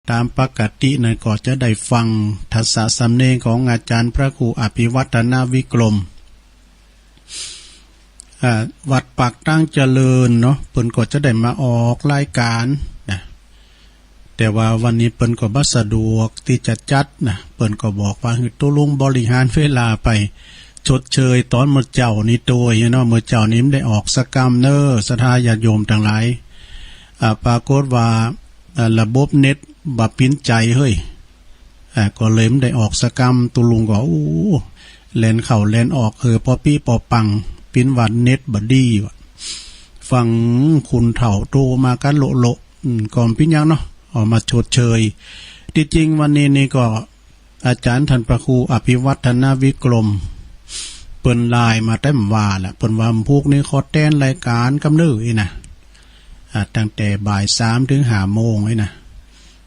ตามปกตินั้นก็จะได้ฟังทัศนสำเนียงของอาจารย์พระครูอภิวัฒนาวิกรมวัดปากตั้งเจริญเนาะเปิ้นก็จะได้มาออกรายการนะแต่ว่าวันนี้เปิ้นก็บ่สะดวกที่จะจัดนะเปิ้นก็บอกว่าตัวลุงบริหารเวลาไปชดเชยตอนมื้อเจ้านี้ตัวเนาะมื้อเจ้านี้ได้ออกสกรรมเน้อศรัทธาญาติโยมทั้งหลายปรากฏว่าระบบเน็ตบ่ปิ้นใจเฮ้ยก็เลยไม่ได้ออกสกรรมตุลุงก็แล่นเข้าแล่นออกพอปี้ปอปังปิ้นวันเน็ตบ่ดีว่ะฟังคุณเฒ่าโตมากันโลก่อนปิ้นยังเนาะออกมาชดเชยที่จริงวันนี้นี่ก็อาจารย์ท่านพระครูอภิวัฒนาวิกรมเปิ้นไลน์มาแต้มว่าแหละเปิ้นว่าพวกนี้ขอแต้นรายการกำเนิดนะตั้งแต่บ่าย3 ถึง 5 โมงนะ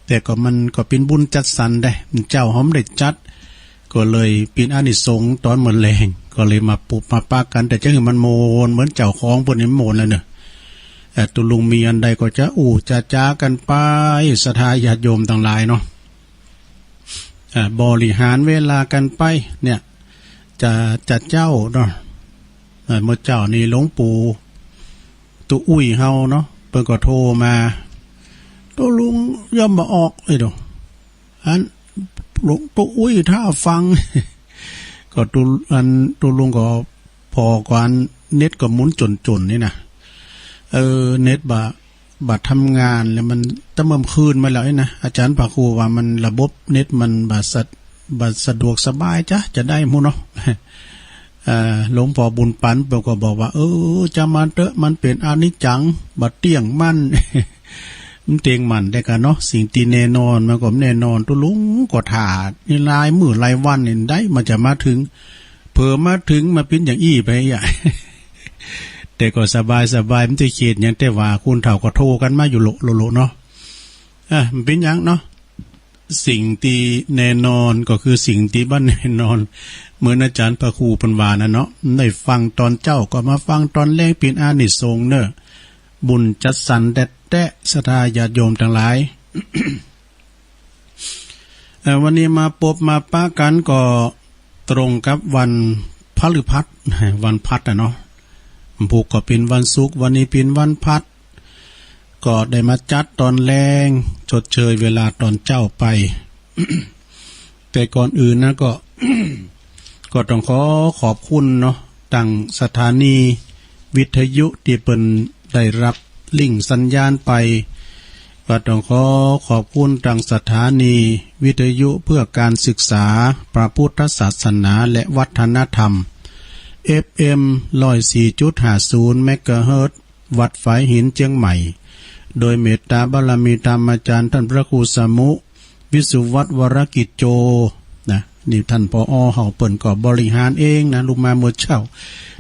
แต่ก็มันก็เป็นบุญจัดสรรได้เจ้าหอมได้จัดก็เลยเป็นอานิสงส์ตอนมื้อแลงก็เลยมาปุบมาปากกันแต่จังมันโมนเหมือนเจ้าของเพิ่นนี่โมนแล้วเนอะตุลุงมีอันใดก็จะจะจ้ากันไปศรัทธาญาติโยมทั้งหลายเนาะบริหารเวลากันไปเนี่ยจะเจ้าเนาะเมื่อเจ้านี่หลวงปู่ตุอุ้ยเฮาเนาะเพิ่นก็โทรมาตัวลุงย่อมมาออกเลยดอกอันหลวงปู่อุ้ยถ้าฟัง ก็ตัวลุงก็พอกว่าเน็ตก็หมุนจนนี่นะเน็ตบัดทำงานแล้วมันตะเมิ่มคืนมาแล้วนะอาจารย์ภาครูว่ามันระบบเน็ตมันบัดสะดวกสบายจ้ะจะได้หมู่เนาะ หลวงพ่อบุญปันเปิ้นก็บอกว่าจะมาเตอะมันเป็นอนิจจังบัดเตี้ยงมั่น มันเตียงมันได้กันเนาะสิ่งที่แน่นอนมันก็แน่นอนตุลุงก็ถาดนี่ลายมื้อลายวันนี่ได้มันจะมาถึงเผลอมาถึงมาเป็นอย่างอี้ไปอ่ะ แต่ก็สบายมันจะเขียดอย่างแต่ว่าคุณเฒ่าก็โทรกันมาอยู่โลเนาะมันเป็นอย่างเนาะสิ่งที่แน่นอนก็คือสิ่งที่บ่แน่นอนเหมือนอาจารย์พระครูเพิ่นว่านะเนาะได้ฟังตอนเจ้าก็มาฟังตอนแรกเป็นอานิสงส์เน้อบุญจัดสรรแต่ศรัทธาญาติโยมทั้งหลาย วันนี้มาพบมาป้ากันก็ตรงกับวันพฤหัสวันพัดเนาะผูกก็เป็นวันศุกร์วันนี้เป็นวันพัดก็ได้มาจัดตอนแรงชดเชยเวลาตอนเจ้าไป แต่ก่อนอื่นนะก็ ก็ต้องขอบคุณเนาะตั้งสถานีวิทยุที่เปิ้นได้รับลิงก์สัญญาณไปก็ต้องขอบคุณตั้งสถานีวิทยุเพื่อการศึกษาพระพุทธศาสนาและวัฒนธรรม FM 104.50 เมกะเฮิรตซ์วัดฝายหินเชียงใหม่โดยเมตตาบารมีธรรมอาจารย์ท่านพระครูสมุวิสุวัฒน์วรกิจโจนะนี่ท่านผอ.เฮาเปิ้นก็บริหารเองนะลุงมาเมื่อเช้า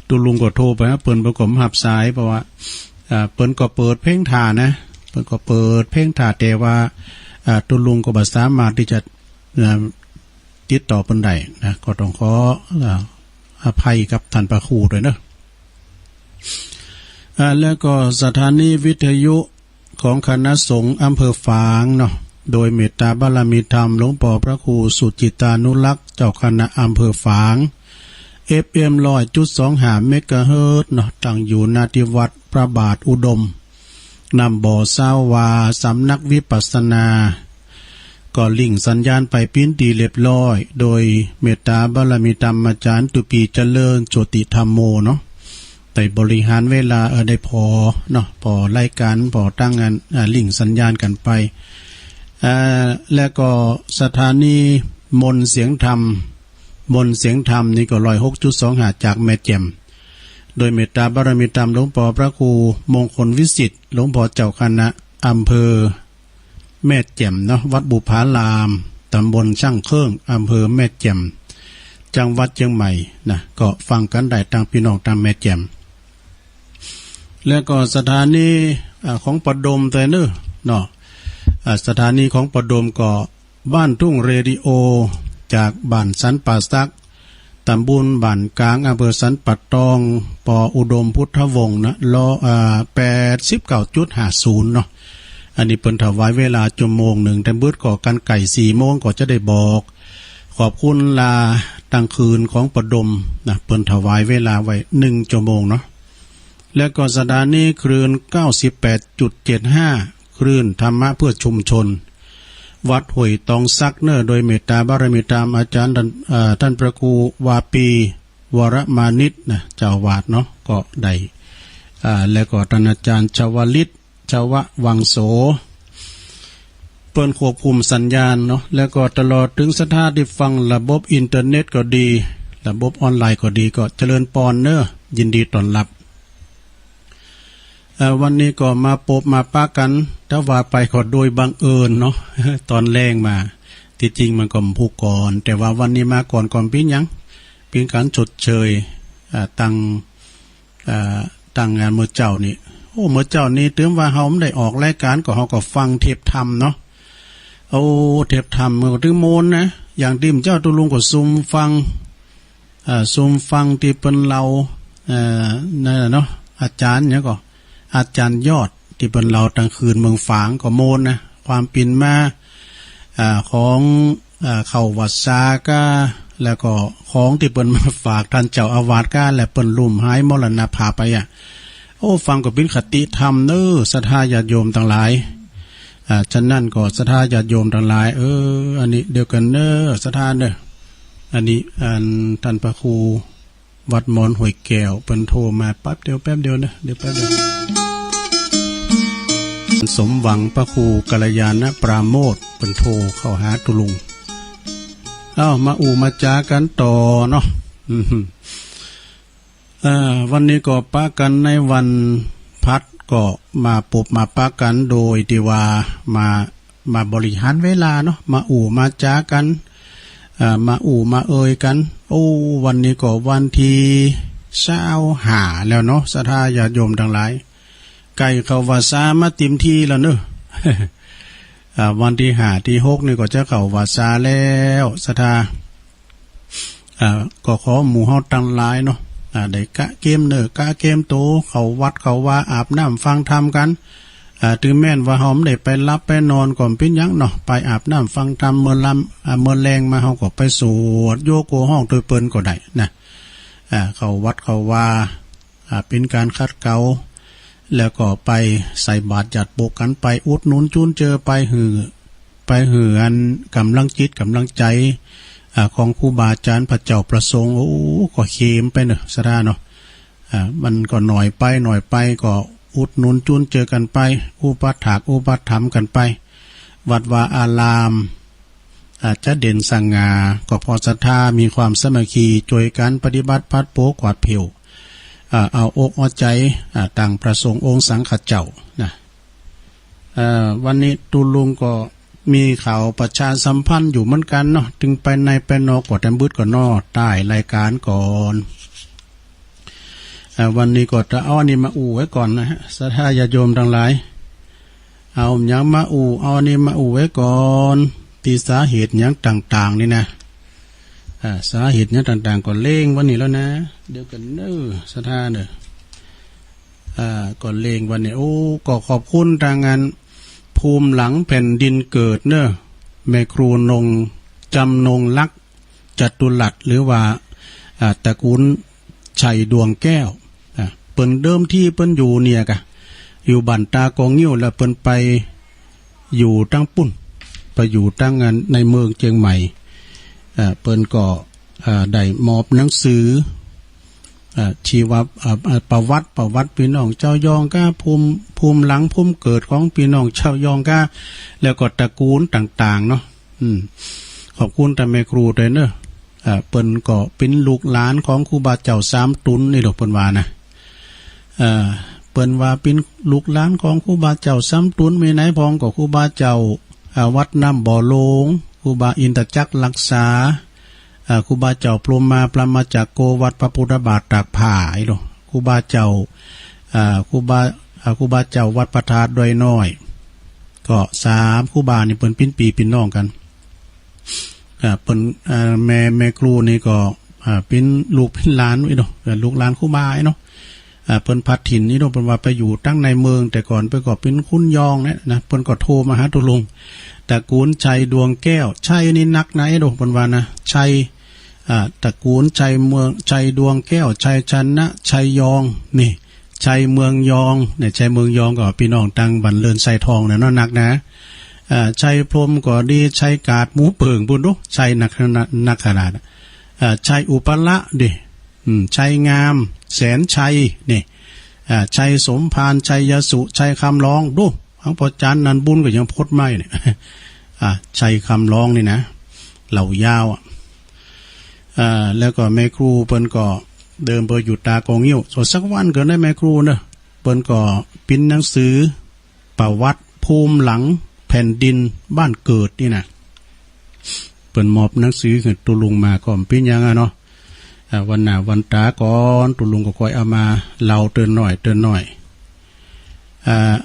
ตุลุงก็โทรไปนะเปิ้นประกบหับสายเพราะว่าเปิ้นก็เปิดเพลงท่านะเปิ้นก็เปิดเพลงท่าแต่ว่าตุลุงก็บ่สามารถที่จะติดต่อเปิ้นได้นะก็ต้องขออภัยกับท่านพระครูด้วยนะแล้วก็สถานีวิทยุของคณะสงฆ์อำเภอฝางเนาะโดยเมตตาบารมีธรรมหลวงพ่อพระครูสุจิตานุรักษ์เจ้าคณะอำเภอฝาง FM 100.25 เมกะเฮิรตซ์เนาะตั้งอยู่ณที่วัดพระบาทอุดมนำบ่อซาวาสำนักวิปัสสนาก็ลิงก์สัญญาณไปปิ้นดีเรียบร้อยโดยเมตตาบารมีธรรมอาจารย์ตุปีเจริญโชติธรรมโมเนาะแต่บริหารเวลาได้พอเนาะพอรายการพอตั้งงานลิงก์สัญญาณกันไปและก็สถานีมนต์เสียงธรรมนี่ก็106.25จากแม่แจ่มโดยเมตตาบารมีธรรมหลวงพ่อพระครูมงคลวิสิทธิ์หลวงพ่อเจ้าคณะอำเภอแม่แจ่มเนาะวัดบุพารามตำบลช่างเครื่องอำเภอแม่แจ่มจังหวัดเชียงใหม่นะก็ฟังกันได้ทางพี่น้องตามแม่แจ่มแล้วก็สถานีของปดมแต่เนาะสถานีของปดมก็บ้านทุ่งเรดิโอจากบ้านสันป่าซักตำบลบ้านกลางอำเภอสันปัดตองปอุดมพุทธวงศ์นะ89.50เนาะ อันนี้เปิ้นถวายเวลาชั่วโมงหนึ่งแต่เบิดก็กันไก่4 โมงก็จะได้บอกขอบคุณลาตั้งคืนของประดมนะเปิ้นถวายเวลาไว้1 ชั่วโมงเนาะและก็สถานีคลื่น 98.75 คลื่นธรรมะเพื่อชุมชนวัดห้วยตองซักเนอโดยเมตตาบารมีตามอาจารย์ท่านพระครูวาปีวรมานิตนะเจ้าวาดเนาะก็ได้และก็ท่านอาจารย์ชวลิตชววังโสเปิ้นควบคุมสัญญาณเนาะแล้วก็ตลอดถึงสถานที่ฟังระบบอินเทอร์เน็ตก็ดีระบบออนไลน์ก็ดีก็เจริญปอนเนอยินดีต้อนรับวันนี้ก็มาพบมาปะกันถ้าว่าไปก็โดยบังเอิญเนาะ ตอนแรงมาที่จริงมันก็ผู้ก่อนแต่ว่าวันนี้มาก่อนปิ้นยังปิ้นการชดเชยตั้งงานเมื่อเจ้านี่โอ้เมื่อเจ้านี่ถึงว่าเฮาไม่ได้ออกรายการก็เฮาก็ฟังเทปธรรมเนาะเอาเทปธรรมมันก็ถึงโมนนะอย่างที่เจ้าตุลุงก็ซุ่มฟังที่เปิ้นเรานั่นน่ะเนาะอาจารย์เนี่ยก็อาจารย์ยอดที่เป็นเราตั้งคืนเมืองฝางก็โมนนะความปิ่นมาของเข้าวัดซาก้าแล้วก็ของที่เปิ้นมาฝากท่านเจ้าอาวาสก้าและเปิ้นลุ่มหายมรณภาพไปโอ้ฟังก็เป็นคติธรรมเน้อศรัทธาญาติโยมทั้งหลายฉะนั้นก็ศรัทธาญาติโยมทั้งหลายอันนี้เดียวกันเน้อศรัทธาเน้ออันนี้ท่านพระครูวัดมอนห้วยแก้วเปิ้นโทรมาแป๊บเดียวนะเดี๋ยวแป๊บเดียวสมหวังพระครูกัลยาณปราโมทย์เปิ้นโทรเข้าหาตุลุงมามาจากันต่อเนาะวันนี้ก็ปะกันในวันพัดก็มาปบมาปะกันโดยที่ว่ามาบริหารเวลาเนาะมามาจากันมามาเอ่ยกันโอ้วันนี้ก็วันที่25แล้วเนาะศรัทธาญาติโยมทั้งหลายไก่เข้าว่าซามาติมที่แล้วเนอะ วันที่5ที่6นี่ก็จะเข้าว่าซาแล้วศรัทธาก็ขอหมู่เฮาตั้งหลายเนาะได้กะเกมเนอะกะเกมโตเข้าวัดเข้าว่าอาบน้ำฟังธรรมกันถึงแม่นว่าเฮาไม่ได้ไปรับไปนอนก่อนเป็นหยังเนาะไปอาบน้ำฟังธรรมเมื่อแรงมาเฮาก็ไปสวดโยโกห้องโดยเปิ้นก็ได้นะเข้าวัดเข้าว่าเป็นการคัดเกลาแล้วก็ไปใส่บาตรจัดโปกกันไปอุดหนุนจุนเจอไปหืออันกำลังจิตกำลังใจของครูบาอาจารย์พระเจ้าประสงค์โอ้ก็เค็มไปเนอะสะด้าเนาะมันก็หน่อยไปก็อุดหนุนจุนเจอกันไปอุปัฏฐากอุปัฏฐัมกันไปวัดวาอารามจะเด่นสง่าก็พอศรัทธามีความสามัคคีช่วยกันปฏิบัติพัดโปกวาดเผิวเอาอกเอาใจต่างประสงค์องค์สังฆเจ้านะวันนี้ตุลุงก็มีข่าวประชาสัมพันธ์อยู่เหมือนกันเนาะถึงไปในไปนอกกว่าแตมบึดก็นอใต้รายการก่อนวันนี้ก็จะเอาอันนี้มาไว้ก่อนนะฮะศรัทธาญาติโยมทั้งหลายเอาอย่างมาเอาอันนี้มาไว้ก่อนที่สาเหตุอย่างต่างๆนี่นะสาเหตุอย่างต่างๆก็เล่งวันนี้แล้วนะเดี๋ยวกันเน้อศรัทธาเด้อก็เล่งวันนี้ก็ขอบคุณทางงานภูมิหลังแผ่นดินเกิดเน้อแม่ครูนงจำนงลักษณ์จตุรัสหรือว่าตระกูลชัยดวงแก้วเปิ้นเดิมที่เปิ้นอยู่เนี่ยกะอยู่บ้านตากองงิ้วแล้วเปิ้นไปอยู่ตั้งปุ่นไปอยู่ตั้งงานในเมืองเชียงใหม่เปิ้นก็ได้มอบหนังสือชีวประวัติพี่น้องเจ้ายองก้าภูมิหลังภูมิเกิดของพี่น้องเจ้ายองก้าแล้วก็ตระกูลต่างๆเนาะขอบคุณแต่แม่ครูด้วยเนอะเปิ้นก็เป็นลูกหลานของครูบาเจ้า3ตุนนี่ดอกเปิ้นว่านะเปิ้นว่าเป็นลูกหลานของครูบาเจ้า3ตุนมีไหนพองก็ครูบาเจ้าวัดน้ำบ่อโลงครูบาอินทจักรรักษาครูบาเจ้าพรหมาปรมาจักโกวัดพระพุทธบาทตากผ้าไอ้ดอกครูบาเจ้าครูบาเจ้าวัดประทาดด้วยน้อยก็3ครูบานี่เปิ้นปิ้นปีปิ้นน้องกันเปิ้นแม่ครูนี่ก็เป็นลูกเป็นหลานไว้เนาะลูกหลานครูบาไอ้เนาะ เพิ่นพัดถิ่นนี่โดนเพิ่นว่าไปอยู่ตั้งในเมืองแต่ก่อนไปก็เป็นคุณยองเนี่ยนะเพิ่นก็โทรมาหาตุลุงตระกูลชัยดวงแก้วชัยนี่นักไหนโดนเพิ่นว่านะชัยตระกูลชัยเมืองชัยดวงแก้วชัยชนะชัยยองนี่ชัยเมืองยองเนี่ยชัยเมืองยองก็พี่น้องตังบันเลินไซทองเนี่ยเนาะนักนะชัยพรหมก็ดีชัยกาดหมูเปิงบุญดุชัยนักขนาดชัยอุปละดิชัยงามแสนชัยนี่ชัยสมพานชัยยสุชัยคำร้องดูทั้งพอจานนันบุญก็ยังพดไม่เนี่ยชัยคำร้องนี่นะเหล่ายาวแล้วก็แม่ครูเปิ้นก็เดิมเปิดอยู่ตากองยิ้วส่วนสักวันเกิดได้แม่ครูเนอะเปิ้นก็พิมพ์หนังสือประวัติภูมิหลังแผ่นดินบ้านเกิดนี่นะเปิ้นมอบหนังสือให้ตุลุงมาก็พิมพ์ยังเนาะวันหน้าวันตาก่อนตุลุงก็คอยเอามาเล่าเตือนหน่อย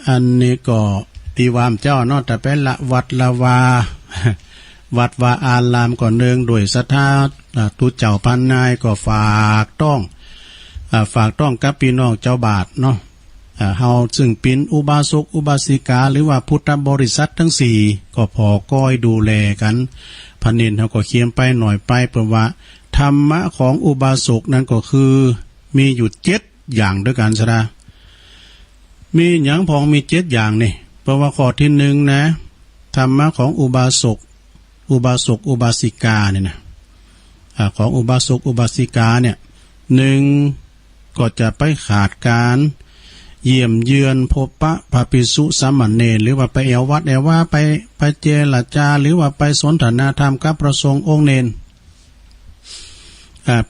อันนี้ก็ตีวามเจ้าเนาะแต่เป็นละวัดละวาวัดวาอารามก่อนเนืองโดยศรัทธาตุเจ้าพันนายก็ฝากต้องกับพี่น้องเจ้าบาทเนาะเฮาซึ่งเป็นอุบาสกอุบาสิกาหรือว่าพุทธบริษัททั้งสี่ก็พอก้อยดูแลกันพันเนนเฮาก็เขียนไปหน่อยไปเปิ่นว่าธรรมะของอุบาสกนั้นก็คือมีอยู่7อย่างด้วยกันซะนะมีหยังพองมี7อย่างนี่เพราะว่าข้อที่1นะธรรมะของอุบาสกอุบาสิกาเนี่ยนะของอุบาสกอุบาสิกาเนี่ย1ก็จะไปขาดการเยี่ยมเยือนพบปะพระภิกษุสามเณรหรือว่าไปแอววัดแอวว่าไปเจรจาหรือว่าไปสนทนาธรรมกับพระสงฆ์องค์เณร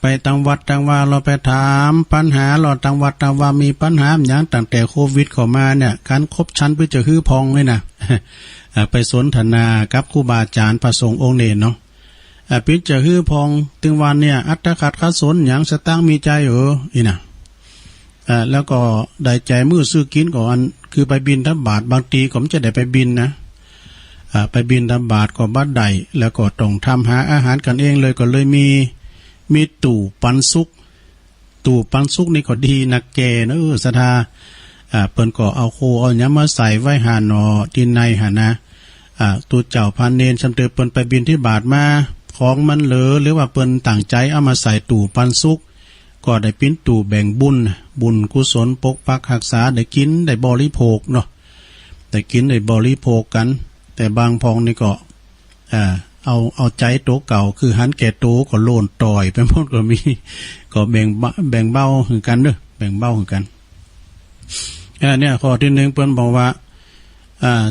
ไปตังวัดตังว่าเราไปถามปัญหาเราตังวัดตังว่ามีปัญหาอย่างตั้งแต่โควิดเข้ามาเนี่ยการคบชั้นเพื่อจะฮื้อพองเลยนะไปสนทนากับครูบาอาจารย์พระสงฆ์องค์เณรเนาะพิจจะฮื้อพองถึงวันเนี่ยอัตถขัดขัดสนอย่างสตั้งมีใจอีนะแล้วก็ได้ใจมือซื้อกินก่อนคือไปบินทบาทบางทีผมจะได้ไปบินนะไปบินทบาทก็บัดใดแล้วก็ต้องทำหาอาหารกันเองเลยก็เลยมีตู่ปันสุกนี่ก็ดีนักแก่นะศรัทธาเปิ้นก็เอาโคเอาหยังมาใส่ไว้หาหนอดินในหานะตัวเจ้าพันเนนจำเตอเปิ้นไปบินที่บาทมาของมันเหลือหรือว่าเปิ้นตั้งใจเอามาใส่ตู่ปันสุกก็ได้ปิ้นตู่แบ่งบุญกุศลปกปักรักษาได้กินได้บริโภคเนาะได้กินได้บริโภคกันแต่บางพองนี่ก็เอาใจโตเก่าคือหันแก่โตก็โลนต่อยไปหมดก็มีก็แบ่งเบาคือกันเด้อแบ่งเบาคือกันเนี่ยข้อที่1เพิ่นบอกว่า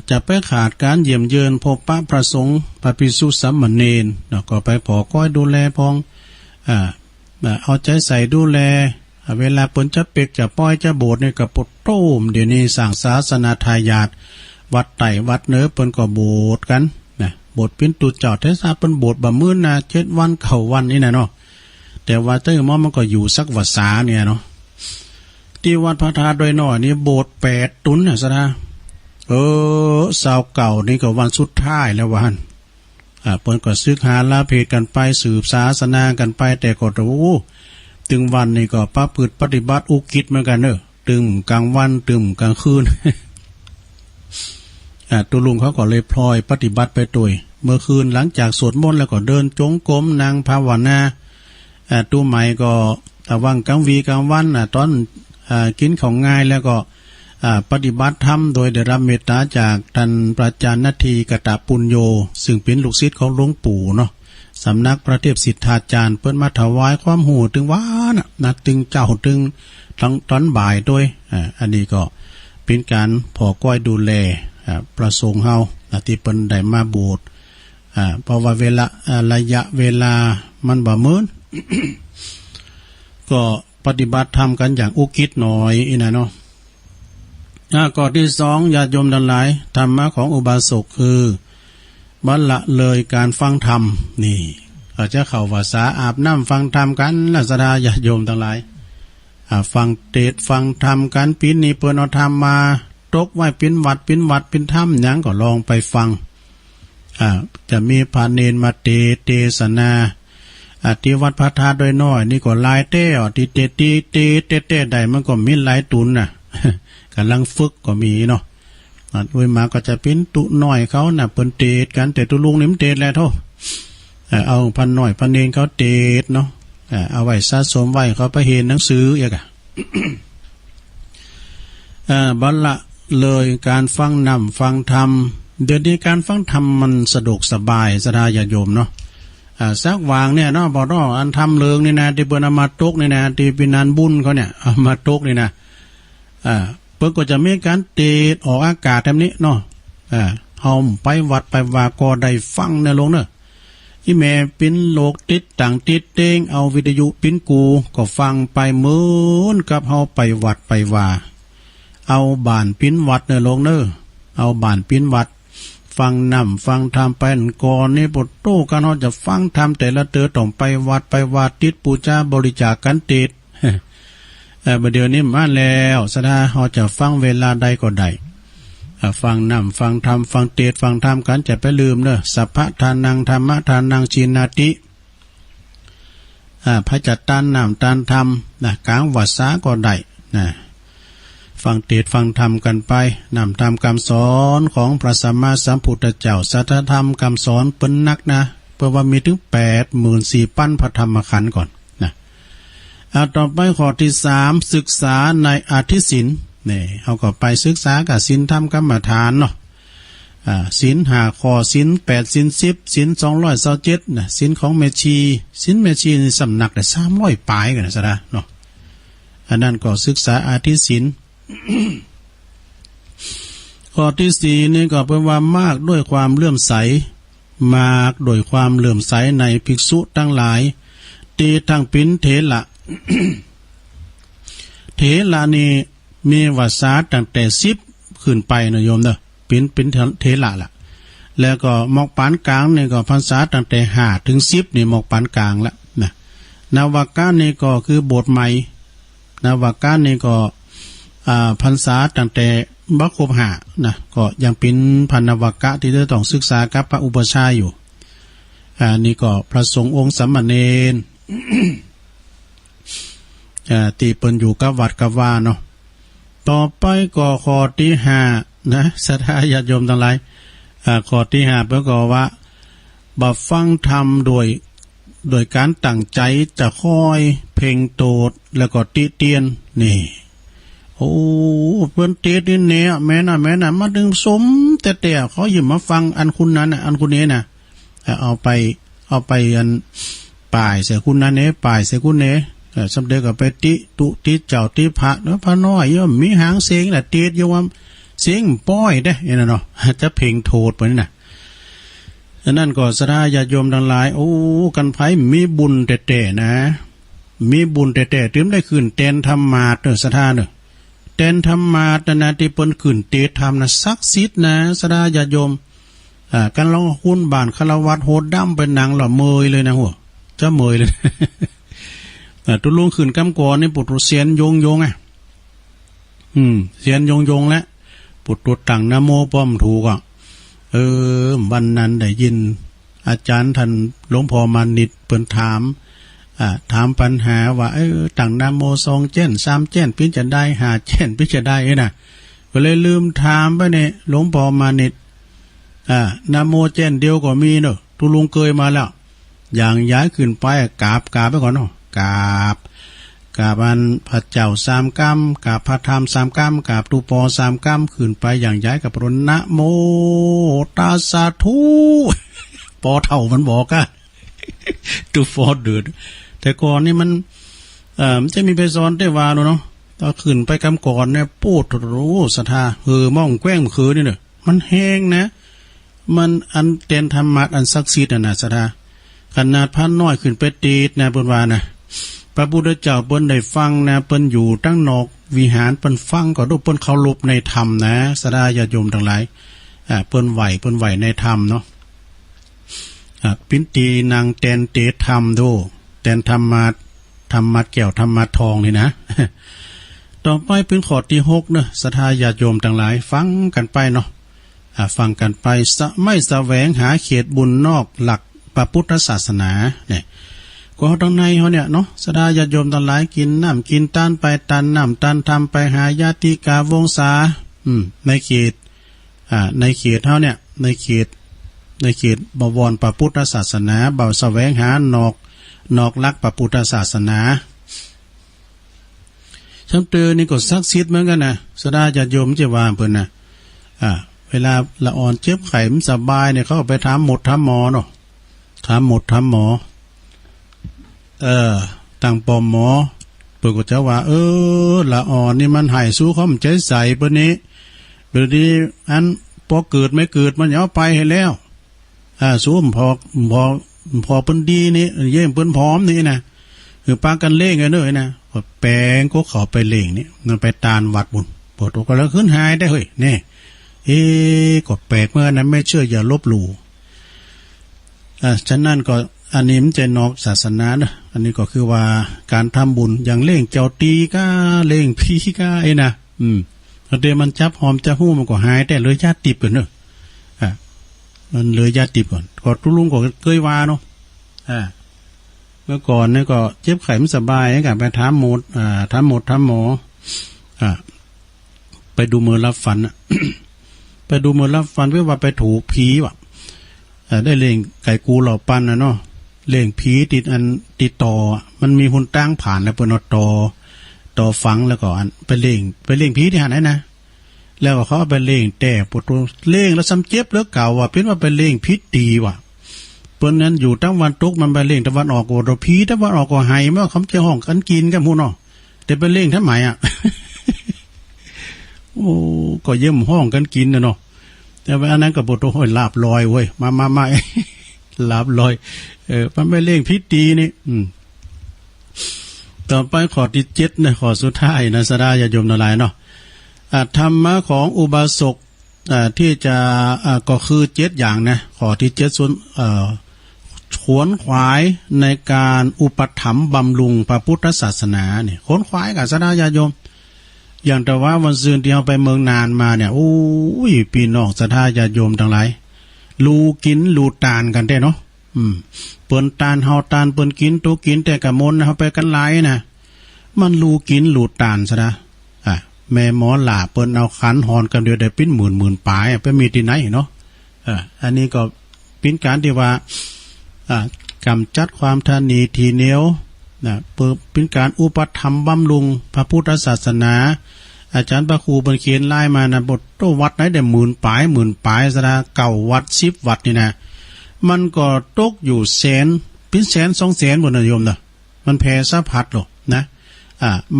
จะไปขาดการเยี่ยมเยือนพบปะพระสงฆ์พระภิกษุสามเณรเนาะก็ไปขอก้อยดูแลพองเอาใจใส่ดูแลเวลาเปิ้นจะเป็กจะป้อยจะโบสถ์นี่ก็ปดโต้มเดี๋ยวนี้สร้างศาสนาทายาทวัดไต่วัดเนื้อเปิ้นก็โบสถ์กันนะโบสถ์เป็นตุเจ้าเทศาเปิ้นโบสถ์บ่มื้อนะ7วันเข้าวันนี่นะเนาะแต่ว่าเตอร์มันก็อยู่สักวัดษาเนี่ยเนาะที่วัดพระธาตุโดยน้อยนี่โบสถ์8ตุนน่ะซะนะสาวเก่านี่ก็วันสุดท้ายแล้ววันเปิ้นก็ซึกหาลาเพศกันไปสืบศาสนากันไปแต่ก็ถึงวันนี่ก็ประพฤติปฏิบัติอุกิจเหมือนกันตึมกลางวันตึมกลางคืนตัวลุงเขาก็เลยพลอยปฏิบัติไปตัวเมื่อคืนหลังจากสวดมนต์แล้วก็เดินจงกรมนั่งภาวนาตัวใหม่ก็ตะวังกลางวีกลางวันตอนกินของง่ายแล้วก็ปฏิบัติธรรมโดยได้รับเมตตาจากท่านพระอาจารย์นาทีกตปุญโญซึ่งเป็นลูกศิษย์ของหลวงปู่เนาะสำนักพระเทพสิทธาจารย์เปิ้นมาถวายความหูถึงว่านะตึงเจ้าตึงทั้งตอนบ่ายด้วยอันนี้ก็เป็นการพอก้อยดูแลประสงค์เฮาที่เปิ้นได้มาโบสถ์เพราะว่าระยะเวลามันบ่มื้น ก็ปฏิบัติธรรมกันอย่างอุกิจหน่อยนะเนาะข้อที่2ญาติโยมทั้งหลายธรรมะของอุบาสกคือบัลละเลยการฟังธรรมนี่อาจจะเข้าภาษาอาบน้ำฟังธรรมกันลักษณะญาติโยมทั้งหลายฟังเทศฟังธรรมกันปีนี้เปิ้นเอาธรรมมาตกไว้เป็นวัดเป็นธรรมหยังก็ลองไปฟังจะมีพระเนรมาเทศนา ที่วัดพระธาตุด้วยน้อยนี่ก็หลายเต้อที่เต้ใดมันก็มีหลายตุนน่ะ กำลังฝึกก็มีเนาะด้วยมาก็จะเป็นตุน้อยเขาน่ะเปิ้นเตดกันแต่ตุลุงนี่มันเตดแล้วเท่าเอาพันน้อยพันเนนเขาเตดเนาะเอาไว้สะสมไว้เขาไปเห็นหนังสืออีกอ่ะ บัลละเลยการฟังนำฟังธรรมเดี๋ยวนี้การฟังธรรมมันสะดวกสบายสดาญาโยมเนาะสักวางเนี่ยเนาะบ่ต้องอันทำเลิงนี่นะที่เปิ้นเอามาตกนี่นะที่เป็นงานบุญเขาเนี่ยเอามาตกนี่นะเปิ้นก็จะมีการเตดออกอากาศแบบนี้เนาะเฮาไปวัดไปว่าก็ได้ฟังเนี่ยลงเนาะอีแม่ปิ้นโลกติดต่างติดเต้งเอาวิทยุปิ้นกูก็ฟังไปเหมือนกับเฮาไปวัดไปว่าเอาบ้านปิ้นวัดเนี่ยลงเนอะเอาบ้านปิ้นวัดฟังนำฟังธรรมไปก่อนนี่ปดโตกันเฮาจะฟังธรรมแต่ละเตอต้องไปวัดไปวาติดปูชาบริจาคกันติดเดี๋ยวนี้มาแล้วสดาเฮาจะฟังเวลาใดก็ได้ฟังนำฟังธรรมฟังเตดฟังธรรมกันจะไปลืมเนอะสัพพะทานังธรรมะทานังชินาติพระจัตตานนำตานธรรมนะกลางวัดสาก็ได้นะฟังเทศน์ฟังธรรมกันไปนำตามคำสอนของพระสัมมาสัมพุทธเจ้าสัทธรรมคำสอนเปิ้นนักนะเพราะว่ามีถึง 84,000 พระธรรมขันธ์ก่อนนะต่อไปข้อที่3ศึกษาในอธิศีลนี่เฮาก็ไปศึกษากับศีลธรรมกรรมฐานเนาะศีล5ข้อศีล8ศีล10ศีล227นะศีลของแม่ชีศีลแม่ชีนี่สำนักได้300ปลายกันนะซะเนาะอันนั้นก็ศึกษาอธิศีล ข้อที่4นี่ก็เป็นว่ามากด้วยความเลื่อมใสมากโดยความเลื่อมใสในภิกษุทั้งหลายตีทั้งปินเถระ เถระนี่มีวาสาตั้งแต่10ขึ้นไปนะโยมเด้อเป็นเถระล่ะแล้วก็หมอกปานกลางนี่ก็พรรษาตั้งแต่5ถึง10นี่หมอกปานกลางละนะนวากะนี่ก็คือบทใหม่นวากะนี่ก็พรรษาตั้งแต่บัคคบ5นะก็ยังเป็นพันนวากะที่จะต้องศึกษากับพระอุปชฌาย์อยู่นี่ก็พระสงฆ์องค์สามเณร ที่เปิ้นอยู่กับวัดกับว่าเนาะต่อไปก็ข้อที่5นะศรัทธาญาติโยมทั้งหลายข้อที่5เพิ่นก็ว่าบ่ฟังธรรมโดยการตั้งใจจะคอยเพ่งโตดแล้วก็ติเตียนนี่โอ้เพิ่นเตดนี่เนี่ยแม่น่ะมาดึงสมแต่เขาหยิบมาฟังอันคุณนั้นน่ะอันคุณนี้น่ะเอาไปอันป่ายเสียคุณนั้นเนี่ยป่ายเสียคุณเนี่ยสำเด็จก็ไปติเจ้าติพระเนาะพระน้อยย่อมมีหางเสียงน่ะเตดอยู่ว่าเสียงป้อยเด้นั่นเนาะจะเพ่งโทดไปนี่น่ะฉะนั้นก็ศรัทธาญาติโยมทั้งหลายโอ้กันไผมีบุญแต่นะมีบุญแต่ถึงได้ขึ้นเต้นธรรมาสเด้อศรัทธาเด้อเต้นธรรมาสนะที่เปิ้นขึ้นเตดธรรมนะศักดิ์สิทธิ์นะศรัทธาญาติโยมกันลองหุ้นบ้านฆราวาสโหดดำเป็นหนังละเมยเลยนะหัวจะเมยเลย ตุลุงขึ้นกำกรนี่ปุถุเสียนยงอ่ะเสียนยงแล้วปุถุตังนะโมป้อมถูกอ่ะวันนั้นได้ยินอาจารย์ท่านหลวงพ่อมานิดเปิ้นถามปัญหาว่าตังนะโม2เจ้น3เจ้นพิจะได้5เจ้นพิจะได้น่ะก็เลยลืมถามไปเนี่ยหลวงพ่อมานิดนะโมเจ้นเดียวก็มีเนอะตุลุงเคยมาแล้วอย่างย้ายขึ้นไปกราบไปก่อนเนาะกราบอันพระเจ้า3กรรมกราบพระธรรม3กรรมกราบตุปอ3กรรมขึ้นไปอย่างย้ายกับพระนะโมตัสสะทุปอเท่ามันบอกอะตุฟอเดือดแต่ก่อนนี่มันจะมีไปสอนได้ว่าเนาะตอนขึ้นไปกำก่อนเนี่ยปูดรู้ศรัทธาม่องแกว้งมือคืนนี่เนอะมันแห้งนะมันอันเตียนธรรมะอันศักดิ์สิทธิ์นะศรัทธาขนาดพระน้อยขึ้นไปตีดนะเปิ้นว่านะพระพุทธเจ้าเปิ้นได้ฟังนะเปิ้นอยู่ตั้งนอกวิหารเปิ้นฟังก็ดูเปิ้นเคารพในธรรมนะศรัทธาญาติโยมทั้งหลายเปิ้นไหวในธรรมเนาะปินตีนางแตนเตธรรมดูแตนธรรมะแก้วธรรมะทองนี่นะ ต่อไปเป็นข้อที่6เนาะศรัทธาญาติโยมทั้งหลายฟังกันไปเนาะฟังกันไปไม่แสวงหาเขตบุญนอกหลักพระพุทธศาสนาเนี่ย ก็ต้องในเขาเนี่ยเนาะสดาญาติโยมทั้งหลายกินน้ำกินต้านไปตันน้ำตันทำไปหาญาติกาวงศาในเขตในเขตเขาเนี่ยในเขตบวรพระพุทธศาสนาเบาแสวงหานอกลักพระพุทธศาสนาช่างเตือนี่ก็ซักซิดเหมือนกันนะสดาญาติโยมจะว่าเพิ่นนะเวลาละอ่อนเจ็บไข้ไม่สบายเนี่ยเขาไปถามหมดถามหมอเนาะถามหมดถามหมอตั้งปอมหมอเปิดก็จะว่าละอ่อนนี่มันหายสู้เขามันใจใสเปิ้นนี้เดี๋ยวนี้อันพอเกิดไม่เกิดมันเอาไปให้แล้วสู้พอเปิ้นดีนี่เยี่ยมเปิ้นพร้อมนี่นะคือปากันเล่งกันเลยนะก็แปลงก็เขาไปเล่งนี่มันไปตานวัดบุญปวดก็แล้วขึ้นหายได้เฮ้ยนี่ก็แปลกเมื่อนั้นไม่เชื่ออย่าลบหลู่ฉะนั้นก็อันนี้มันจะนอกศาสนานะอันนี้ก็คือว่าการทำบุญอย่างเล่งเจ้าตีก็เล่งพี่ก็นะเดี๋ยวมันจับหอมจะหู้มันก็หายแต่เลยญาติติบก่อนเนอะมันเลยญาติติบก่อนก็ทุลุงก็เคยว่าเนาะเมื่อก่อนเนี่ยก็เจ็บไข้ไม่สบายกันไปถามหมดหมอไปดูมือรับฟันไปดูมือรับฟันเพื่อว่าไปถูกผีว่ะได้เล่งไก่กูเหล่าปันนะเนาะเล่งผีติดต่อมันมีหุ่นตั้งผ่านแล้วเปิดต่อฝังแล้วก็ไปเล่งผีที่หาไหนนะแล้วก็เขาไปเล่งแต่ปวดเล่งแล้วซ้ำเจ็บแล้วเก่าว่ะเป็นว่าไปเล่งพิษดีว่ะเปิ้นนั้นอยู่ตั้งวันตกมันไปเล่งตะวันออกก็โดผีตะวันออกก็ไห้เมื่อเขาจะห้องกันกินกันพูเนาะแต่ไปเล่งทำไมโอ้ก็เยี่ยมห้องกันกินนะเนาะแต่ว่าอันนั้นก็ปวดห้อยลาบลอยเว้ยมาลาบลอยมันไปเล่งพิษดีนี่ต่อไปข้อที่7นะข้อสุดท้ายนะสดาญาติโยมทั้งหลายเนาะธรรมะของอุบาสกที่จะก็คือ7อย่างนะข้อที่7ส่วนขวนขวายในการอุปถัมภ์บำรุงพระพุทธศาสนาเนี่ยขวนขวายกับสดาญาติโยมอย่างแต่ว่าวันซืนที่เราไปเมืองนานมาเนี่ยโอ้ยพี่น้องสดาญาติโยมทั้งหลายลูกินลูตานกันได้เนาะเปิ้นตานเฮาตานเปิ้นกินตัวกินแต่กะมนเฮาไปกันหลายนะมันลูกินลูตานซะนะแม่หมอหลาเปิ้นเอาขันหอนกันเดียวได้เป็นหมื่นปลายไปมีที่ไหนเนาะอันนี้ก็เป็นการที่ว่ากำจัดความทานีทีเหนียวเป็นการอุปถัมภ์บำรุงพระพุทธศาสนาอาจารย์พระครูบรรเขียนไล่มานะบทโตวัดไหนได้หมื่นปลายซะนะเก่าวัด10วัดนี่นะมันก็ตกอยู่แสนเป็นแสน2 แสนบนโยมเนาะมันแผ่สะพัดหรอกนะ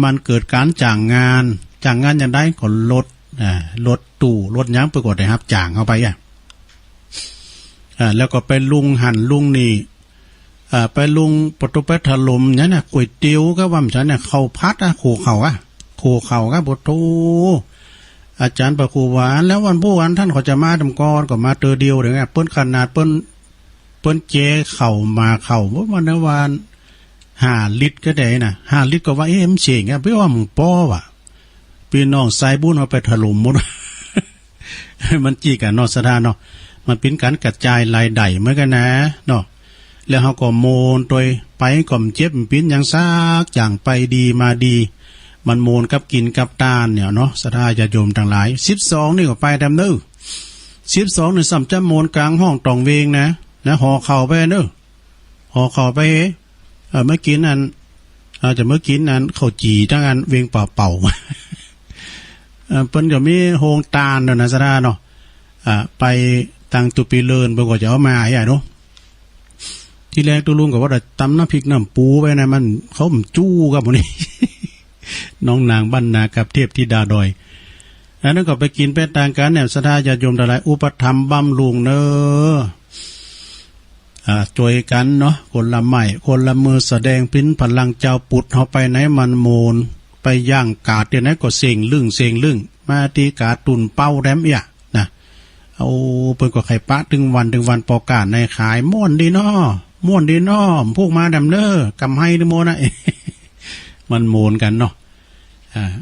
มันเกิดการจ้างงานอย่างได้ก็ลดตู้ลดยั้งไปกดได้ครับจ้างเข้าไปแล้วก็ไปลุงหั่นลุงนี่ไปลุงปตุไปถล่มเนี่ยนะก๋วยเตี๋ยวก็ว่าฉันเนี่ยเข้าพัดโขเข่าก็ปตุอาจารย์ประครูหวานแล้ววันผู้วันท่านเขาจะมาดำกรก็มาเตอเดียวเดี๋ยวเปิ้นขนาดเปิ้นเจเข่ามาเข่าวันวัน5 ลิตรก็ได้นะ5 ลิตรก็ว่ามันเสียงเพื่อว่ามึงป้อว่ะพี่น้องสายบุญเอาไปถล่มหมด มันจี้กันนอกสถานเนาะมันเป็นการกระจายรายได้เหมือนกันนะเนาะแล้วเขาก็โมนตัวไปก่อมเจ็บปิ้นอย่างซากอย่างไปดีมาดีมันโมนกับกินกับตาลเนี่ยเนาะสถาญาติโยมทั้งหลาย12นี่ก็ไปดำเนื้อ12นี่สัมจะโมนกลางห้องตองเวงนะห่อเข่าไปเนื้อห่อเข่าไปเมื่อกินนั้นจะเมื่อกินนั้นเขาจีทั้งอันเวงเป่าเปิ้นก็มีโฮงตาลนะสถาเนาะไปตังตุปีเลินเพิ่นก็จะเอามาให้เนาะที่แรกตัวลุงก็ว่าตำน้ำพริกน้ำปูไปนะมันเขาจู้กับพวกนี้ น้องนางบ้านนากับเทพธิดาดอยอันนั้นก็ไปกินไปต่างกันเนี่ยศรัทธาญาติโยมทั้งหลายอุปถัมภ์บำรุงเนช่วยกันเนาะคนละไม้คนละมือแสดงพิ้นพลังเจ้าปุดเฮาไปไหนมันโมนไปย่างกาดเดี๋ยวนั้นก็เสียงลึ่งมาตีกาตุนเป้าแรมนะเอาเปิ้นก็ไข่ปะถึงวันปอกาในขายม่วนดีเนาะพวกมาดำเน้อกำให้ดิโมนะ มันโมนกันเนาะ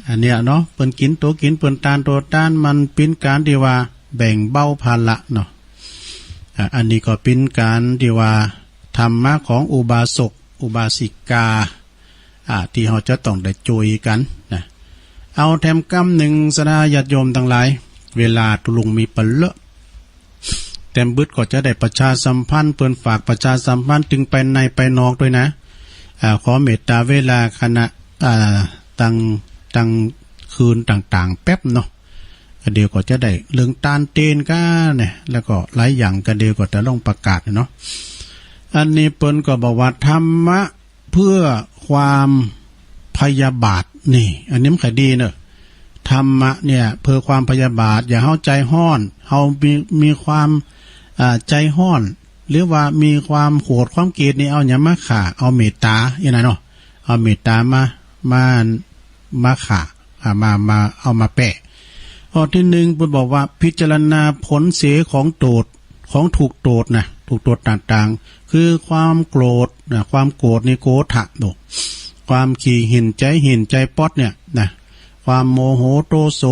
อันเนี้ยเนาะเปิ้นกินตัวกินเปิ้นตานตัวตานมันเป็นการที่ว่าแบ่งเบาภาระเนาะอันนี้ก็เป็นการที่ว่าธรรมะของอุบา อุบาสิกาที่เราจะต้องได้จุยกันนะเอาแถมกำหนึ่งสดาญาติโยมทั้งหลายเวลาตุลุงมีปะเลอะแต้มบึดก็จะได้ประชาสัมพันธ์เปิ้นฝากประชาสัมพันธ์ถึงไปในไปนอกด้วยนะขอเมตตาเวลาคณะตั้งคืนต่างๆแป๊บเนาะเดี๋ยวก็จะได้เรื่องตานเตนก้าเนี่ยแล้วก็หลายอย่างก็เดี๋ยวก็จะต้องประกาศเนาะอันนี้เปิ้นก็บอกว่าธรรมะเพื่อความพยาบาทนี่อันนี้มันขายดีเนอะธรรมะเนี่ยเพื่อความพยาบาทอย่าเฮาใจห้อนเฮามีความใจห้อนหรือว่ามีความโหดความเกลียดนี่เอาอย่ามาข่าเอาเมตตาอย่างนั้นเนาะเอาเมตตามาข่ามาเอามาแปะข้อที่หนึ่งเพิ่นบอกว่าพิจารณาผลเสียของโตดของถูกโตดนะถูกโตดต่างๆคือความโกรธนะความโกรธนี่โกฏะโดความขี้หินใจป๊อดเนี่ยนะความโมโหโทโส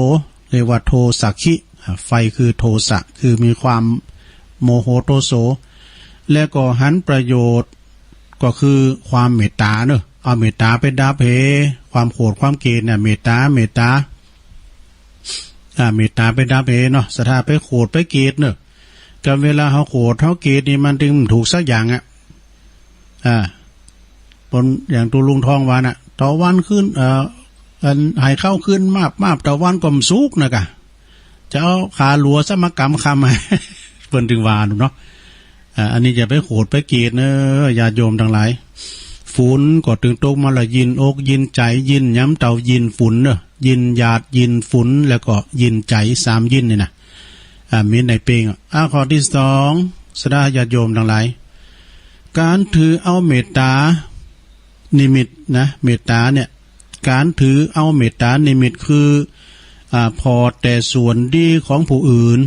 เรียกว่าโทสักขิไฟคือโทสะคือมีความโมโหโทโสและก็หันประโยชน์ก็คือความเมตตาเนอะเอาเมตตาไปดับเหความโกรธความเกลียดเนี่ยเมตตาเมตตาไปดับเหเนาะสถาไปโกรธไปเกลียดเนอะกับเวลาเขาโกรธเขาเกลียดนี่มันถึงถูกสักอย่างปนอย่างตัวลุงทองวาน่ะต่อวันขึ้นหายเข้าขึ้นมากต่อวันก็มสุกนะกะจะเอาขาหลัวสมกรรมคำเปิ้นถึงวาเนาะอันนี้อย่าไปโกรธไปเกลียดเนอะญาติโยมทั้งหลายฝุ่นก็ถึงตกมาละยินอกยินใจยินย้ำเต่ายินฝุ่นเนอะยินหยาดยินฝุ่นแล้วก็ยินใจ3ยินนี่นะมีในเพลงข้อที่2สดาญาติโยมทั้งหลายการถือเอาเมตตานิมิตนะเมตตาเนี่ยการถือเอาเมตตานิมิตคือพอแต่ส่วนดีของผู้อื่น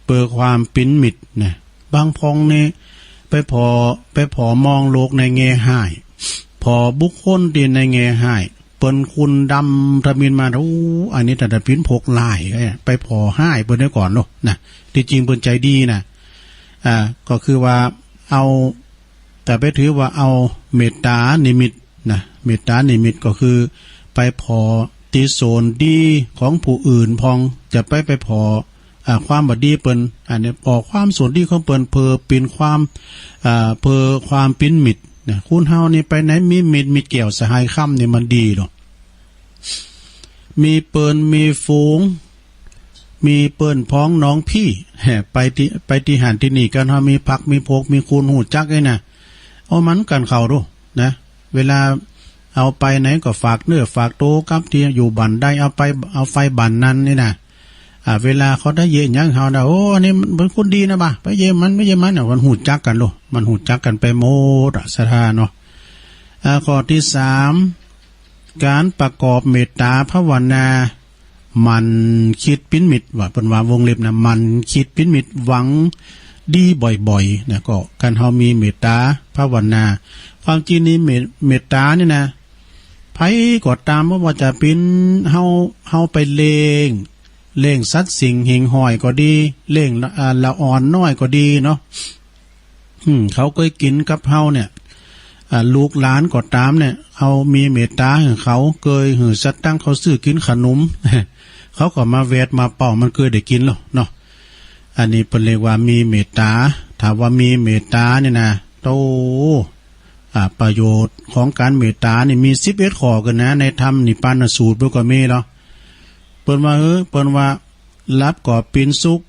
เปิดความปิ้นมิดนะบางพองนี่ไปพอมองโลกในแง่หายพอบุคคลที่ในแง่หายเปิ้นคุณดำทมินมาอันนี้แต่ปิ้นพกลายไปพอหายเปิ้นได้ก่อนเนาะนะที่จริงเปิ้นใจดีนะก็คือว่าเอาแต่ไปถือว่าเอาเมตตานิมิตนะเมตตานิมิตก็คือไปพอติโสนดีของผู้อื่นพองจะไปพอความบดีเปิ้นอันนี้พอความส่วนดีของเปิ้นเพอเป็นความเพอความปิ้นมิดนะคุณเฮานี่ไปไหนมีมิดเกี่ยวสหายค่ำนี่มันดีเนาะมีเปิ้นมีฝูงมีเปิ้นพ้องน้องพี่ไปที่หันที่นี่กันเฮามีพักมีพกมีคุณหูจักไอ้น่ะเอามันกันเข้าดูนะเวลาเอาไปไหนก็ฝากเนื้อฝากโตกับที่อยู่บันได้เอาไฟบันนั้นนี่นะเวลาเขาได้เยอะยังเฮาได้โอ้อันนี้มันคนดีนะบ่ะไปเยมันไม่เยมันเนี่ยมันหูจักกันโลมันหูจักกันไปโมดสถานเนาะข้อที่3การประกอบเมตตาภาวนามันคิดปิ้นมิดว่าเป็นว่าวงเล็บนะมันคิดปิ้นมิดหวังดีบ่อยๆนะก็การเฮามีเมตตาภาวนาความจริงนี่เมตตานี่นะไผก็ตามว่าจะเป็นเฮาไปเล่งสัตว์สิ่งหิ่งห้อยก็ดีเล่งละอ่อนน้อยก็ดีเนาะเขาเคยกินกับเฮาเนี่ยลูกหลานก็ตามเนี่ยเอามีเมตตาของเขาเคยหือสัตว์ตั้งเขาซื้อกินขนม เขาก็มาเวทมาเป่ามันเคยได้กินหรอเนาะอันนี้เป็นเรียกว่ามีเมตตาถามว่ามีเมตตาเนี่ยนะโตประโยชน์ของการเมตตานี่มี11ข้อกันนะในธรรมนิพพานสูตรบ่ก็มีเนาะเปิ้นว่ารับก็เป็นสุข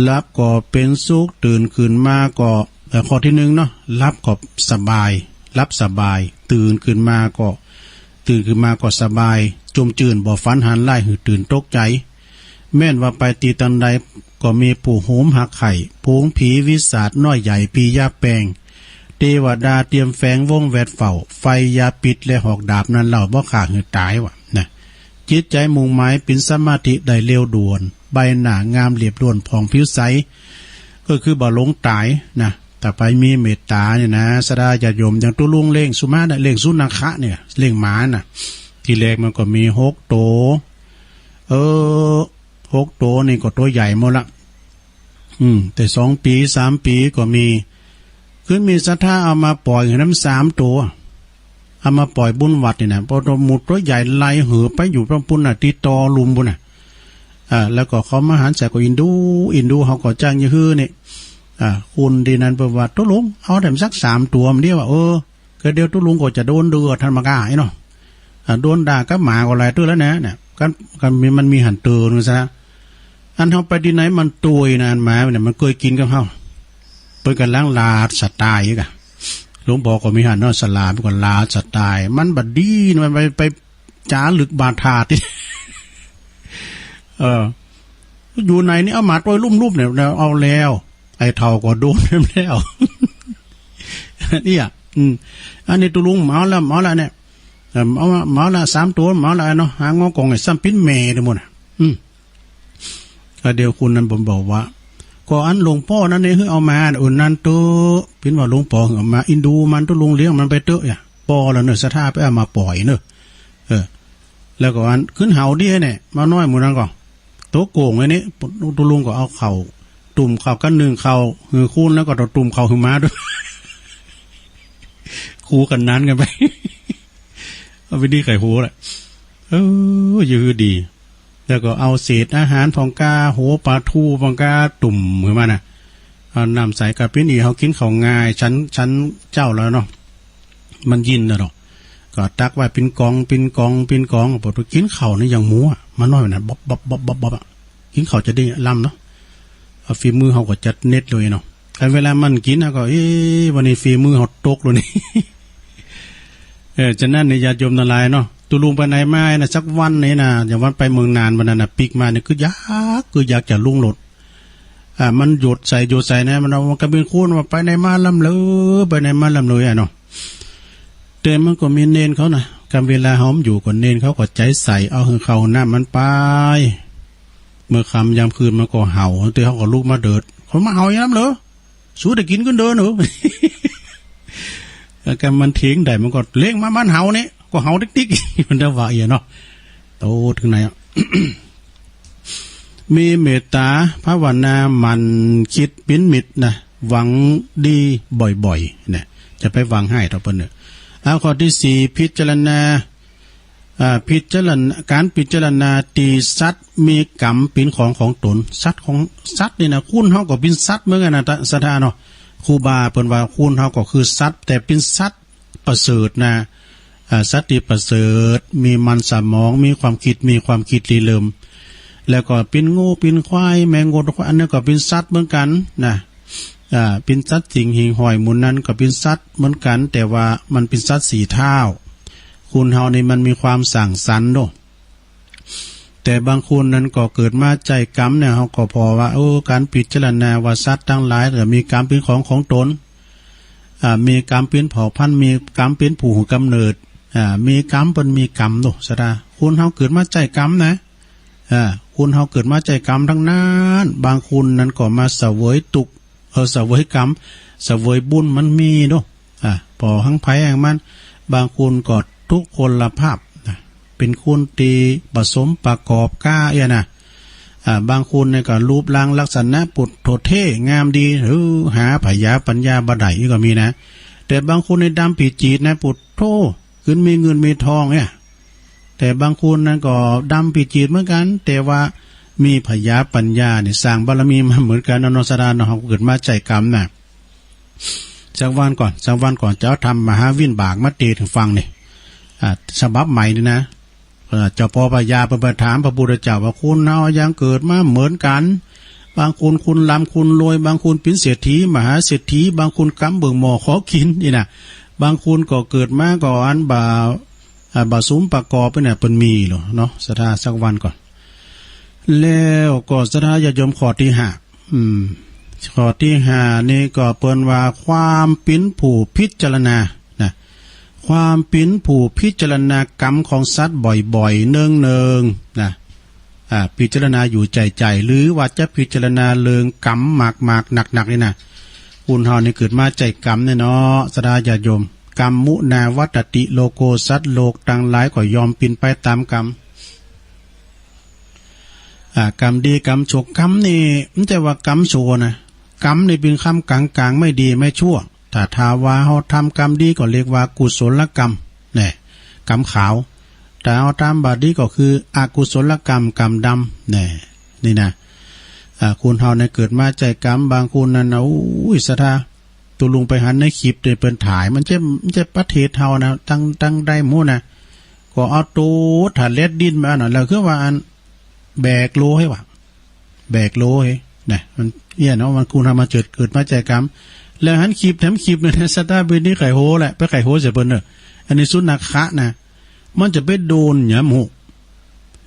รับก็เป็นสุขตื่นขึ้นมาก็ข้อที่1เนาะรับก็สบายรับสบายตื่นขึ้นมาก็สบายจมจื่นบ่ฝันหันไล่หือตื่นตกใจแม่นว่าไปตีตันใดก็มีผู้โหมหักไข่พูงผีวิสาทน้อยใหญ่ปียาแปงเทวดาเตรียมแฝงวงแวดเฝ้าไฟยาปิดและหอกดาบนั้นเล่าบ่ขาดหือตายว่ะนะจิตใจมุ่งหมายเป็นสมาธิได้เร็วด่วนใบหน้างามเรียบด่วนผ่องผิวใสก็คือบ่หลงตายนะแต่ไปมีเมตตาเนี่ยนะสดาญาติโยมอย่างตัวลุงเล่งสุมาเนี่ยเล่งสุนัขะเนี่ยเล่งหมาน่ะทีแรกมันก็มี6โต6โตนี่ก็ตัวใหญ่หมดละแต่2 ปี 3 ปีก็มีคือมีศรัทธาเอามาปล่อยให้น้ำ3ตัว เอามาปล่อยบุญวัดนี่นะพอหมุดตัวใหญ่ไล่เหือไปอยู่ตรงปุ่นน่ะตีตอลุมบุญน่ะแล้วก็เขามาหันใส่ก็อินดูเขาก็จ้างยี่ฮื้อนี่คุณดีนั้นประวัติตุลุงเอาแต่สัก3 ตัวมันเดียวว่าก็เดี๋ยวตุลุงก็จะโดนเดือดทันมากาไอ้เนาะโดนด่าก็หมาก็อะไรตัวแล้วนะเนี่ยกันมันมีหันเตือนซะอันเขาไปที่ไหนมันตุยนะอันหมาเนี่ยมันเคยกินกับเขาเปิดกันล้างลาสัตว์ตายอีกอะหลวงพ่อก็มีหันเนาะสลาไปก่อนลาสัตว์ตายมันบัดดีมันไปจ้าหลึกบาทาที่อยู่ในนี่เอาหมาตัวลุ่มๆเนี่ยเอาแล้วไอ้เท่าก็โดนแล้วเนี่ยอันนี้ตุลุงเมาแล้วเนี่ยเมาละ3 ตัวเมาละเนาะหางอกงไอ้ซ้ำปิ้นเมย์ทั้งหมดก็เดี๋ยวคุณนั้นผมบอกว่าก็อันหลวงพ่อนั่นเองเอามานั่นตัวพินว่าหลวงพ่อเอามาอินดูมันตัวลุงเลี้ยงมันไปเตอะอย่าปอแล้วเนอะสถาไปเอามาปล่อยเนอะแล้วก็อันขึ้นเห่าดิเนี่ยมาน้อยหมู่นั้นก็โต๊ะโก่งไอ้นี่ตัวลุงก็เอาเข่าตุ่มเข่ากัน1 เข่าหือคูนแล้วก็ตุ่มเข่าหือมาด้วยคูกันนั้นกันไปเอาไปดีไข่หูแหละยืดดีแล้วก็เอาเศษอาหารของกาโหปลาทูของกาตุ่มเหมือนมันนะเอานำใส่กระปิ้นอีเขากินของง่ายชั้นเจ้าแล้วเนาะมันยินนะเนาะก็ตักไว้เป็นกองปวดกินเข่านี่อย่างหมูมันน้อยนะบ๊อบกินเข่าจะได้ลำเนาะเอาฝีมือเขาก็จัดเน็ตเลยเนาะแต่เวลามันกินนะก็วันนี้ฝีมือเขาตกเลยนี่จะนั่นในญาติโยมนารายเนาะตุลุงไปไหนมานะสักวันนี้นะอย่างวันไปเมืองนานวันนั้นนะปิกมาเนี่ยคืออยากจะลุ่งหลดมันหยดใส่นะมันเอากระเบื้องคูนมาไปไหนมาลำเลยเนาะแต่มันก็มีเนนเขานะการเวลาหอมอยู่กับเนนเขาก็ใจใส่เอาเขาหน้ามันไปเมื่อคำยามคืนมันก็เห่าแต่เขาก็ลุกมาเดิดเขามาเห่าอย่างนั้นเหรอสู้ได้กินก็เดินหนูแล้วกันมันเถียงได้มันก็เลี้ยงมาบ้านเห่านี่ก็เห่าติ๊กมันจะว่าอย่างเนาะโตถึงไหน มีเมตตาภาวนามันคิดปิ้นมิดนะหวังดีบ่อยๆเนี่ยจะไปหวังให้ต่อไปเนี่ยเอาข้อที่4พิจารณาการพิจารณาตีสัตว์มีกรรมเป็นของตนสัตว์ของสัตว์นี่นะคุณเฮาก็เป็นสัตว์เหมือนกันนะสถานเนาะครูบาเปิ้นว่าคุณเฮาก็คือสัตว์แต่เป็นสัตว์ประเสริฐนะสัตว์ที่ประเสริฐมีมันสมองมีความคิดลีเลิมแล้วก็เป็นงูเป็นควายแมงงดอันนั้นก็เป็นสัตว์เหมือนกันนะเป็นสัตว์สิงหิงหอยหมุนนั้นก็เป็นสัตว์เหมือนกันแต่ว่ามันเป็นสัตว์4 เท้าคุณเฮานี่มันมีความสั่งสรรค์เนาะแต่บางคนนั้นก็เกิดมาใจกรรมเนี่ยเขาก็พอว่าการพิจารณาว่าสัตว์ทั้งหลายแต่มีกรรมเป็นของตนมีกรรมเป็นเผ่าพันธุ์มีกรรมเป็นผู้กำเนิดมีกรรมเป็นมีกรรมเนาะสดาคุณเฮาเกิดมาใจกรรมนะคุณเฮาเกิดมาใจกรรมทั้งนั้นบางคนนั้นก็มาเสวยตุกเสวยกรรมเสวยบุญมันมีเนาะพอทั้งไผแห่งมันบางคนก็ทุกคนละภาพเป็นคนตีผสมประกอบก้านะบางคนเนี่ยก็รูปร่างลักษณะปุถโถเท่งามดีหรือหาพยาปัญญาบดายก็มีนะแต่บางคนในดำปีจีดนะปุถโธขึ้นมีเงินมีทองเนี่ยแต่บางคนนั้นก็ดำปีจีดเหมือนกันแต่ว่ามีพยาปัญญาเนี่ยสร้างบารมีมาเหมือนกันนสดาเราเกิดมาใจกรรมนะสักวันก่อนจะทำมหาวินบากมาเตถึงฟังเนี่ยฉบับใหม่นี่นะเจ้าพ่อพญาประถามพระพุทธเจ้าว่าคุณเอายังเกิดมาเหมือนกันบางคนคุณลำคุณรวยบางคนเป็นเศรษฐีมหาเศรษฐีบางคนกำเบิ่งหม้อขอกินนี่นะบางคนก็เกิดมาก่อนบาสุมประกอบไปเนี่ยเป็นมีหรอเนาะสถาสักวันก่อนแล้วก็สถาญาติโยมข้อที่5ข้อที่5นี่ก็เปิ้นว่าความปิ้นผู้พิจารณาความปิ้นผู้พิจารณากรรมของสัตว์บ่อยๆเนืองๆนะพิจารณาอยู่ใจหรือว่าจะพิจารณาเรื่องกรรมหมากๆหนักๆนี่นะคุณเฮานี่เกิดมาใจกรรมเนี่ยเนาะสดาญาติโยมกรรมมุนาวัตติโลโกสัตว์โลกต่างหลายก็ยอมปิ้นไปตามกรรมกรรมดีกรรมชั่วกรรมนี่ไม่ใช่ว่ากรรมชั่วนะกรรมนี่เป็นคำกลางๆไม่ดีไม่ชั่วถ้าทาวาเขาทำกรรมดีก็เรียกว่ากุศลกรรมใน กรรมขาวแต่เอาตามบาลีก็คืออกุศลกรรมกรรมดำนี่นะคุณเฮาในเกิดมาใจกรรมบางคุณนั่นนะอุ้ยสะทาตัวลุงไปหันในคลิปเปิ้นถ่ายมันจะประเทศเฮานะตั้งได้หมู่นะก็เอาตัวถ้าเล็ดดินมาน่ะแล้วคือว่าอันแบกโลให้ว่าแบกโลให้นะมันเนี่ยเนาะมันคุณทำมาเกิดมาใจกรรมแล้วหันคลิปแถมคลิปเนี่ยสตาร์บินนี่ไข่โหแหละไปไข่โหเสียเปิ้นเด้ออันนี้สุนัขะนะมันจะไปโดนหยามหู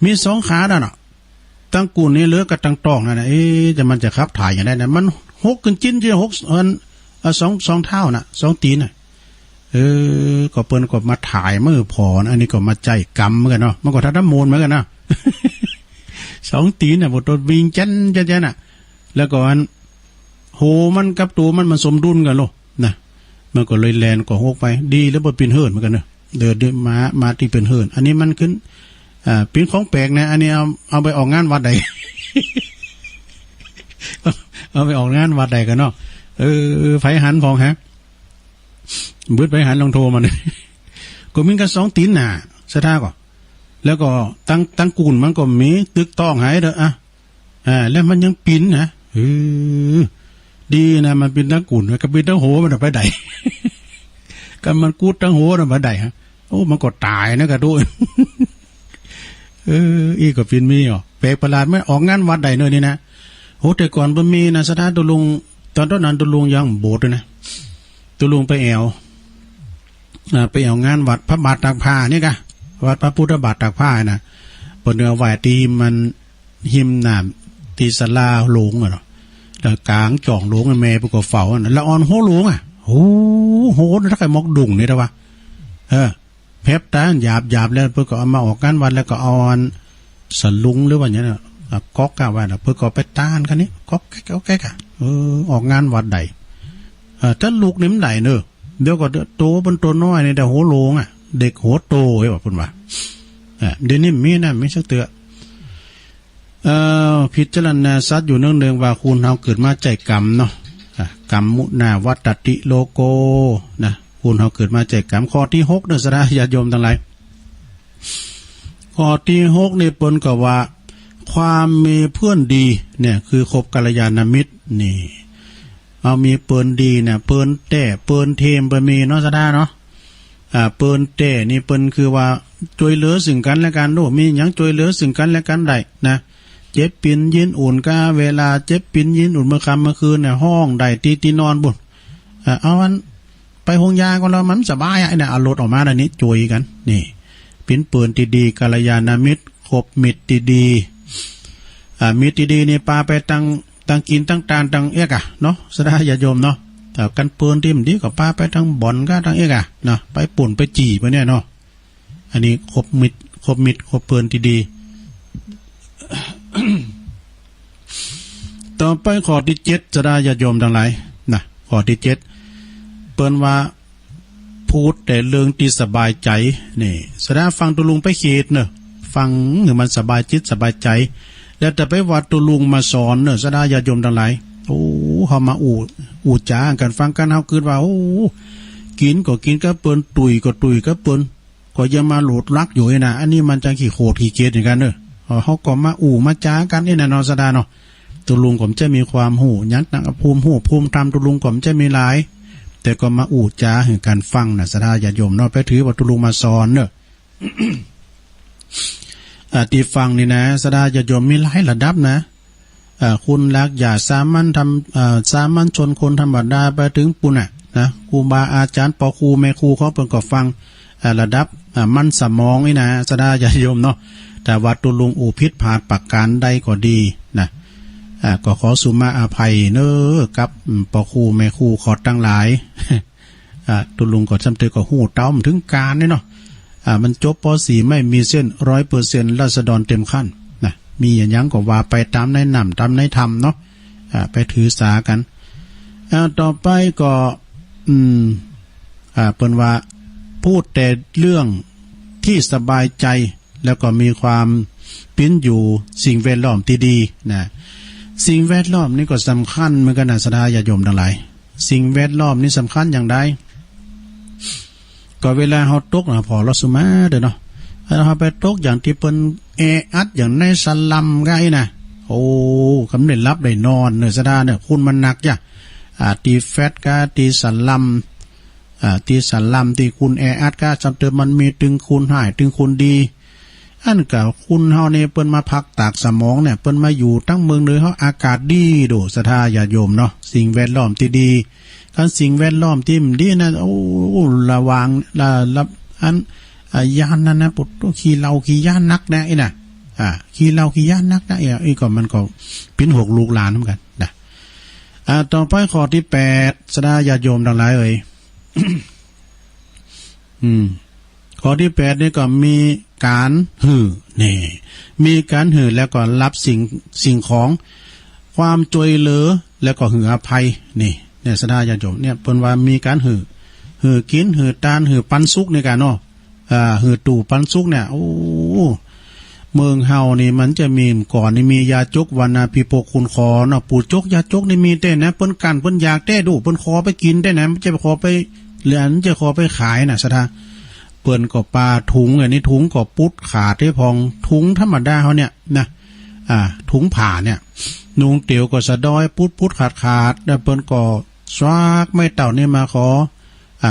มี2ขาด้านน่ะตั้งกูนี่เหลือกับตั้งตองนั่นน่ะจะมันจะขับถ่ายอย่างได้นะมัน6ขึ้นจิ้นที่6อัน2เท่าน่ะ2ตีนน่ะก็เปิ้นก็มาถ่ายมือพออันนี้ก็มาใจกรรมเหมือนกันเนาะมันก็ทัดน้ำมูลเหมือนกันนะ2ตีนน่ะบ่ตัววิ่งจันน่ะแล้วก็อันโหมันกับตัวมันสมดุลกันโลนะมันก็เลยแลนก็โฮกไปดีแล้วบ่ปีนเฮิร์นเหมือนกันเนาะเดินมาที่เป็นเฮิร์นอันนี้มันขึ้นเป็นของแปลกนะอันนี้เอาไปออกงานวัดใด เอาไปออกงานวัดใดกันเนาะไผหันของฮะบึดไผหันลองโทรมาเนี่ยก็มีกัน2ตีนน่ะซะท่าก็แล้วก็ตั้งกูนมันก็มีตึกต้องหายเด้อแล้วมันยังปีนนะดีนะมันเป็นตั้งกูนก็เป็นตั้งโหมันไปใด ก็มันกูดตั้งโหมันไปใดฮะโอ้มันก็ตายนะกระโดด อีก็เป็นมีอ๋อแปลกประหลาดไม่ออกงานวัดใดเนอะนี่นะโหแต่ก่อนบ่มีนะสถานตุลุงตอนนั้นตุลุงยังโบสถ์ด้วยนะตุลุงไปแอวงานวัดพระบาทตากผ้านี่กะวัดพระพุทธบาทตากผ้านะบนเนื้อไหวตีมันหิมน้ำตีศาลาหลวงอ่ะเนาะแล้วกลางจ่องหลวงแม่ประกอบเฝ้าน่ะแล้วออนโหหลวงอ่ะโหถ้าใครมอกดุ่งนี่นะวะเพบตาหยาบแล้วเพื่อก็เอามาออกงานวัดแล้วก็เอาสลุงหรือว่าอย่างนี้นะก๊อกกะว่าเพื่อก็ไปต้านกันนี้ก๊อกแก๊กออกงานวัดใดถ้าลูกนี่มันใดเนอะเดี๋ยวก็โตบนตัวน้อยเนี่ยแต่โหโลงอ่ะเด็กโหโตไอ้บอกคุณว่าเดี๋ยวนี้มีนะไม่สักเตือพิจารณาซัดอยู่เนื่องว่าคุณเฮาเกิดมาใจกรรมเนาะกรรมมุนาวัตติโลโกนะคุณเฮาเกิดมาใจกรรมข้อที่6เด้อสระญาติโยมทั้งหลายข้อที่6นี่เปิ้นก็ว่าความมีเพื่อนดีเนี่ยคือคบกัลยาณมิตรนี่เอามีเปิ้นดีเนี่ยเปิ้นแต่เปิ้นเทมเปิ้นมีเนาะสระเนาะเปิ้นแต่นี่เปิ้นคือว่าช่วยเหลือซึ่งกันและกันโลมีหยังช่วยเหลือซึ่งกันและกันได้นะเจ็บปิ่นยินอุ่นกาเวลาเจ็บปิ่นยินอุ่นเมื่อค่ำเมื่อคืนเนี่ยห้องได้ตีนอนบุญเอาอันไปห้องยาก็แล้วมันสบายไอ้เนี่ยเอารถออกมาอันนี้จุยกันนี่ปิ่นเปิ่นดีกัลยาณมิตรคบมิตรดีมิตรดีนี่ปาไปตั้งกินตั้งตาลตั้งเอกเนาะสดาญาโยมเนาะแต่กันเปิ่นที่มันดีก็ปาไปตั้งบ่อนก็ตั้งเอกเนาะไปป่นไปจี่ไปเนี่ยเนาะอันนี้คบมิตรคบเปิ่นดีต่อไปข้อที่7จะได้ญาติโยมทั้งหลายนะข้อที่7เปิ้นว่าพูดแต่เรื่องที่สบายใจนี่แสดงฟังตุลุงไปเขตเนอะฟังให้มันสบายจิตสบายใจแล้วแต่ไปวัดตุลุงมาสอนเนอะแสดงญาติโยมทั้งหลายโอ้เฮามาอู่จ้ากันฟังกันเฮาคิดว่าโอ้กินก็กินก็เปิ้นตุยก็ตุยก็เปิ้นก็อย่ามาโหลดลักอยู่นะอันนี้มันจะขี้โคตรขี้เกียจอย่างกันเนอะเขาก็มามาจ้ากันนี่นะนอสดาเนาะตุลุงผมจะมีความหูยักษ์นักภูมิธรรมตุลุงผมจะมีหลายแต่ก็มาจ้าให้การฟังนะสดาญาติโยมเนาะไปถือว่าตุลุงมาสอนเนอะ ที่ฟังนี่นะสดาญาติโยมมีหลายระดับนะคุณลักอย่าสามัญทำสามัญชนคนธรรมดาไปถึงปุ่นนะครูบาอาจารย์ปอครูแม่ครูเขาเพิ่นก็ฟังระดับมันสมองนี่นะสดาญาติโยมเนาะแต่ว่าตุลุงพิษผาดปักการใดก็ดีนะก็ขอสุมาอภัยเนอกับปอครูแม่ครูขอตั้งหลายตุลุงก็จำเตก็หูเต้าถึงการนี่เนาะมันจบป.4 ไม่มีเส้น 100% ราษฎรเต็มขั้นนะมีอย่างยังก็ว่าไปตามในนำตามในธรรมเนาะไปถือสากันต่อไปก็เปิ้นว่าพูดแต่เรื่องที่สบายใจแล้วก็มีความเป็นอยู่สิ่งแวดล้อมที่ดีนะสิ่งแวดล้อมนี่ก็สำคัญเหมือนกันนะสดาญาติโยมทั้งหลายสิ่งแวดล้อมนี่สำคัญอย่างใด ก็เวลาเฮาตกพอเราสุมาเด้อเนาะเฮาไปตกอย่างที่เปิ้นแออัดอย่างในสลัมไงนะโอ้คำได้รับได้นอนเนื้อสะดาเนี่ยคุณมันหนักจ้ะตีแฟตกาตีสลัมตีสลัมตีคุณแออัดกาจำเติมมันมีตึงคุณหายตึงคุณดีอันกับคุณเฮาเนี่ยเปิ้นมาพักตากสมองเนี่ยเปิ้นมาอยู่ตั้งเมืองเลยเฮาอากาศดีโดสะทาญาติโยมเนาะสิ่งแวดล้อมที่ดีการสิ่งแวดล้อมที่มันดีนะโอ้ระวังละอันยานนั่นนะปุ๊บขี่เหล้าขี่ย่านนักนะไอ้น่ะขี่เหล้าขี่ย่านนักนะไอ้ก็มันก็เป็นหกลูกหลานเหมือนกันนะต่อไปข้อที่8สะทาญาติโยมทั้งหลายเอ่ย ข้อที่8นี่ก็มีการหือนี่มีการหือแล้วก็รับสิ่งของความช่วยเหลือแล้วก็หืออภัยนี่เนี่ยสะดาญาติโยมเนี่ยเปิ้นว่ามีการหือกินหือตานหือปันสุกในการเนาะหือตู่ปันสุกเนี่ยโอ้เมืองเฮานี่มันจะมีก่อนนี่มียาจกวรรณพิภพคุณขอเนาะปู่จกยาจกนี่มีแต่นะเปิ้นกันเปิ้นอยากได้ดูเปิ้นขอไปกินได้นะจะไปขอไปเหลือจะขอไปขายน่ะสะดาเปิ้นก็ปลาถุงอันนี้ถุงก็ปุ๊ดขาดได้พองถุงธรรมดาเฮาเนี่ยนะถุงผ่าเนี่ยนุงเตียวก็สะดอยปุ๊ดขาดแล้วเปิ้นก็สวากไม่เต่านี่มาขอ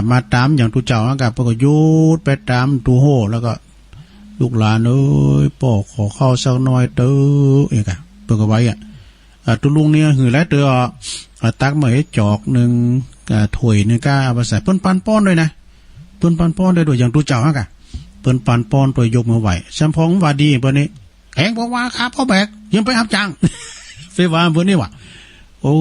มาตามอย่างตุเจ้ากับเปิ้นก็ยูดไปตามตูโหแล้วก็ลูกหลานเอ้ยป่อขอเข้าสักหน่อยเด้อเอกเปิ้นก็ไว้ตุลุงเนี่ยหือแล้วเด้อตักมาให้จอกนึงถ้วยนึงก็เอาไปใส่เปิ้นปันป้อนด้วยนะเปิ้นปันป้อนได้ด้วยอย่างตุเจ้าฮะกะเปิ้นปันป้อนตัวยกมือไหวชัมพองว่าดีเปิ้นนี่แหงบ่ว่าครับพ่อแบกยังไปรับจ้างเฟว่าเปิ้นนี่ว่ะโอ้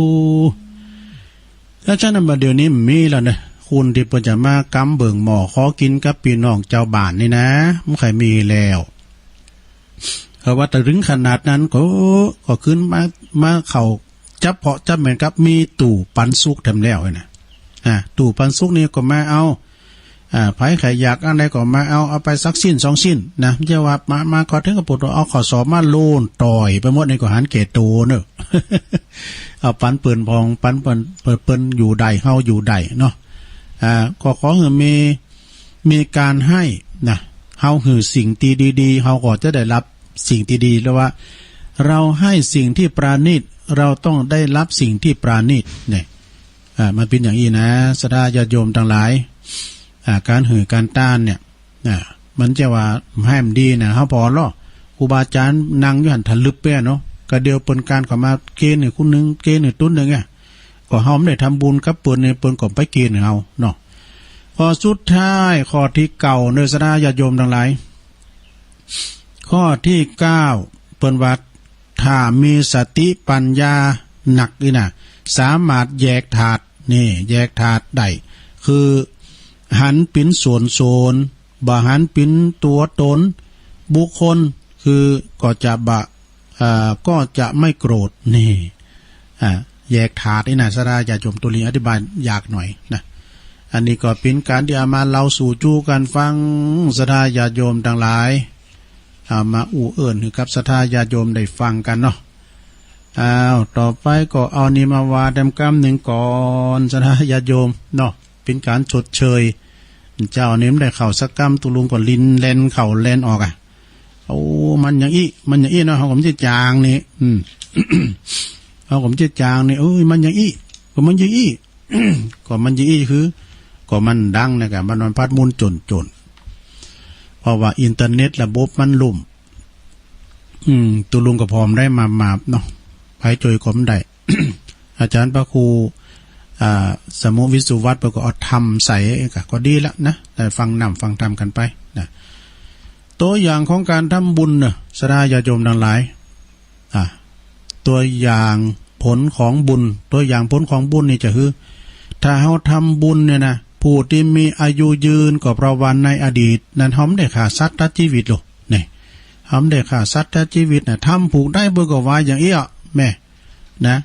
แล้วฉะนั้นบัดเดี๋ยวนี้มีแล้วนะคุณที่เปิ้นจะมากำเบิ่งหม้อขอกินกับพี่น้องเจ้าบ้านนี่นะมันใครมีแล้วเขาว่าแต่ถึงขนาดนั้นก็ขึ้นมาเข้าจับเพาะจับเหมือนกับมีตู่ปันสุกทำแล้วนะตู่ปันสุกนี่ก็มาเอาไผใครอยากอะไรก็มาเอาไปสักชิ้น2ชิ้นนะไม่ใช่ว่ามาขอถึงกับปวดเอาขอสอบมาโลนต่อยไปหมดในก็หันเกตโตเนอะ เอาปันเปิ่นพองปันเปิ้นอยู่ใดเฮาอยู่ใดเนาะก็ขอให้มีการให้นะเฮาหือสิ่งที่ดีๆเฮาก็จะได้รับสิ่งที่ดีแล้วว่าเราให้สิ่งที่ปราณีตเราต้องได้รับสิ่งที่ปราณีตเนี่ยมันเป็นอย่างนี้นะสดาญาติโยมทั้งหลายการหือการต้านเนี่ยมันจะว่าให้มันดีนะเฮาพอล้อครูบาอาจารย์นั่งอยู่หั่นทะลึบแป้เนาะก็เดียวเปิ้นการเข้ามาเกณฑ์นี่คุณนึงเกณฑ์นี่ตุ้นนึงก็เฮาไม่ได้ทำบุญกับเปิ้นนี่เปิ้นก็ไปเกณฑ์เฮาเนาะข้อสุดท้ายข้อที่9เด้อสดาญาติโยมทั้งหลายข้อที่9เปิ้นว่าถ้ามีสติปัญญาหนักนี่น่ะสามารถแยกธาตุนี่แยกธาตุได้คือหันเป็นส่วนบ่หันเป็นตัวตนบุคคลคือก็จะไม่โกรธนี่แยกธาตุนี่นะสราญาติโยมตัวนี้อธิบายยากหน่อยนะอันนี้ก็เป็นการที่เอามาเล่าสู่จู้กันฟังสราญาติโยมทั้งหลายเอามาอู้เอิ้นให้กับสราญาติโยมได้ฟังกันเนาะต่อไปก็เอานี่มาว่าดำกำหนึ่งก่อนสราญาติโยมเนาะเป็นการชดเชยเจ้าเน้มได้เข่าสักกำตุลุงก็ลินเลนเข่าเลนออกโอ้มันอย่างอี้เนาะผมจะจางนี่ผมจะจางนี่มันอย่างอี้ก็มันอย่างอี้ ก็มันอย่างอี้คือก็มันดังนะครับมันพัดมุนจนเพราะว่าอินเทอร์เน็ตระบบมันลุ่มตุลุงก็พร้อมได้มาเนาะไผจอยก็ได้ อาจารย์พระครูสมุวิสุวัตรก็เอาธรรมใส่ก็ดีละนะแต่ฟังนำฟังธรรมกันไปนะตัวอย่างของการทำบุญเนี่ยสราญาติโยมทั้งหลายตัวอย่างผลของบุญตัวอย่างผลของบุญนี่จะคือถ้าเราทำบุญเนี่ยนะผู้ที่มีอายุยืนกว่าประวัติในอดีตนั้นเขาไม่ได้ฆ่าสัตว์ตัดชีวิตหรอกเนี่ยเขาไม่ได้ฆ่าสัตว์ตัดชีวิตนะทำผูกได้เบื่อก็ว่าอย่างเอี้ยแม่นะ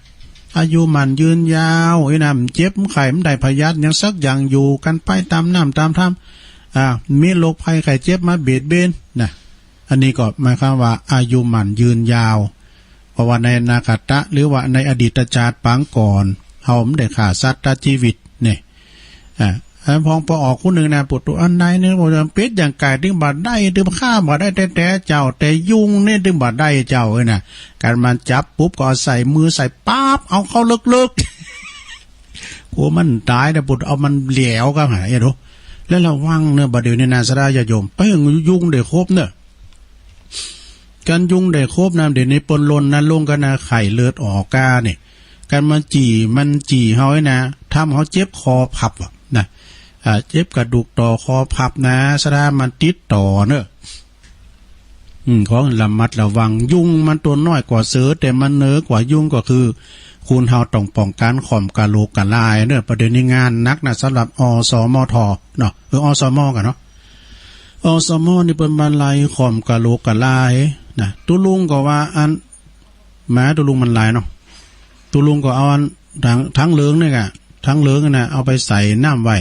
อายุมันยืนยาวไอ้น้ำเจ็บไข้มันได้พยาธิยังสักอย่างอยู่กันไปตามน้ำตามธรรมมีโรคภัยไข้เจ็บมาเบียดเบียนนะอันนี้ก็หมายความว่าอายุมันยืนยาวเพราะว่าในอนาคตหรือว่าในอดีตชาติปางก่อนเขาไม่ได้ฆ่าสัตว์ตัดชีวิตเนี่ย พองพอออกคู่หนึ่งนะปุตตุอันใดเนี่ยผมจะเป็ดอย่างไก่ถึงบาดได้ถึงข้าบาดได้แต่เจ้าแต่ยุงเนี่ยถึงบาดได้เจ้าน่ะการมันจับปุ๊บก็ใส่มือใส่ป๊าบเอาเข้าลึกๆกลัวมันตายนะปุตเอามันเหลวก็หายรู้แล้วระวังเนอะบาดเดี๋ยวนี้นาสดาญาโยมไปยุงเดี๋ยวครบเนอะการยุงเดี๋ยวครบนะเดี๋ยวนี้ปนลนนะลงกันนะไข่เลือดออกกาเนี่ยการมันจี่เฮาไอ้นะทำเขาเจ็บคอพับอ่ะนะเจ็บกระดูกต่อคอพับนะสดามันติดต่อเนอะของระมัดระวังยุงมันตัวน้อยกว่าเสือแต่มันเนื้อกว่ายุงก็คือคุณเฮาต้องป้องกันข่อมกะโหลกกะลายเนอะประเด็นนี้งานนักนะสำหรับอสมทเนาะอสมกันเนาะอสมนี่เป็นบรรลัยข่อมกะโหลกกะลายนะตุลุงก็ว่าอันแม้ตุลุงมันลายเนาะตุลุงก็เอาอันทั้งเหลืองนี่กะทั้งเหลืองน่ะเอาไปใส่น้ำไว้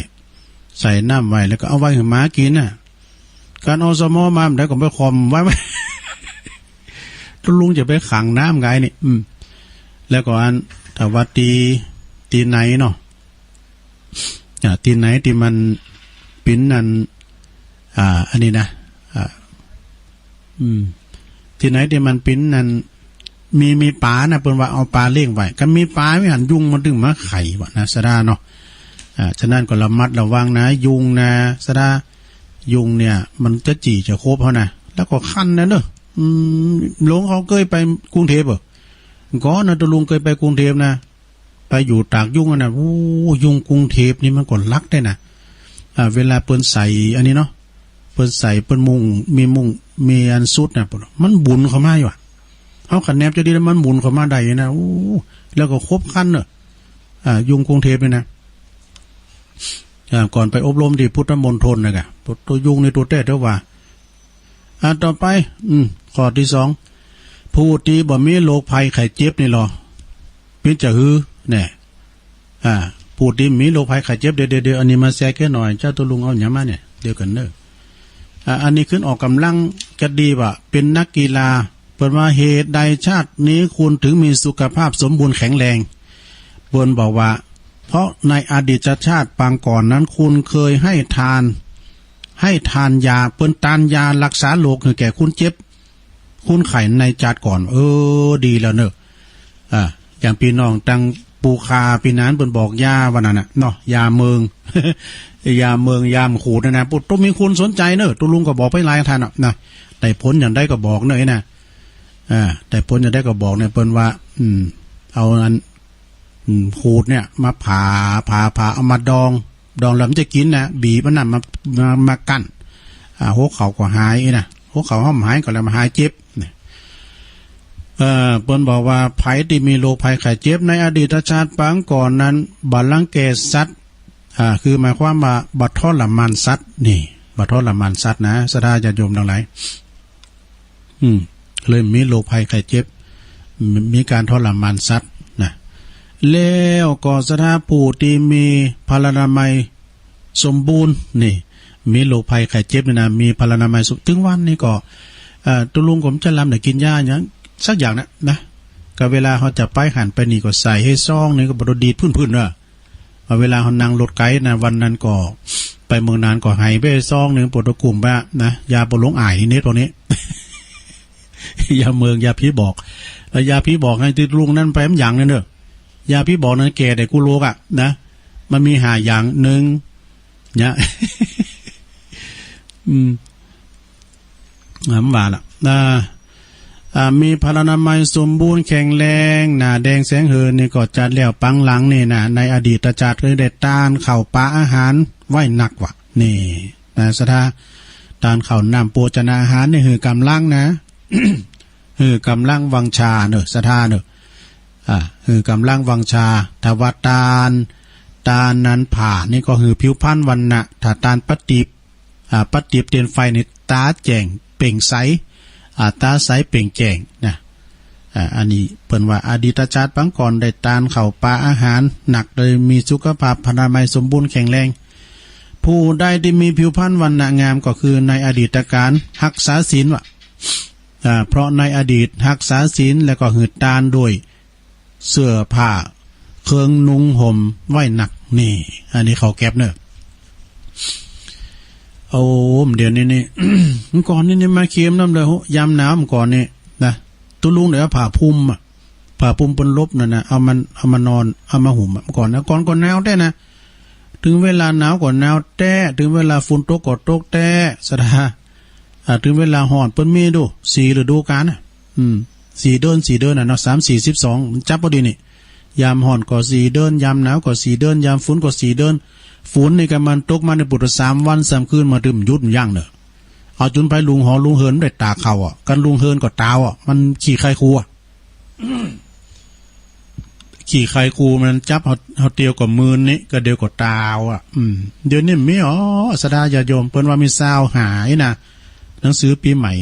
แล้วก็เอาไว้ให้หมากินน่ะการอสมมาได้ก็ไปคอมไว้ ตุลุงจะไปขังน้ำไงนี่แล้วก็อันถ้าว่าตีไหนเนาะตีไหนที่มันปิ้นนั่นอันนี้นะที่ไหนที่มันปิ้นนั่นมีปลานะเปิ้นว่าเอาปลาเลี้ยงไว้ก็มีปลาไม่หันยุงมันถึงมาไข่วะนะสดาเนาะฉะนั้นก็ระมัดระวังนะยุงนะสดายุงเนี่ยมันจะจี่จะโคบเขานะแล้วก็คันนะเนอะหลวงเขาเคยไปกรุงเทพเหรอก็นะตัวลุงเคยไปกรุงเทพนะไปอยู่ตากยุงนะโอ้ยุงกรุงเทพนี่มันก็ลักได้นะเวลาเปิ้นใส่อันนี้เนาะเปิ้นใส่เปิ้นมุงมีอันสุดนะมันบุญเข้ามาอยู่เอาขันแนบจะดีแล้วมันหมุนเข้ามาได้นะโอ้แล้วก็ครบคันเนอะยุงกรุงเทพเลยนะก่อนไปอบรมที่พุทธมณฑลนะกะตัวยุงในตัวเต้เท่าว่าต่อไปข้อที่2ผู้ที่บ่มีโรคภัยไข้เจ็บนี่หรอมิจะฮือเนี่ยผู้ที่มีโรคภัยไข้เจ็บเดี๋ยวอันนี้มาแทรกแค่หน่อยเจ้าตัวลุงเอาอย่างมาเนี่ยเดี๋ยวกันเนอะอันนี้ขึ้นออกกำลังจะดีว่ะเป็นนักกีฬาเปิดว่าเหตุใดชาตินี้คุณถึงมีสุขภาพสมบูรณ์แข็งแรงเปิ้นบอกว่าเพราะในอดีตชาติปางก่อนนั้นคุณเคยให้ทานยาเปิ้นตานยารักษาโรคให้แก่คุณเจ็บคุณไข้ในจาดก่อนดีแล้วเนอะอย่างพี่น้องตังปูคาพี่นั้นเปิ้นบอกยาวันนั้นน่ะเนาะยาเมือง ยาเมืองยามขูดนะปุ๊บต้องมีคุณสนใจเนอะตุลุงก็บอกไปหลายท่านนะแต่ผลอย่างได้ก็บอกเนอะนะแต่ผลอย่างได้ก็บอกเนี่ยเปิ้นว่าเอาอันขูดเนี่ยมาผ่าเอามาดองแล้วมันจะกินนะบีบมันน่ะมากั้นหัวเข่าก็หายนะหัวเข่าห้อมหายก็แล้วมาหายเจ็บเปิ้นบอกว่าไผที่มีโรคภัยไข้เจ็บในอดีตชาติปางก่อนนั้นบัดลังแกสัตว์คือหมายความว่าบัดทรมานสัตว์นี่บัดทรมานสัตว์นะสดาญาติโยมทั้งหลายเลยมีโรคภัยไข้เจ็บมีการทรมานสัตว์นะแล้วก็สถาผู้ที่มีพลานามัยสมบูรณ์นี่มีโรคภัยไข้เจ็บนี่นะมีพลานามัยถึงวันนี้ก็ตุลุงผมจะลำเนี่ยกินยาอย่างสักอย่างนะก็เวลาเขาจะไปหันไปนี่ก็ใส่ให้ซองนี่ก็บดดีดพื้นๆเนอะเวลาเขานั่งรถไกด์นะวันนั้นก็ไปเมืองนานก็ให้ไปซองนึงปวดกลุ่มแบบนะยาปวดหลงอ่ายนี่ตัวนี้ ยาเมืองยาพี่บอกแล้วยาพี่บอกให้ติดลุงนั่นไปมันอย่างนั่นเนอะยาพี่บอกนั้นแก่แต่กูโลกนะมันมีหาอย่างหนึ่งเนี่ย ว่าล่ะมีพลานามัยสมบูรณ์แข็งแรงหน้าแดงแสงเหินนี่ก็จัดแล้วปังหลังนี่นะในอดีตชาติเคยได้ตานข้าวปลาอาหารไว้หนักว่ะนี่นะสถาตานข้าวน้ำโภชนาอาหารนี่คือกำลังนะ คือกำลังวังชาเนอะสถาเนอะคือกำลังวังชาทวตานนั้นผ่านี่ก็คือผิวพรรณวันนะถ้าตานปฏิบเตียนไฟนี่ตาแจ่งเป่งใสตาใสเป่งแจ่งนะอันนี้เปิ้นว่าอดีตชาติปางก่อนได้ตานข้าวปลาอาหารหนักเลยมีสุขภาพพลานามัยสมบูรณ์แข็งแรงผู้ใดที่มีผิวพรรณวันนะงามก็คือในอดีตการรักษาศีลว่ะเพราะในอดีตรักษาศีลแล้วก็หืดตานด้วยเสื้อผ้าเครื่องนุ่งห่มไว้หนักนี่อันนี้เขาแก็บเนอะ โอ้เดี๋ยวนี้ มันก่อนนี่มาเค็มน้ำเลยยามหนาวมันก่อนนี่นะตุลุงเดี๋ยวผ่าพุ่มผ่าพุ่มบนลบนั่นนะเอามานอนเอามาห่มก่อนนะก่อนหนาวได้นะถึงเวลาหนาวก่อนหนาวแต่ถึงเวลาฝนตกก็ตกแต่สดาถึงเวลาร้อนเปิ้นมีดู4ฤดูกาลน่ะ4เดือนน่ะเนาะ3 4 12มันจับพอดีนี่ยามร้อนก็4เดือนยามหนาวก็4เดือนยามฝนก็4เดือนฝนนี่ก็มันตกมาในปุถ3วัน3คืนมาถึงหยุดย่างเด้อเอาจนไปลุงหอลุงเฮินได้ตาเขากันลุงเฮินก็ตาวมันขี้ไข่คูขี่ไข่คูมันจับเฮาเตียวกับมือนี่ก็เดียวกับตาวเดี๋ยวนี้มีสดาญาโยมเปิ้นว่ามีซาวหายนะหนังสือปีใหม่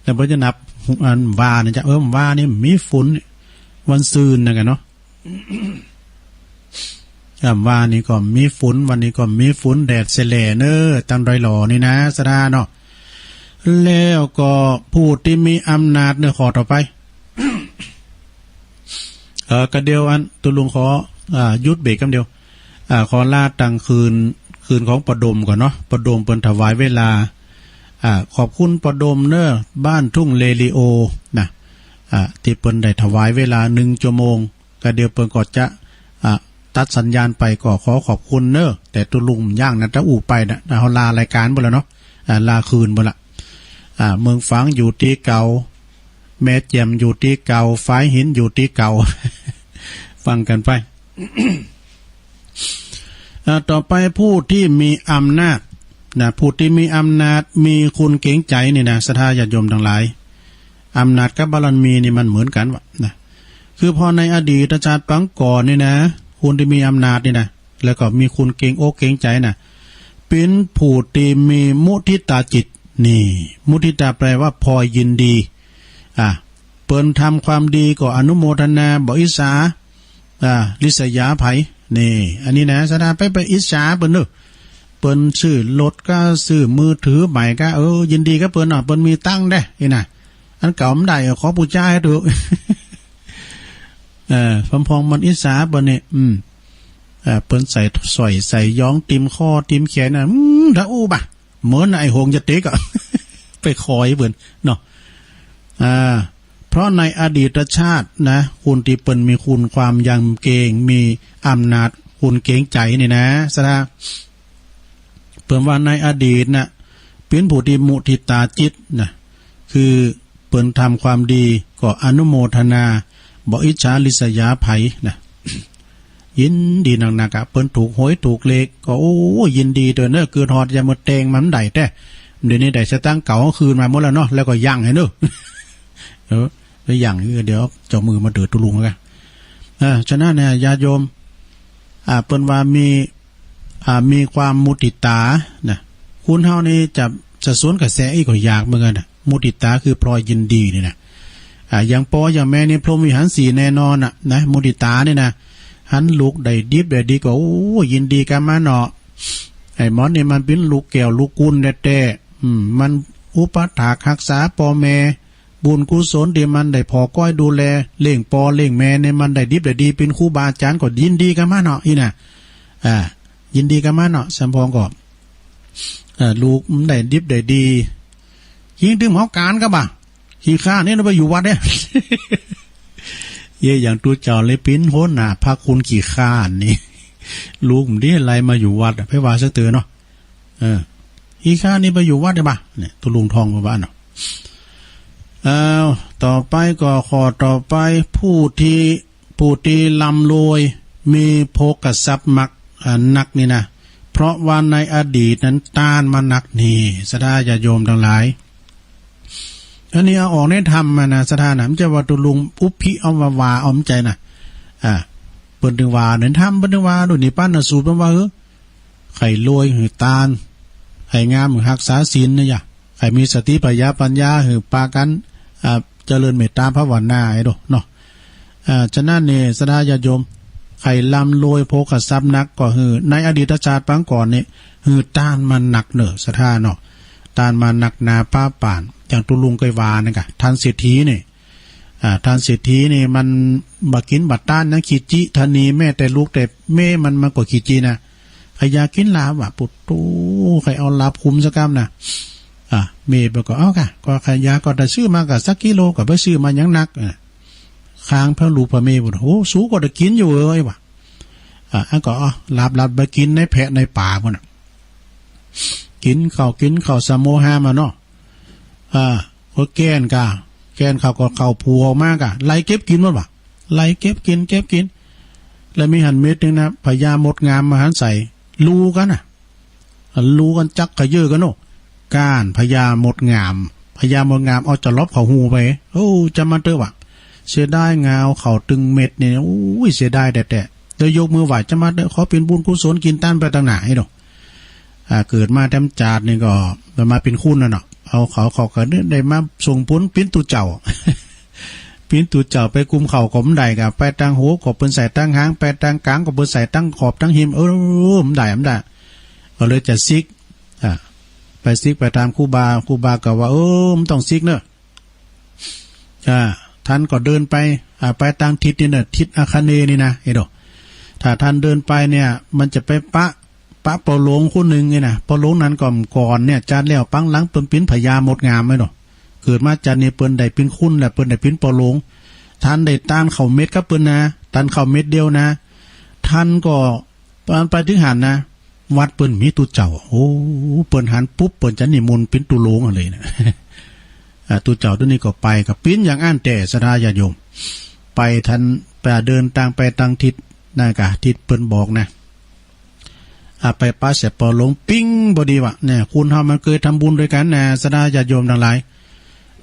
แล้วเพิ่นจะนับอันว่านี่จะว่านี่มีฝนวันซืนนะกันเนาะว่านี่ก็มีฝนวันนี้ก็มีฝนแดดเสล่เน้อตังดอยหล่อนี่นะสดาเนาะแล้วก็ผู้ที่มีอำนาจเนี่ยขอต่อไปกระเดียวอันตุลุงขอยุดเบรกคำเดียวขอลาตังคืนของประดมก่อนเนาะประดมเปิ้นถวายเวลาขอบคุณประดมเน้อบ้านทุ่งเลลิโอนะที่เปิ้นได้ถวายเวลา1 ชั่วโมงกระเดียวเปิ้นก็จะตัดสัญญาณไปก็ขอขอบคุณเน้อแต่ตุลุงย่างนะจะอู่ไปนะเฮาลารายการบ่แล้วเนาะลาคืนบ่ละเมืองฝังอยู่ที่เก่าแม่เจียมอยู่ที่เก่าฝ้ายหินอยู่ที่เก่า ฟังกันไป ต่อไปผู้ที่มีอำนาจนะผู้ที่มีอำนาจมีคุณเก่งใจนี่นะศรัทธาญาติโยมทั้งหลายอำนาจกับบารมีนี่มันเหมือนกันวะนะคือพอในอดีตชาติปังก่อนนี่นะคุณที่มีอำนาจนี่นะแล้วก็มีคุณเก่งอกเก่งใจนะเป็นผู้ที่มีมุทิตาจิตนี่มุทิตาแปลว่าพอยินดีเปิ้นทำความดีก็อนุโมทนาบ่อิจฉาลิษยาไผนี่อันนี้นะสดาไปอิจฉาเปิ้นเด้อเปิ้นซื้อรถก็ซื้อมือถือใหม่ก็ยินดีกับเปิ้นเปิ้นมีตังค์ได้นี่น่ะอันเก่ามันได้ขอปู่จ้าให้ดูพองมันอิจฉาเปิ้นนี่เปิ้นใส่สร้อยใส่ย้องติมคอติมแขนน่ะถ้าอู้บ่ะเหมือนไอ้หงจะเต๊กไปคอยเปิ้นเนาะเพราะในอดีตชาตินะคุณที่เปิ้นมีคุณความยำเกรงมีอำนาจคุณเกรงใจนี่นะสระเปิ้นว่าในอดีตนะเป็นผู้ที่มุทิตาจิตนะคือเปิ้นทำความดีก็อนุโมทนาบ่อิจฉาริษยาไผนะยินดีหนักๆเปิ้นถูกหวยถูกเลขก็โอ้ยินดีตัวเน้อคือทอดยามดแตงมันได้แต่เดี๋ยวนี้ได้สตางค์เก่าคืนมาหมดแล้วเนาะแล้วก็ย่างให้เด้อไปอย่างนี้เดี๋ยวเจ้ามือมาเดือดตุลุงแล้วกันฉะนั้นเนี่ยญาติโยมเปิ้นว่ามีความมุติตานะคุณเฮานี่จะสวนกระแสอีกก็อยากเหมือนกันนะมุติตาคือพลอยยินดีนี่นะอย่างปออย่างแม่นี่พรหมวิหาร4แน่นอนนะมุติตานี่นะหันลูกได้ดิบได้ดีก็โอ้ยินดีกันมาเนาะไอ้หมอนนี่มันเป็นลูกแก้วลูกกุลแต่มันอุปถากรักษาพ่อแม่บุญกุศลที่มันได้พอก้อยดูแลเลี้ยงปอเลี้ยงแม่เนี่ยมันได้ดิบได้ดีเป็นครูบาอาจารย์ก็ยินดีกันมาเนาะอีน่ะยินดีกันมาเนาะสัมพองก็ลูกมันได้ดิบได้ดียิงถึงหมอการก็บ่าขี้ข้านี่เราไปอยู่วัดเนี่ย เย่อย่างตัวเจ้าเลยปิ้นโหนน่ะพระคุณขี้ข้านี่ลูกมันได้อะไรมาอยู่วัดไปว่าซะเตือนเนาะขี้ข้านี่ไปอยู่วัดได้บ่าเนี่ยตัวลุงทองมาบ้านเนาะต่อไปก็ขอต่อไปผู้ที่ร่ำรวยมีโภคทรัพย์มักนักนี่นะเพราะว่าในอดีตนั้นต้านมานักนี่สดาญาโยมทั้งหลายอันนี้เอาออกในธรรมมานะสถานะมันจะว่าตุลุงอุปภิเอาวาเอาใจนะเปิ้นถึงว่าเน้นธรรมเปิ้นถึงว่าดูนี่ปั้นสูตรว่าไข่รวยหือตาลไข่งามหือรักษาศีลนะอย่าไข่มีสติปัญญาหือปากันเจริญเมตตาภาวนาไอ้ดูเนาะฉะนั้นเนี่ยสดาญาโยมไข่ลำรวยโภคทรัพย์นักก็คือในอดีตชาติปางก่อนเนี่ยคือต้านมันหนักเนอะสถานเนาะต้านมาหนักนาป้าป่านอย่างตุลุงไกวานะกะท่านเศรษฐีเนี่ยท่านเศรษฐีนี่มันบักกินบัดต้านนะขีจีธนีแม่แต่ลูกแต่แม่มันมากกว่าขีจีนะ ใครอยากกินลาบว่ะปุดตู้ใครเอาลาบคุมสักกำนะเมย์บอกก็เอาค่ะก็ใครอยากก็ได้ซื้อมากับสักกิโลก็ไปซื้อมายังนักค้างพระลูกพระเมย์บอกโอ้สูก็ได้กินอยู่เลยว่ะก็ลาบไปกินในแพะในป่าพวกน่ะกินข้าวสามโมหามาเนาะก็แกนข้าวก็ข้าวผัวมากไล่เก็บกินหมดว่ะไล่เก็บกินแล้วมีหันเม็ดนึงนะพญามดงามมาหันใส่ลูกันลูกันจักขยื่อกันโน่ก้านพญามดงามเอาจะลบเขาหูไปโอ้จะมาเตอว่ะเสียดายงาวเขาตึงเม็ดเนี่ยโอ้ยเสียดายแต่เดี๋ยวยกมือไหวจะมาเด้อขอเป็นบุญกุศลกินต้านไปต่างหน้าให้ดอกเกิดมาแต้มจาดนี่ก็มาเป็นคุณน่ะเนาะเอาเขาก็ได้มาส่งผลปิ้นตุเจ้า ปิ้นตุเจ้าไปกุมเข่าก็มได้กับไปตั้งหัวก็เปิ้นใส่ตั้งหางไปตั้งกลางก็เปิ้นใส่ตั้งขอบตั้งหิมมันได้ก็เลยจะซิกไปซิกไปตามครูบาก็ว่ามันต้องซิกเนอะท่านก็เดินไปทางทิศนี่เนอะทิศอาคาเนนี่นะไอ้ดอกถ้าท่านเดินไปเนี่ยมันจะไปปะปอหลงคนหนึ่งไงนะปอหลงนั้นก่อนเนี่ยจานแล้วปังหลังเปิ้นปิ้นพญามดงามไหมดอกเกิดมาจันเนี่ยเปิ้นได้ปิ้นคุณแหละเปิ้นได้ปิ้นปอหลงท่านได้ต้านเข่าเม็ดกับเปิ้นนะต้านเข่าเม็ดเดียวนะท่านก็ไปถึงหันนะวัดเปิ้นมีตุเจ้าโอ้เปิ้นหันปุ๊บเปิ้นจะนิมนต์ปิ้นตุหลงอะไรนะตุเจ้าตัวนี้ก็ไปกับปิ้นอย่างอ่านแต่สดาญาโยมไปท่านไปเดินทางไปทางทิศนั่นกะทิศเปิ้นบอกนะไปป้าเสปอหลงปิ้งบดีวะเนี่ยคุณเฮามันเคยทำบุญด้วยกันนะสดาญาโยมทั้งหลาย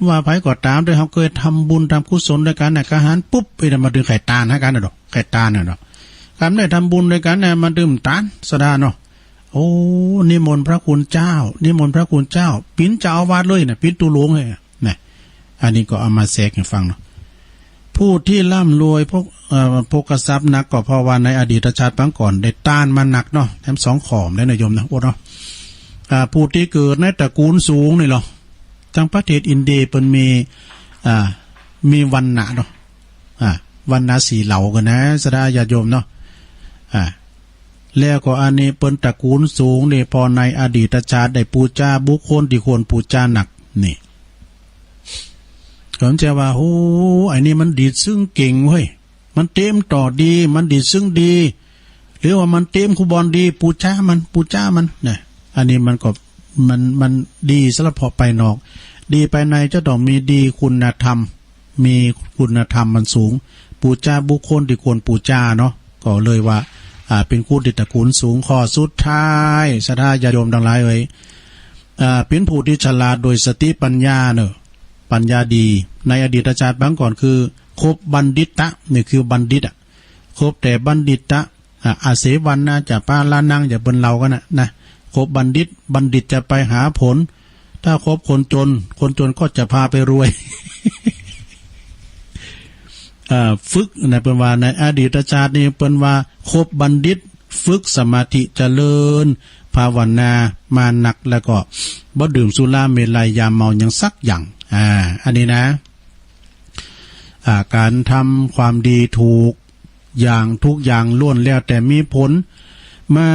ว่าไผก็ตามด้วยเฮาเคยทำบุญทำกุศลด้วยกันน่ะกะหันปุ๊บไปมาดื่มไข่ตาลหากันน่ะดอกไข่ตาลน่ะดอกการได้ทำบุญด้วยกันน่ะมาดื่มตาลสดาเนาะโอ้นิมนต์พระคุณเจ้าปิ้นเจ้าอาวาสเลยน่ะปิ้นตุหลวงเลยน่ะอันนี้ก็เอามาแทรกให้ฟังเนาะผู้ที่ร่ำรวยพกทรัพย์นักก็เพราะว่าในอดีตชาติปางก่อนได้ต้านมาหนักเนาะแถมสองขอมได้นะโยมนะโอ้เนาะผู้ที่เกิดในตระกูลสูงนี่หรอทั้งประเทศอินเดียเปิ้นมีวันณะเนาะวันณะสีเหล่ากันนะสดาญาโยมเนาะแล้วก็อันนี้เปิ้นตระกูลสูงนี่พอในอดีตชาติได้ปูจาบุคคลที่ควรปูจาหนักนี่ผมจะว่าโอ้ไอ้นี่มันดีซึ่งเก่งเว้ยมันเต็มต่อดีมันดีซึ่งดีหรือว่ามันเต็มคูบอลดีปูจ้ามันเนี่ยอันนี้มันก็มันดีสำหรับพอไปนอกดีไปในจะต้องมีดีคุณธรรมมีคุณธรรมมันสูงปูจ้าบุคคลที่ควรปูจ้าเนาะก็เลยว่าเป็นคู่ตระกูลสูงข้อสุดท้ายสถาญาโยมทั้งหลายเป็นผู้ที่ฉลาดโดยสติปัญญาเนอะปัญญาดีในอดีตชาติบางก่อนคือคบบัณฑิตะนี่คือบัณฑิตคบแต่บัณฑิตะอาเสวันนะจะป้าลานังจะเบิ่นเรากันนะคบบัณฑิตจะไปหาผลถ้าคบคนจนก็จะพาไปรวย ฝึกในเป็นว่าในอดีตชาตินี่เป็นว่าคบบัณฑิตฝึกสมาธิเจริญภาวนามาหนักแล้วก็บ่ดื่มสุราเมลัยยาเมาอย่างสักอย่างอันนี้นะการทำความดีถูกอย่างทุกอย่างล้วนแล้วแต่มีผลมา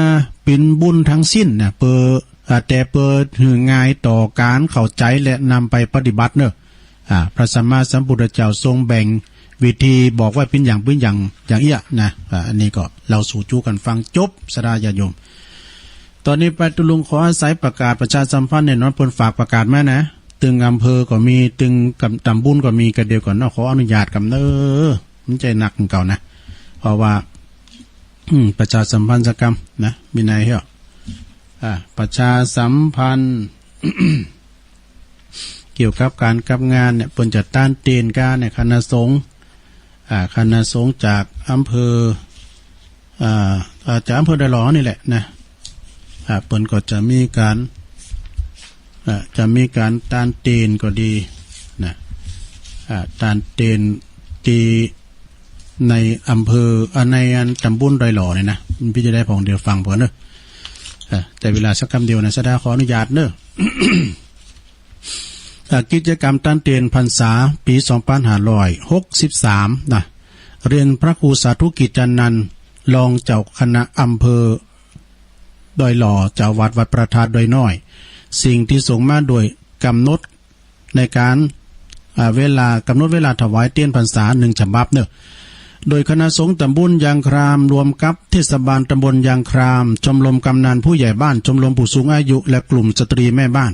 เป็นบุญทั้งสิ้นนะแต่เปิดหือง่ายต่อการเข้าใจและนำไปปฏิบัติเนอะพระสัมมาสัมพุทธเจ้าทรงแบ่งวิธีบอกว่าเป็นอย่างเอี้ยนะอันนี้ก็เราสู่จูกันฟังจบสดาญาโยมตอนนี้ไปตุลุงขออาศัยประกาศประชาสัมพันธ์เนี่ยน้องเพิ่นฝากประกาศมานะตึงอำเภอก็มีตึงกับตำบลก็มีกันเดียวก่อนเนาะขออนุญาตกับมันใจหนักเก่านะเพราะว่าประชาสัมพันธ์กรรมนะมีนายเหรอประชาสัมพันธ์ เกี่ยวกับการกับงานเนี่ยเพิ่นจะต้านเตียนการเนี่ยคณะสงฆ์จากอำเภอจากอำเภอดอยหลอนี่แหละนะเพิ่นก็จะมีการต้านเตียนก็ดีนะต้านเตียนที่ในอำเภอในตำบลดอยหลอเนี่ยนะพี่จะได้พองเดียวฟังเพิ่นเนอะแต่เวลาสักคำเดียวนะสดาขออนุญาตเนอะ กิจกรรมต้านเตียนพรรษาปี2563นะเรียนพระครูสาธุกิจจันนันท์รองเจ้าคณะอำเภอ โดยหล่อเจ้าวัดวัดประทาดโดยน้อยสิ่งที่ส่งมาโดยกำหนดในการเวลากำหนดเวลาถวายเทียนพรรษา1ฉบับเนอะโดยคณะสงฆ์ตำบลยางครามรวมกับเทศบาลตำบลยางครามชมรมกำนันผู้ใหญ่บ้านชมรมผู้สูงอายุและกลุ่มสตรีแม่บ้าน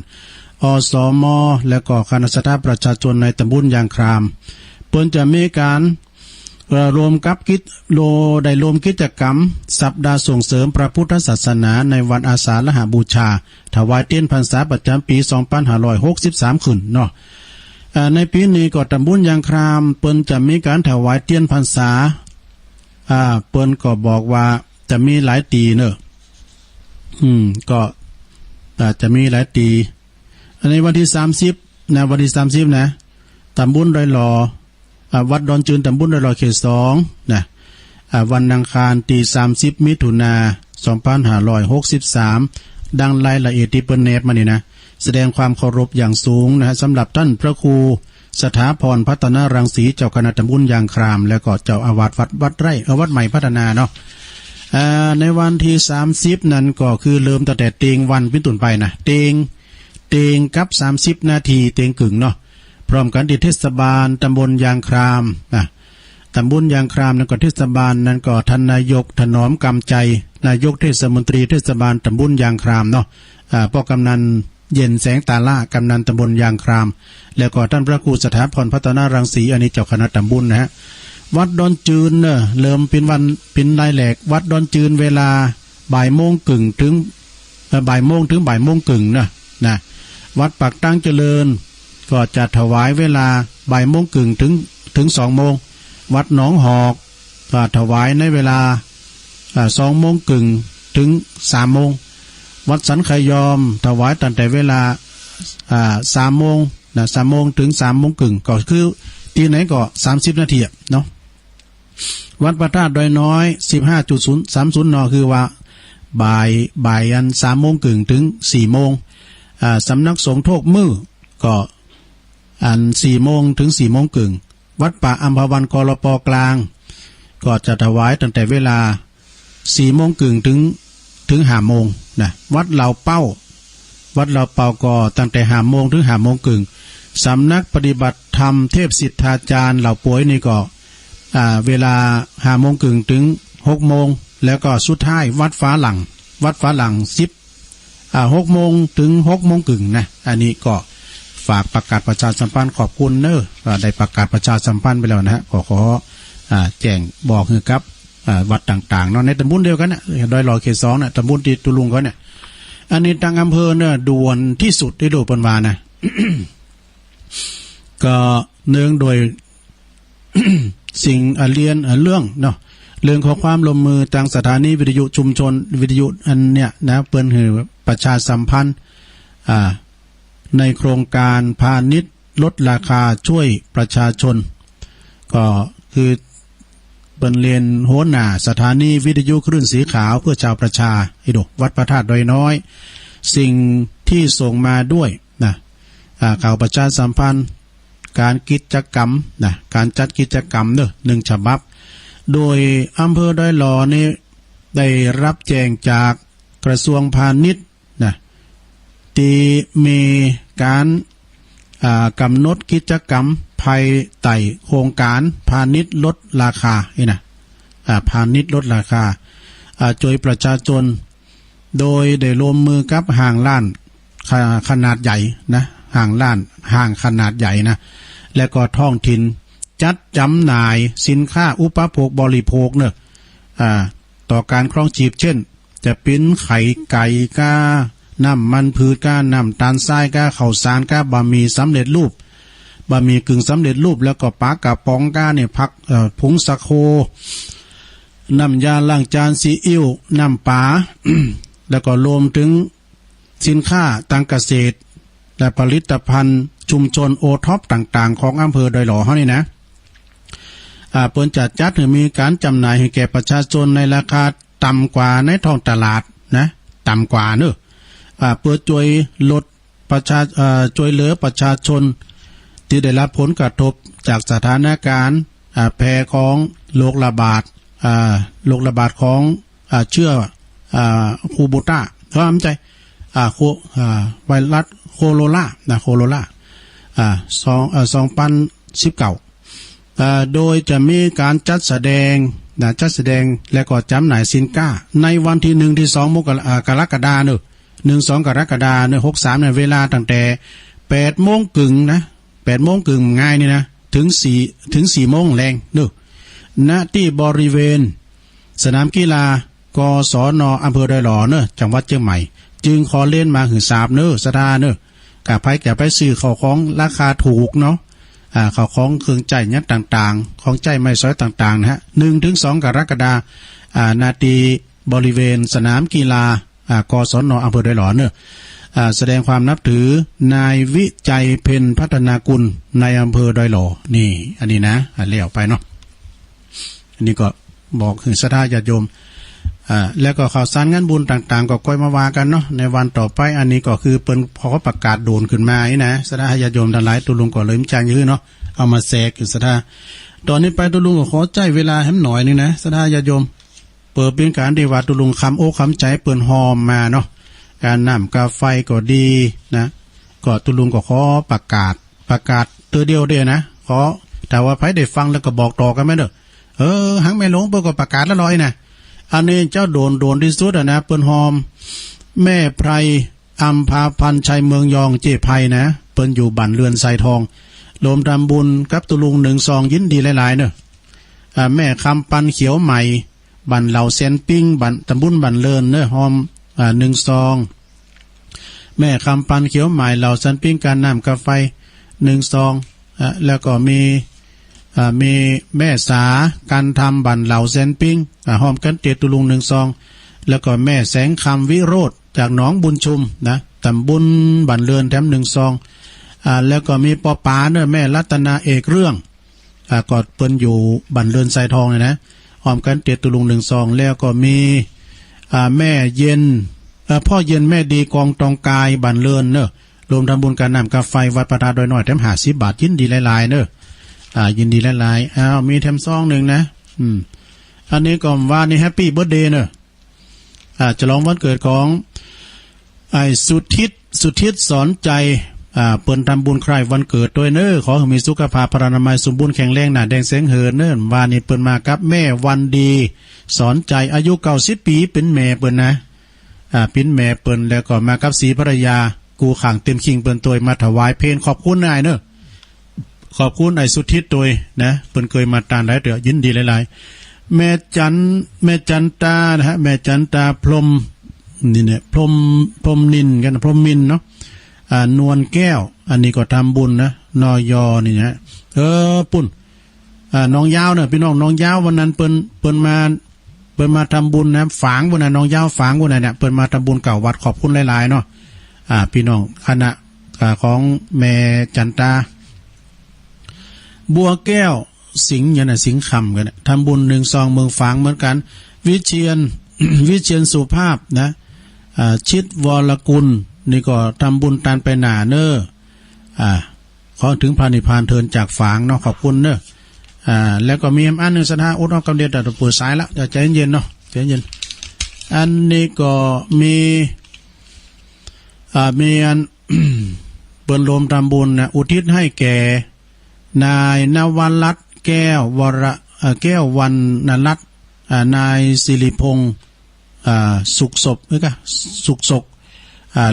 อสมและก็คณะสัตยาประชาชนในตำบลยางครามเพิ่นจะมีการรวมกับได้รวมกิจกรรมสัปดาห์ส่งเสริมพระพุทธศาสนาในวันอาสาฬหบูชาถวายเทียนพรรษาประจำปี2563ขึ้นเนาะในปีนี้ก็ตำบลยางครามเปิ้นจะมีการถวายเทียนพรรษาเปิ้นก็บอกว่าจะมีหลายตีเนอะก็จะมีหลายตีในวันที่30นะวันที่30นะตำบลดอยหล่อวัดดอนจืนตำบลดอยหล่อเขต2นะวันอังคารที่30มิถุนายน2563ดังรายละเอียดที่เปิ้นเนบมานี่นะแสดงความเคารพอย่างสูงนะสำหรับท่านพระครูสถาพรพัฒนารังสีเจ้าคณะตำบลยางครามและก็เจ้าอาวาสวัดไร่วัดใหม่พัฒนาเนาะในวันที่30นั้นก็คือเริ่มตั้งแต่เตงวันเป็นต้นไปนะเตงกับ30นาทีเตงกึ่งเนาะพร้อมกันที่เทศบาลตำบลยางครามตำบลยางครามนั้นก็เทศบาลนั้นก็ท่านนายกถนอมกำใจนายกเทศมนตรีเทศบาลตำบลยางครามเนาะพ่อกำนันเย็นแสงตาล่ากำนันตำบลยางครามแล้วก็ท่านพระครูสถาพรพัฒนารังสีอันนี้เจ้าคณะตำบลนะฮะวัดดอนจืนเนี่ยเริ่มเป็นรายแหลกวัดดอนจืนเวลาบ่ายโมงกึ่งถึงบ่ายโมงกึ่งนะวัดปากตั้งเจริญก็จะถวายเวลาบ่ายโมงกึ่งถึง2โมงวัดหนองหอกก็ถวายในเวลา2โมงกึ่งถึง3โมงวัดสันไขยอมถวายตั้งแต่เวลา3โมงนะ3โมงถึง3โมงกึ่งก็คือที่ไหนก็30นาทีเนาะวัดพระธาตุดอยน้อย 15.30 นคือว่าบ่ายอัน3โมงกึ่งถึง4โมงสำนักสงฆ์โทกมือก็อัน4โมงถึง4โมงกึ่งวัดป่าอัมพวันกลปกลางก็จะถวายตั้งแต่เวลา4โมงกึ่งถึง5โมงนะวัดเหล่าเป้าก็ตั้งแต่5โมงถึง5โมงกึ่งสำนักปฏิบัติธรรมเทพสิทธาจารย์เหล่าป่วยนี่ก็เวลา5โมงกึ่งถึง6โมงแล้วก็สุดท้ายวัดฟ้าหลัง6โมงถึง6โมงกึ่งนะอันนี้ก็ฝากประกาศประชาสัมพันธ์ขอบคุณเนอะได้ประกาศประชาสัมพันธ์ไปแล้วนะฮะขอแจ้งบอกคือครับวัดต่างๆเนาะในตำบลเดียวกันนะดอยหล่อเขต2นะตำบลที่ตุลุงเขาเนี่ยอันนี้ทางอำเภอเนี่ยด่วนที่สุดได้โดยปนวานะ ก็เนื่องโดย สิ่งเรียนเรื่องเนาะเรื่องของความร่วมมือทางสถานีวิทยุชุมชนวิทยุอันเนี้ยนะเปิ้นหือประชาสัมพันธ์ในโครงการพาณิชย์ลดราคาช่วยประชาชนก็คือเปิ้นเรียนโหนหน้าสถานีวิทยุคลื่นสีขาวเพื่อชาวประชาให้ดูวัดพระธาตุดอยน้อยสิ่งที่ส่งมาด้วยนะข่าวประชาสัมพันธ์การกิจกรรมนะการจัดกิจกรรมเนอะ1ฉบับโดยอำเภอดอยหล่อนี่ได้รับแจ้งจากกระทรวงพาณิชย์นะที่มีการกำหนดกิจกรรมภายใต้โครงการพาณิชย์ลดราคาพาณิชย์ลดราคาช่วยประชาชนโดยได้ร่วมมือกับห้างร้านขนาดใหญ่นะห้างขนาดใหญ่นะและก็ท้องถิ่นจัดจำหน่ายสินค้าอุปโภคบริโภคเนอะต่อการครองชีพเช่นจะเป็นไข่ไก่ก้าน้ำมันพืชก้าน้ำตาลทรายก้าข้าวสารก้าบะหมี่สำเร็จรูปบะหมี่กึ่งสำเร็จรูปแล้วก็ปลากระป๋องก้าเนี่ยผักผงสะโคน้ำยาล้างจานซีอิ๊วน้ำปลา แล้วก็รวมถึงสินค้าทางเกษตรและผลิตภัณฑ์ชุมชนโอท็อปต่างๆของอำเภอดอยหล่อเขานี่นะเปิ้นจัดให้มีการจำหน่ายให้แก่ประชาชนในราคาต่ำกว่าในท้องตลาดนะต่ำกว่าเนอะเพื่อช่วยลดช่วยเหลือประชาชนที่ได้รับผลกระทบจากสถานการณ์แพร่ของโรคระบาดของเชื้อ คูบูต้าเพราะใจไวรัสโคโรล่าโคโรล่า2019โดยจะมีการจัดแสดงและก็จำหน่ายสินค้าในวันที่1ที่2กรกฎาคม1-2 กรกฎาคม63เวลาตั้งแต่8 โมงกึ่งนะ8 โมงกึ่งง่ายนี่นะถึง 4 โมงแรงณที่บริเวณสนามกีฬากศน.อำเภอดอยหล่อจังหวัดเชียงใหม่จึงขอเล่นมาหือสาบสดากะไผแก่ไปซื้อข้าวของราคาถูกเนาะข้าวของเครื่องใจยัดต่างๆของใจไม่ซอยต่างๆนะฮะ 1-2 กรกฎาคมณที่บริเวณสนามกีฬากศน.อำเภอดอยหล่อแสดงความนับถือนายวิจัยเพ็ญพัฒนากุลในอำเภอดอยหล่อนี่อันนี้นะเลี้ยวไปเนาะอันนี้ก็บอกถึงศรัทธาญาติโยมแล้วก็ข่าวสารงานบุญต่างๆก็ค่อยมาว่ากันเนาะในวันต่อไปอันนี้ก็คือเปิ้นพอเขาประกาศโดนขึ้นมานี่นะศรัทธาญาติโยมทั้งหลายตุลุงก็เลยมีจางยื้อเนาะเอามาแทรกอยู่ศรัทธาตอนนี้ไปตุลุงก็ขอใจเวลาให้หน่อยนึงนะศรัทธาญาติโยมเปิดเป็นการที่ว่าตุลุงคำโอ้คำใจเปิ้นหอมมาเนาะการน้ำกาไฟก็ดีนะก็ตุลุงก็ขอประกาศตัวเดียวเด้อนะขอแต่ว่าไผได้ฟังแล้วก็บอกต่อกันไหมเด้อหังแม่หลวงเปิ้นก็ประกาศละลอยนะอันนี้เจ้าโดนที่สุดนะเปิ้นหอมแม่ไพรอัมพาพันชัยเมืองยองเจไพนะเปิ้นอยู่บ้านเรือนไซทองรวมทำบุญกับตุลุง1 ซองยินดีหลายๆเนอะแม่คำปันเขียวใหม่บ้านเหล่าเซนปิ้งบ้านตำบุญบ้านเลินเนอะหอม1 ซองแม่คำปันเขียวใหม่เหล่าเซนปิ้งการน้ำกาไฟ1 ซองแล้วก็มีแม่สาการทำบันเหล่าเซนปิ้งหอมกันเตียตุลุง1 ซองแล้วก็แม่แสงคำวิโรธจากหนองบุญชุมนะตำบุญบันเรือนแถม1 ซองแล้วก็มีปอป๋าเนอะแม่รัตนาเอกเรื่องก็เปิ้นอยู่บันเรือนไซทองเลยนะหอมกันเตียตุลุง1 ซองแล้วก็มีแม่เย็นพ่อเย็นแม่ดีกองตองกายบันเรือนเนอะรวมทำบุญการน้ำกาไฟวัดประทาดอยน้อยแถม50 บาทยินดีหลายๆเนอะยินดีหลายๆมีแถมซองหนึ่งนะอันนี้ก็ว่านี่แฮปปี้เบิร์ธเดย์เนอะจะลองวันเกิดของไอ้สุทิศสอนใจเปิ้นทำบุญใครวันเกิดด้วยเนอะขอให้มีสุขภาพพรรณนามัยสมบูรณ์แข็งแรงหน้าแดงแสงเหินเนอะว่านี่เปิ้นมากับแม่วันดีสอนใจอายุ90 ปีเป็นแม่เปิ้นนะเป็นแม่เปิ้นแล้วก็มากับศรีภรรยากูขังเต็มคิงเปิ้นตัวมาถวายเพลขอบคุณนายเนอะขอบคุณไอ้สุทิศตัวนะเปิ้นเคยมาตานหลายเดือยินดีหลายๆแม่จันตานะฮะแม่จันตาพรมนี่เนี่ยพรมนินกันพรมมินเนาะนวลแก้วอันนี้ก็ทำบุญนะนอยอนี่นะปุ่นน้องยาวเนี่ยพี่น้องน้องยาววันนั้นเปิ้นมาทำบุญนะฝางวันนั้นน้องยาวฝางวันนั้นเนี่ยเปิ้นมาทำบุญเก่าวัดขอบคุณหลายๆเนาะพี่น้องคณะของแม่จันตาบัวแก้วสิงห์เนี่ยนะสิงห์คำกันทำบุญ1 ซองเมืองฝางเหมือนกันวิเชียนสุภาพนะชิดวรกุลนี่ก็ทำบุญตานไปหนาเนอขอถึงพระนิพพานเทินจากฝางเนาะขอบคุณเนอแล้วก็มีอันหนึ่งสถาอุดรกำเดียดแต่ปวดสายละใจเย็นเนาะใจเย็นอันนี้ก็มีอัน เปิ่นรวมทำบุญนะอุทิศให้แก่นายนวรัตน์แก้ววรรณรัตน์นายศิริพงศ์สุขศก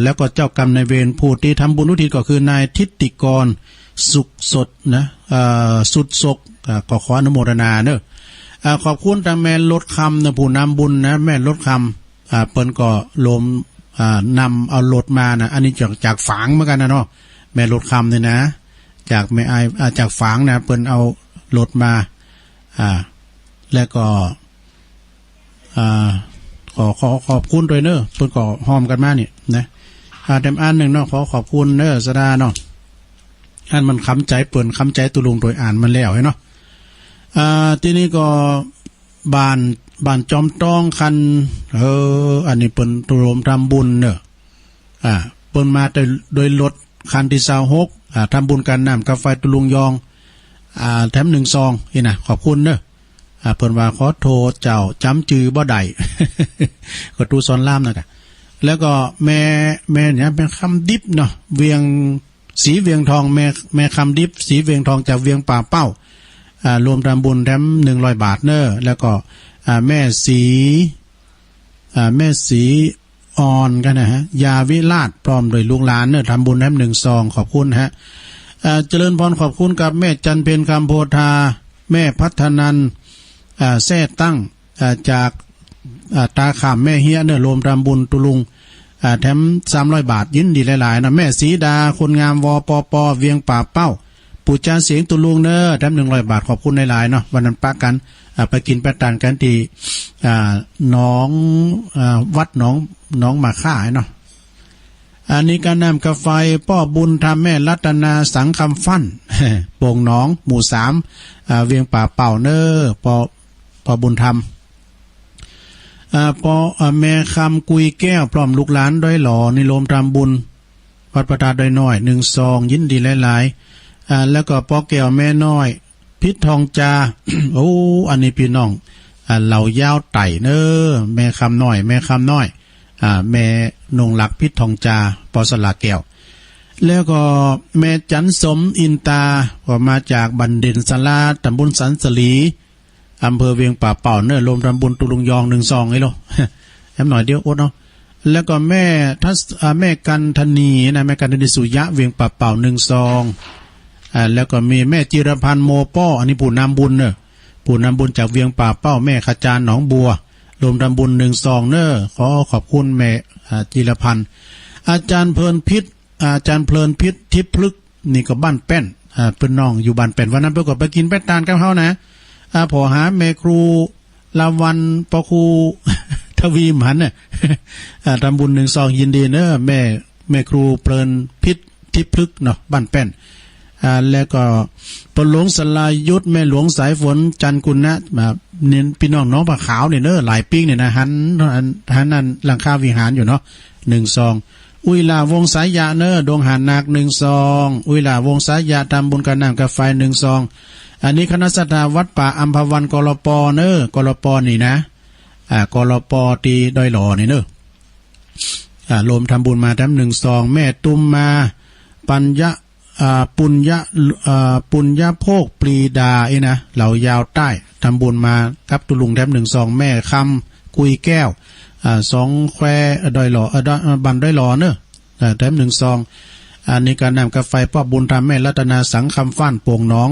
แล้วก็เจ้ากรรมนายเวรผู้ที่ทำบุญอุทิศก็คือนายทิติกรสุขสดนะสุดศกก็ขออนุโมทนาเนอะขอบคุณทางแม่ลดคำนะผู้นำบุญนะแม่ลดคำเปิ้นก็ลมนำเอารถมานะอันนี้จากฝางเหมือนกันนะเนาะแม่ลดคำเนี่ยนะจากแม่จากฝางนะเปิ้นเอารถมาแล้วก็ขอบคุณด้วยเนอะเปิ้นก็หอมกันมาเนี่ยนะเต็มอันหนึ่งเนาะขอบคุณเนอะสดาเนาะอันมันค้ำใจเปิ้นค้ำใจตุลุงโดยอ่านมันแล้วเนาะที่นี่ก็บ้านจอมต้องคันอันนี้เปิ้นตุลมทำบุญเนอะเปิ้นมาโดยรถคันที่26ทำบุญกันน้ำกาแฟตุลุงยองแถม1 ซองนี่นะขอบคุณเนอะ เพิ่นว่าขอโทษเจ้าจำจือบ่ได้ ก็ตูสอนล่ามนะกะแล้วก็แม่เนี่ยเป็นคำดิบเนาะเวียงสีเวียงทองแม่คำดิบสีเวียงทองจากเวียงป่าเป้ารวมทำบุญแถม100 บาทเนอะแล้วก็แม่สีอ่อนกันนะฮะยาวิราชพร้อมโดยลูกหลานเนอะทำบุญแถม1 ซองขอบคุณฮะเจริญพรขอบคุณกับแม่จันเพ็ญคำโพธาแม่พัฒนันแท้ตั้งจากตาขามแม่เฮียเนอะรวมทำบุญตุลุงแถม300 บาทยินดีหลายๆนะแม่สีดาคนงามวปปเวียงป่าเป้าปู่จาเสียงตุลุงเนอะแถม100 บาทขอบคุณหลายๆเนาะวันนั้นปะกันไปกินไปทานกันที่น้องวัดน้องมาค่าเนาะอันนี้การนำกาแฟป้อบุญทำแม่รัตนาสังคำฟั่น โป่งน้องหมู่3เวียงป่าเป่าเนอปอบุญธรรมปอแม่คำกุยแก้วพร้อมลูกหลานด้อยหล่อในโลมทำบุญวัดประทาด้อยน้อย1 ซองยินดีหลายๆแล้วก็ปอแก้วแม่น้อยพิษทองจา โอ้อันนี้พี่น้องเหล่ายาวไต่เนอแม่คำน้อยแม่คำน้อยแม่นงหลักพิษทองจาปอสลาแก้วแล้วก็แม่จันสมอินตาก็มาจากบันเดนสลาตำบลสันสลีอำเภอเวียงป่าเป่าเนอรวมทำบุญตุลุงยอง1 ซองไอ้โล แอมหน่อยเดียวอดเนาะแล้วก็แม่แม่กันธนีนะแม่กันธนีสุยะเวียงป่าเป่า1 ซองแล้วก็มีแม่จิรพันธ์โมป้ออันนี้ปู่นำบุญเนอปู่นำบุญจากเวียงป่าเป้าแม่ขจารหนองบัวรวมทำบุญ1 ซองเนอขอบคุณแม่จิรพันธ์อาจารย์เพลินพิษทิพย์พลึกนี่ก็บ้านแป้นเพิ่นน้องอยู่บ้านแป้นวันนั้นปรากฏไปกินแป้นตาลกับเฮานะพอหาแม่ครูลาวันปอครู ทวีมหันน่ะทำบุญ1 ซองยินดีเนอแม่ครูเพลินพิษทิพย์พลึกเนาะบ้านแป้นแล้วก็ปหลวงสลายยุทธแม่หลวงสายฝนจันกุลนะแบบเน้นพี่น้องน้องปลาขาวเนี่ยเนอหลายปิ้งเนี่ยนะหันนั่นหลังคาวิหารอยู่เนาะ1 ซองอุยลาวงสายยาเนอดวงหานัก1 ซองอุยลาวงสายยาทำบุญกันน้ำกาแฟ1 ซองอันนี้คณะสัตยาวัดป่าอัมพวันกลปเนอกลปนี่นะกลปตีดอยหล่อนี่เนอรวมทำบุญมาทั้ง1 ซองแม่ตุ้มมาปัญญะปุญญโภคปรีดานะเหล่ายาวใต้ทำบุญมากับตุลุงแถม1 ซองแม่คำกุยแก้ว2 แควดอยหล่อบันดอยหล่อเนอะแถม1 ซองอันนี้การนำกาแฟป้อบุญทำแม่รัตนาสังคำฟั่นโป่งน้อง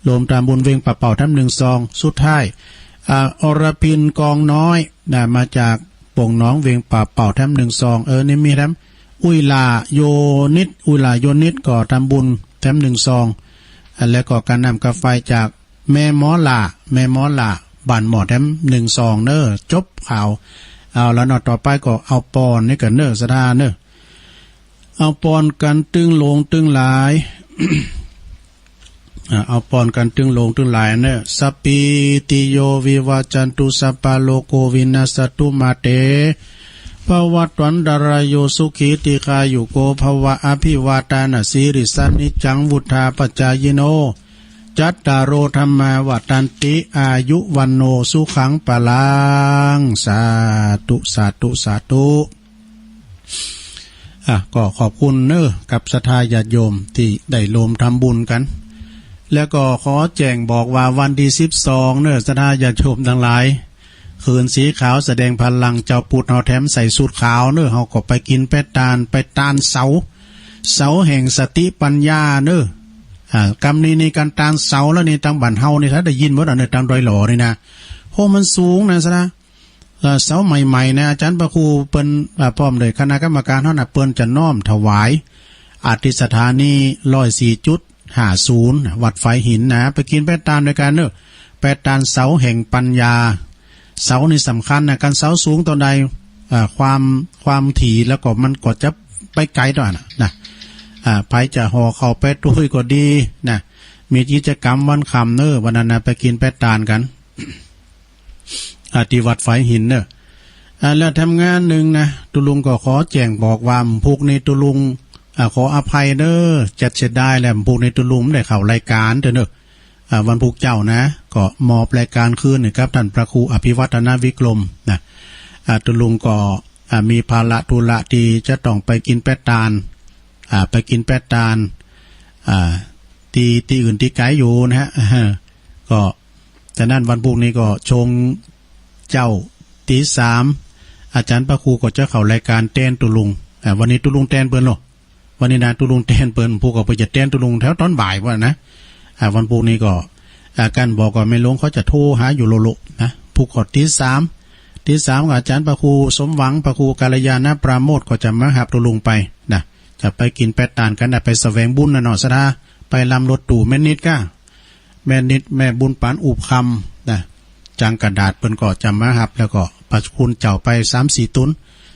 รวมตามบุญเวงป่าเป่าแถม1 ซองสุดท้ายอรพินกองน้อยมาจากโป่งน้องเวงป่าเป่าแถม1 ซองนี่มีแถมอุยลาโยนิดก็ทำบุญแถม1 ซองแล้วก็การนำกาแฟจากแม่หมอลาบ้านหมอแถม1 ซองเนอจบข่าวเอาแล้วนอต่อไปก็เอาปอนนี่กันเนอสดาเนอเอาปอนกันตึงลงตึงหลาย เอาปอนกันตึงลงตึงหลายเนอสัปปิติโยวิวาจันตุสัปปะโลโกวินาสตุมาเตภวัตวันดารโยสุขีติคายุโกภวะอภิวาตานะสิริสันนิจังวุธาปัจจายโนจัตตารโอธรรมาวัตันติอายุวันโนสุขังปะลังสาธุก็ขอบคุณเนอกับศรัทธาญาติโยมที่ได้รวมทำบุญกันแล้วก็ขอแจ้งบอกว่าวันที่12เนอศรัทธาญาติโยมทั้งหลายคืนสีขาวแสดงพลังเจ้าปุดเฮาแถมใส่สูทขาวเนอเฮาก็ไปกินไปตานเสาแห่งสติปัญญาเนอกำนี้ในการตานเสาแล้วนี่ทางบ้านเฮานี่ถ้าได้ยินว่าในทางดอยหล่อนี่นะโหมันสูงนะซะนะเสาใหม่ๆนะอาจารย์พระครูเปิ้นพร้อมเลยคณะกรรมการเฮาน่ะเปิ้นจะน้อมถวายอธิสถานี104.50วัดไฟหินนะไปกินไปตานด้วยกันเนอไปตานเสาแห่งปัญญาเสานี่สำคัญนะการเสาสูงตอนใดความถี่แล้วก็มันก็จะไปไกลด้วยนะไปจะห่อเข้าไปด้วยก็ดีนะมีกิจกรรมวันคำเนอวันนั้นไปกินไปตานกันที่วัดไฟหินเนอแล้วทำงานหนึ่งนะตุลุงก็ขอแจ้งบอกว่าพวกในตุลุงขออภัยเนอจัดเสียดายแหละพวกในตุลุงได้เข้ารายการเนอวันพุกเจ้านะข ก็มอบรายการคืนนะครับท่านพระครูอภิวัฒนวิกรมนะตุลุงก็มีภาระธุระที่จะต้องไปกินแปะตาลไปกินแปะตาลที่อื่นที่ไกลอยู่นะฮะก็ฉะนั้นวันพรุ่งนี้ก็ชงเจ้าตีสามอาจารย์พระครูก็จะเข้ารายการเต้นตุลุงวันนี้ตุลุงเต้นเปิ้นหรอวันนี้นะตุลุงเต้นเปิ้นผู้ก็ไปจะเต้นตุลุงแถวตอนบ่ายว่านะวันพรุ่งนี้ก็การบอกก็ไม่ลงเขาจะโทรหาอยู่โลโลนะผู้กดตีสามกับอาจารย์พระครูสมหวังพระครูกาลยาณปราโมทก็จะมาหาตุลุงไปนะจะไปกินแปะตานกันไปแสวงบุญนะเนาะสดาไปลำรถตู่แม่นิดก้าแม่นิดแม่บุญปานอุบคำนะจังกระดาษเปิ้นก็จะมาหับแล้วก็ปัจจุบันเจ้าไป 3-4 ตุน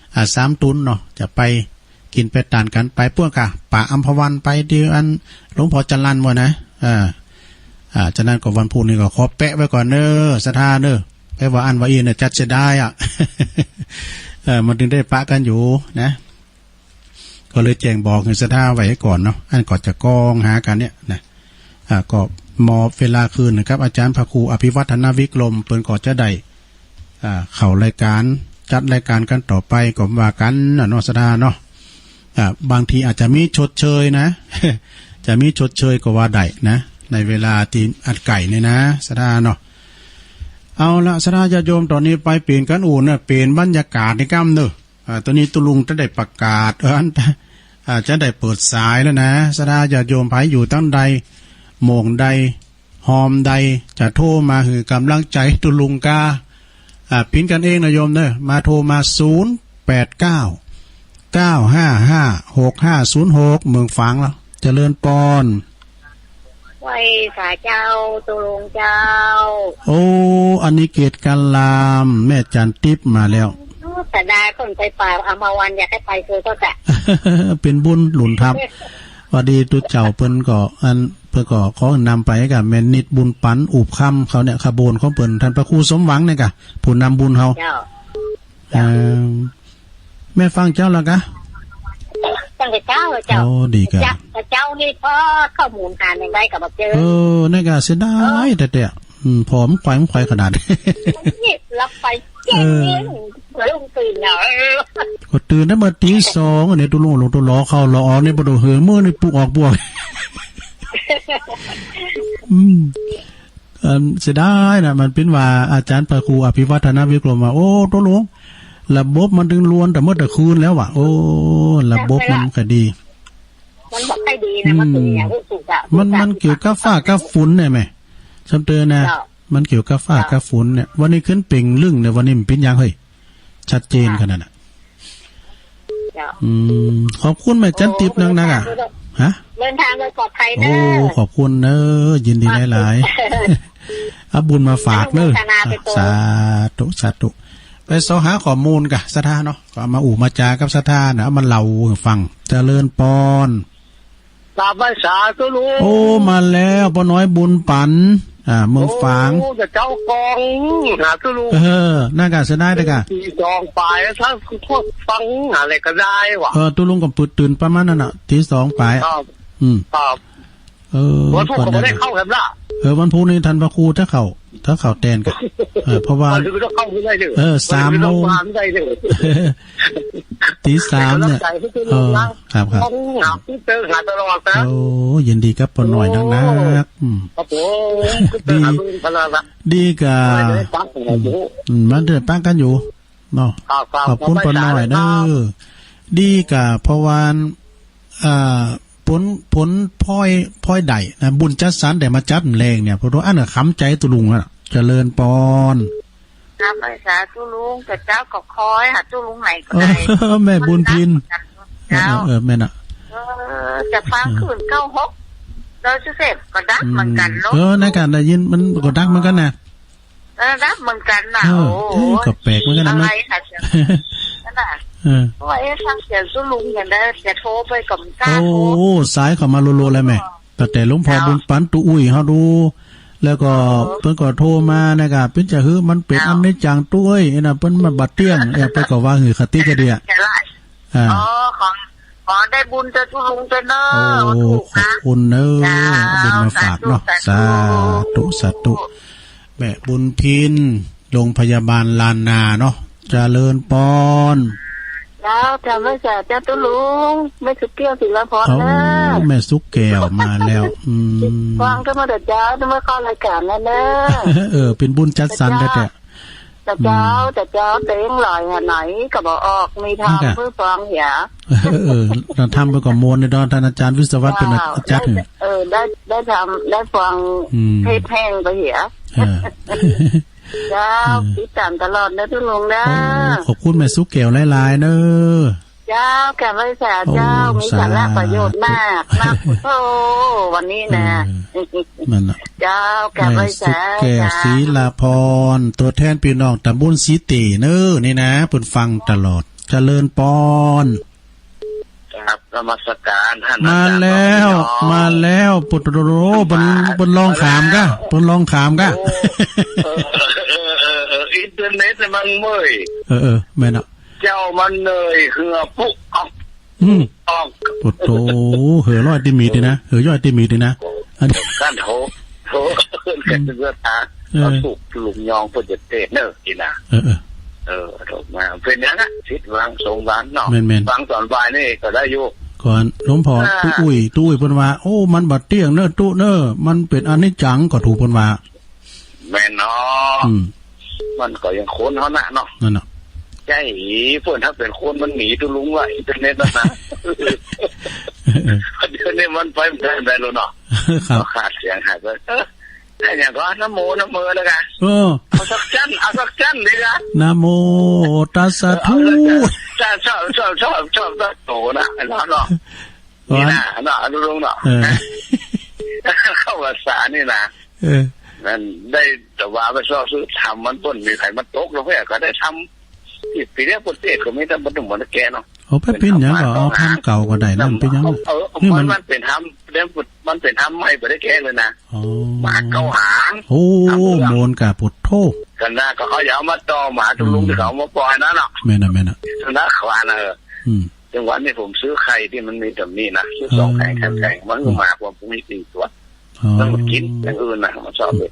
3 ตุนเนาะจะไปกินแปะตานกันไปพวกป่าอัมพวันไปเดือนหลวงพ่อจรัญวะนะฉะนั้นก็วันพุธนี้ก็ขอแปะไว้ก่อนเน้อศรัทธาเน้อแปะว่าอันว่าอีเนี่ยจัดจะได้มันถึงได้ปะกันอยู่นะก็เลยแจ้งบอกให้ศรัทธาไว้ก่อนเนาะอันก่อนจะกองหากันเนี่ยนะก็มอบเวลาคืนนะครับอาจารย์พระครูอภิวัฒนวิกรมเปิ้นก็จะได้เข้ารายการจัดรายการกันต่อไปก็ว่ากันเนาะศรัทธาเนาะบางทีอาจจะมีชดเชยนะ จะมีชดเชยก็ว่าได้นะในเวลาที่อัดไก่เนี่ยนะศรัทธาเนาะเอาละศรัทธาญาติโยมตอนนี้ไปเปลี่ยนกันอุ่นเปลี่ยนบรรยากาศในกั้มเนอะตอนนี้ตุลุงจะได้ประกาศจะได้เปิดสายแล้วนะศรัทธาญาติโยมไผอยู่ตั้งใดโมงใดหอมใดจะโทรมาคือกำลังใจตุลุงกาพินกันเองนะโยมเนอะมาโทรมา089-955-6506เมืองฝางแล้วเจริญปอนไว้สาเจ้าตุลุงเจ้าโอ้อันนี้เกตการลามแม่จันทิพย์มาแล้วแต่ได้คนไปป่าอามาวันอยากให้ไปคือก็จะ เป็นบุญหลุนทับว่าดีตุเจ้าเปิ้นก็อันเพื่อก็ขอนำไปกับแม่นิดบุญปันอุบคำเขาเนี่ยขบวนของเปิ้นท่านพระครูสมหวังเนี่ยกะผู้นำบุญเขาแม่ฟังเจ้าแล้วกะตั้งแต่เจ้าเจ้าโอ้ดีกะเจ้านี่พอข้อมูลการยังได้กับเจอนี่กะเสียดายแต่ผอมไขขนาดนี่รับไปเจ๊งลุงตื่นเนาะก็ตื่นได้มาตีสองเนี่ยตัวลุงตัวล้อเข้าล้อออกเนี่ยปวดหัวมือนี่ปลุกออกบวกเสียดายนะมันเป็นว่าอาจารย์พระครูอภิวัฒนวิกรมว่าโอ้ตัวลุงระบบมันดึงล้วนแต่เมื่อแต่คืนแล้วว่ะโอ้ระบบมันก็ดีมันบอกให้ดีนะมันเป็นอย่างที่สุดอะมันเกี่ยวกับฝ้ากับฝุ่นเนี่ยไหมจำเตือนนะมันเกี่ยวกับฝ้ากับฝุ่นเนี่ยวันนี้ขึ้นเป่งลึ่งเนี่ยวันนี้มันเป็นยังเฮ้ยชัดเจนขนาดน่ะขอบคุณแม่จันทิพย์นักอ่ะฮะเดินทางโดยปลอดภัยเนอะโอ้ขอบคุณเนอะยินดีหลายๆเอาบุญมาฝากเนอะสาธุไปสอหาข้อมูลกับศรัทธาเนาะก็มาอู่มาจากับศรัทธานะเอามาเล่าฟังเจริญปอนตาภาษาตุลุงโอ้มาแล้วป้าน้อยบุญปันเมืองฝางจะเจ้ากองหาตุลุงน่ากาเสียดายเลยกะตีสองปลายถ้าพวกฟังอะไรก็ได้วะตุลุงกับตื่นประมาณนั้นน่ะตีสองปลายครับวันพุธก็ไม่ได้เข้าแบบละวันพุธนี้ทันพระครูถ้าเข่าแตนกันเพราะว่า3 โมงตี3เนี่ยครับโอ้ยินดีกับปนหน่อยนักดีกับมันเดือดปั้งกันอยู่เนาะขอบคุณปนหน่อยเด้อดีกับเพราะวันผลพ้อยใดนะบุญจัดสรรแต่มาจัดแรงเนี่ยเพราะว่าอันน่ะค้ำใจตุลุงอ่ะเจริญปอนครับภาษาตุลุงแต่เจ้าก็คอยหาตุลุงไหนก็ได้แม่บุญพินแม่น่ะจะฟังคืน96โดยเสพก็ดักเหมือนกันเนาะในการได้ยินมันก็ดักเหมือนกันนะดักเหมือนกันนะโอ้ก็แปลกเหมือนกันนะอะไรค่ะนั่นน่ะว่าฟังเสียงตุลุงอย่างนั้นจะโทรไปกับก้าโอ้สายเข้ามาโลๆเลยแม่แต่หลวงพ่อบุญปันตุอุ้ยเฮาดูแล้วก็เพิ่นก็โทรมานะครับเพิ่นจะฮื้อมันเป็นอันนี้จังตุ้ยน่ะเพิ่นมาบัดเตี้ยงไปก็ว่าหือคติก็ดีของได้บุญจะตุลุงจะเนอขอบคุณเนอบุญมาฝากเนาะสาธุ แม่บุญพินโรงพยาบาลลานนาเนาะเจริญปอน แล้วจำไม่ใช่เจ้าตุลุงไม่สุกเกี้ยวศิลปพรนะ แม่ซุกแก้วมาแล้วฟังก็มาแต่เจ้าจะมาเข้ารายการแล้วนะเป็นบุญจัดสรรแต่แต่เจ้าเต็งลอยไหนก็บอกออกมีทางเพื่อฟังอย่าเราทำไปก่อนโมนในดอนท่านอาจารย์วิศวัตเป็นอาจารย์ได้ทำได้ฟังเทศแห้งไปเหียเจ้าติดตามตลอดนะทุกลุงนะขอบคุณแม่ซุกแก้วหลายๆเนอะเจ้าแกไม่แสบเจ้ามีสาระประโยชน์มากโอ้วันนี้นะนั่นน่ะเจ้าแกไม่แสบแก้วศรีลาพรตัวแทนพี่น้องตำบลศรีติเนอะนี่นะเพิ่นฟังตลอดเจริญปอนครับนมัสการท่านมาแล้วปุตโรบนลองขามกะบนลองขามกะอินเทอร์เน็ตมันเมื่อยแม่นอ่ะเจ้ามันเลยคือปุ๊กออกปุตโตเหอร้อยติมีดินะเหอย่อยติมีดินะอันกันโถกันเรือตาสุกหลุมยองเพิ่นจะเตะเนอะกินนะถูกมาเป็นอย่างนั้นคิดวางสงสารเนาะฟังตอนบ่ายนี่ก็ได้อยู่ก่อนหลวงพ่อตู้อุ้ยเพิ่นว่าโอ้มันบัดเตี้ยงเนอะตู้เนอะมันเป็นอนิจจังก็ถูกเพิ่นว่าแม่นเนาะมันก็ยังคนเฮาน่ะเนาะนั่นน่ะใช่เพิ่นถ้าเป็นคนมันหนีตุลุงว่าอินเทอร์เน็ตนะเดี๋ยวนี้มันไปได้แล้วเนาะขาดเสียงหายไปแต่อย่างก็นะโมนะเมแล้วกันเอาสักจันดีกะนะโมตัสสะทุชอบโตนะแล้วเนาะนี่นะเนาะลุงเนาะเข้าภาษานี่นะนั่นได้แต่ว่าไปชอบซื้อทำมันต้นมีไข่มันตกแล้วเพื่อก็ได้ทำที่ปีนี้ปกติก็ไม่ต้องบรรทุกมันแก่เนาะเอาไปเป็นอย่างก็เอาทำเก่าก็ได้นั่นเป็นอย่างนี่มันเป็นทำเดี๋ยวมันเป็นทำใหม่ไปได้แก่เลยนะมาเกาหางโอ้โมนกับปุถโธกันนะก็เขาอยากมาต่อหมาตุลุงที่เขามาปล่อยนั่นเนาะแม่น่ะนะขวานจังหวะนี้ผมซื้อไข่ที่มันมีแบบนี้นะซื้อ2แผงมันก็มาผมมี4ตัวแล้วมันกินอย่างอื่นนะมันชอบเลย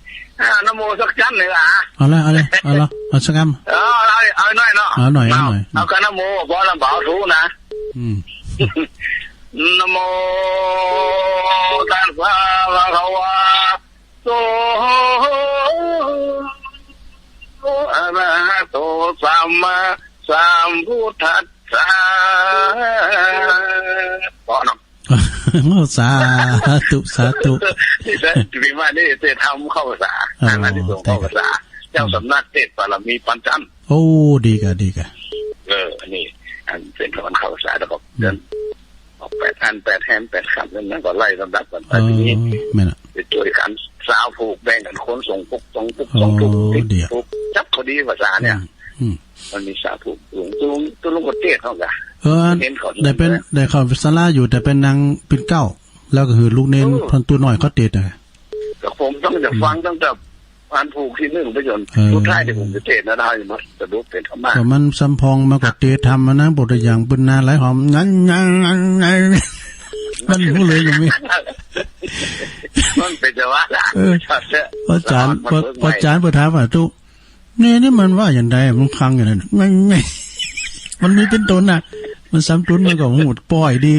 นะโมสักจันเลยอ่ะเอาสักคำเอาหน่อยเนาะเอาหน่อยเอากันนะโมพอลำบากทุกนะนะโมตัสสะภะคะวะโตอะระหะโตสัมมาสัมพุทธัสสะพอเนาะสาธุที่ว่านี่จะทำเข้าภาษาอันนั้นที่ส่งเข้าภาษาเจ้าสำนักเทศบารมีปัญจันโอ้ดีกะนี่อันเป็นคนเข้าภาษาแล้วก็เดินออก8 อัน 8 แห่ง 8 คำนั้นก็ไล่ลำดับกันไปทีนี้จะช่วยกันสาวผูกแบ่งกันคนส่งปุ๊กจับพอดีภาษาเนี่ยมันมีสาวผูกตุลุงกเทศเท่ากันได้เข้าศาลาอยู่แต่เป็นนางเป็นเก้าแล้วก็คือลูกเน้นพันตัวหน่อยก็เตะแต่ผมต้องจะฟังตั้งแต่อันผูกที่1ไปจนสุดท้ายที่ผมจะเทศนะได้มาจะดูเป็นธรรมะแต่มันสัมพองมากกว่าเตะทำมานะบทอย่างเป็นนาหลายหอมงั้นมันรู้เลยอย่างนี้มันเป็นจังหวะอาจารย์ประถามว่าตู้นี่มันว่าอย่างไรมันคลังอย่างนั้นไม่มันมีเป็นต้นน่ะมันซ้ำตุ้นมันก็หูดปล่อยดี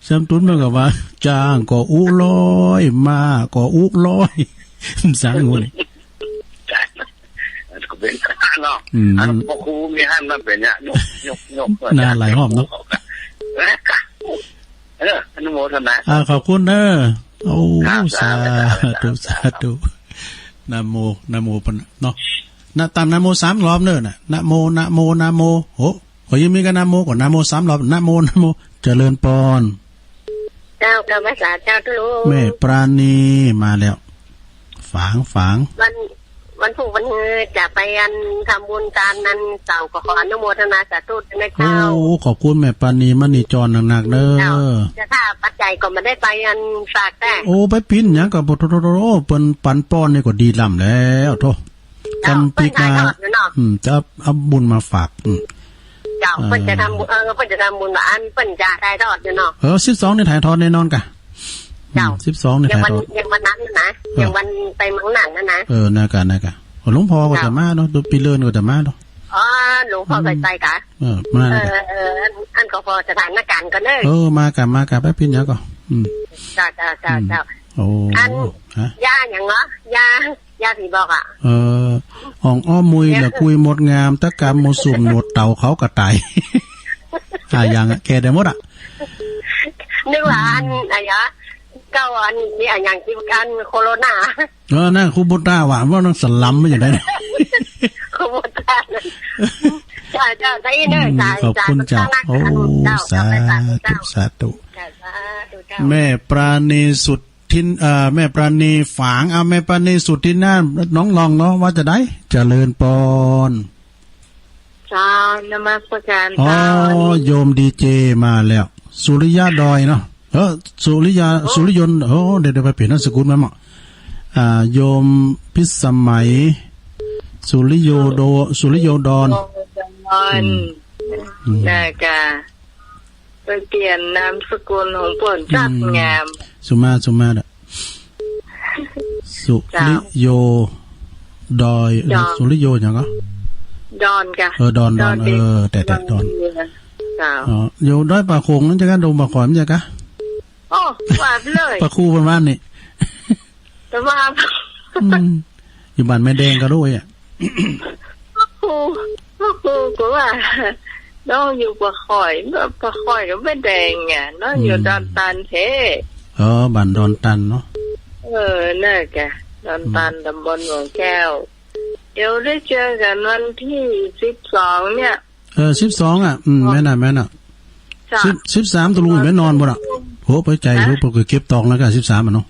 ซ้ำตุ้นมันก็ว่าจ้างก็อุลอยมาก็อุลอยสร้างงูนี่ก็เป็นเนาะอันพอครูมีหันมันเป็นเนี่ยยกน่าหลายหอมเนาะอนุโมทนาขอบคุณเด้อโอ้สาธุนะโมปนเนาะนะตามนะโม3 รอบเด้อน่ะนะโมโหขอยังมีกันนะโมก่อนนะโม3 รอบนะโมเจริญปอนเจ้ากับภาษาเจ้าทุลุงแม่ปราณีมาแล้วฝางวันพรุ่งวันจะไปอันทำบุญการนั้นเต่าก็ขออนุโมทนาสาธุนะเจ้าโอ้ขอบคุณแม่ปราณีมณีจรหนักๆเด้อจะถ้าปัจจัยก็มาได้ไปอันฝากแต่โอ้ไปปิ้นหยังก็บ่เปิ้นปันป้อนนี่ก็ดีล่ำแล้วโธ่จำปีกาจะเอาบุญมาฝากเจ้าเพิ่นจะทำบุญเพิ่นจะทำบุญอันเพิ่นจะถ่ายทอดอยู่เนาะ12นี่ถ่ายทอดแน่นอนกะเจ้า12นี่ถ่ายทอดอย่างวันนั้นนะอย่างวันไปเมืองหนังนะน่ากะ หลวงพ่อก็จะมาเนาะตัวปีเลินก็จะมาเนาะอ๋อหลวงพ่อใจกะมาอันก็พอสถานการณ์ก็เนอะมากับแป๊บพี่เนี้ยก็จ้าโอ้อันยาอย่างเนาะยาที่บอกอ่ะอ่องอ้อมุยละคุยหมดงามตะกรรมโมสุ่มหนวดเต่าเขากระต่ายอย่างแกได้หมดอ่ะนึกว่าอันอะไรก็อันนี้อย่างที่กันโคโรนานั่นคูโบต้าหวานว่านั่งสลัมไม่อย่างไรเนี่ยคูโบต้าจ้าใช่เนอะขอบคุณจ้าโอ้สาธุแม่ปราณีสุดทินแม่ปราณีฝางเอาแม่ปราณีสุดทินน่าน้องลองเนาะว่าจะได้เจริญปอนจ้านมัสการอ๋อโยมดีเจมาแล้วสุริยะดอยเนาะสุริยนต์เดี๋ยวไปเปลี่ยนนามสกุลมาหมดโยมพิสมัยสุริโยดอนน่ากะไปเปลี่ยนนามสกุลของป่นจัดงามสุมาดะสุริโยดอยสุริโยอย่างก็ดอนกะดอนแต่ดอนโยดอยปลาโขงนั่นจะกันดงปลาขอยมั้ยกะโอ้ว่าเลยปลาคูประมาณนี้แต่ว่าอยู่บ้านแม่แดงก็ด้วยอ่ะก็ว่าน้องอยู่ปลาข่อยก็ไม่แดงไงน้องอยู่ดอนตันเท่บ้านดอนตันเนาะน่าแกดอนตันตำบลหลวงแก้วเดี๋ยวได้เจอกันวันที่12เนี่ย12อ่ะแม่น่ะ13ตะลุงแม่นอนบ่ล่ะโหไปใจโหปกเก็บตองแล้วก็13อ่ะเนาะ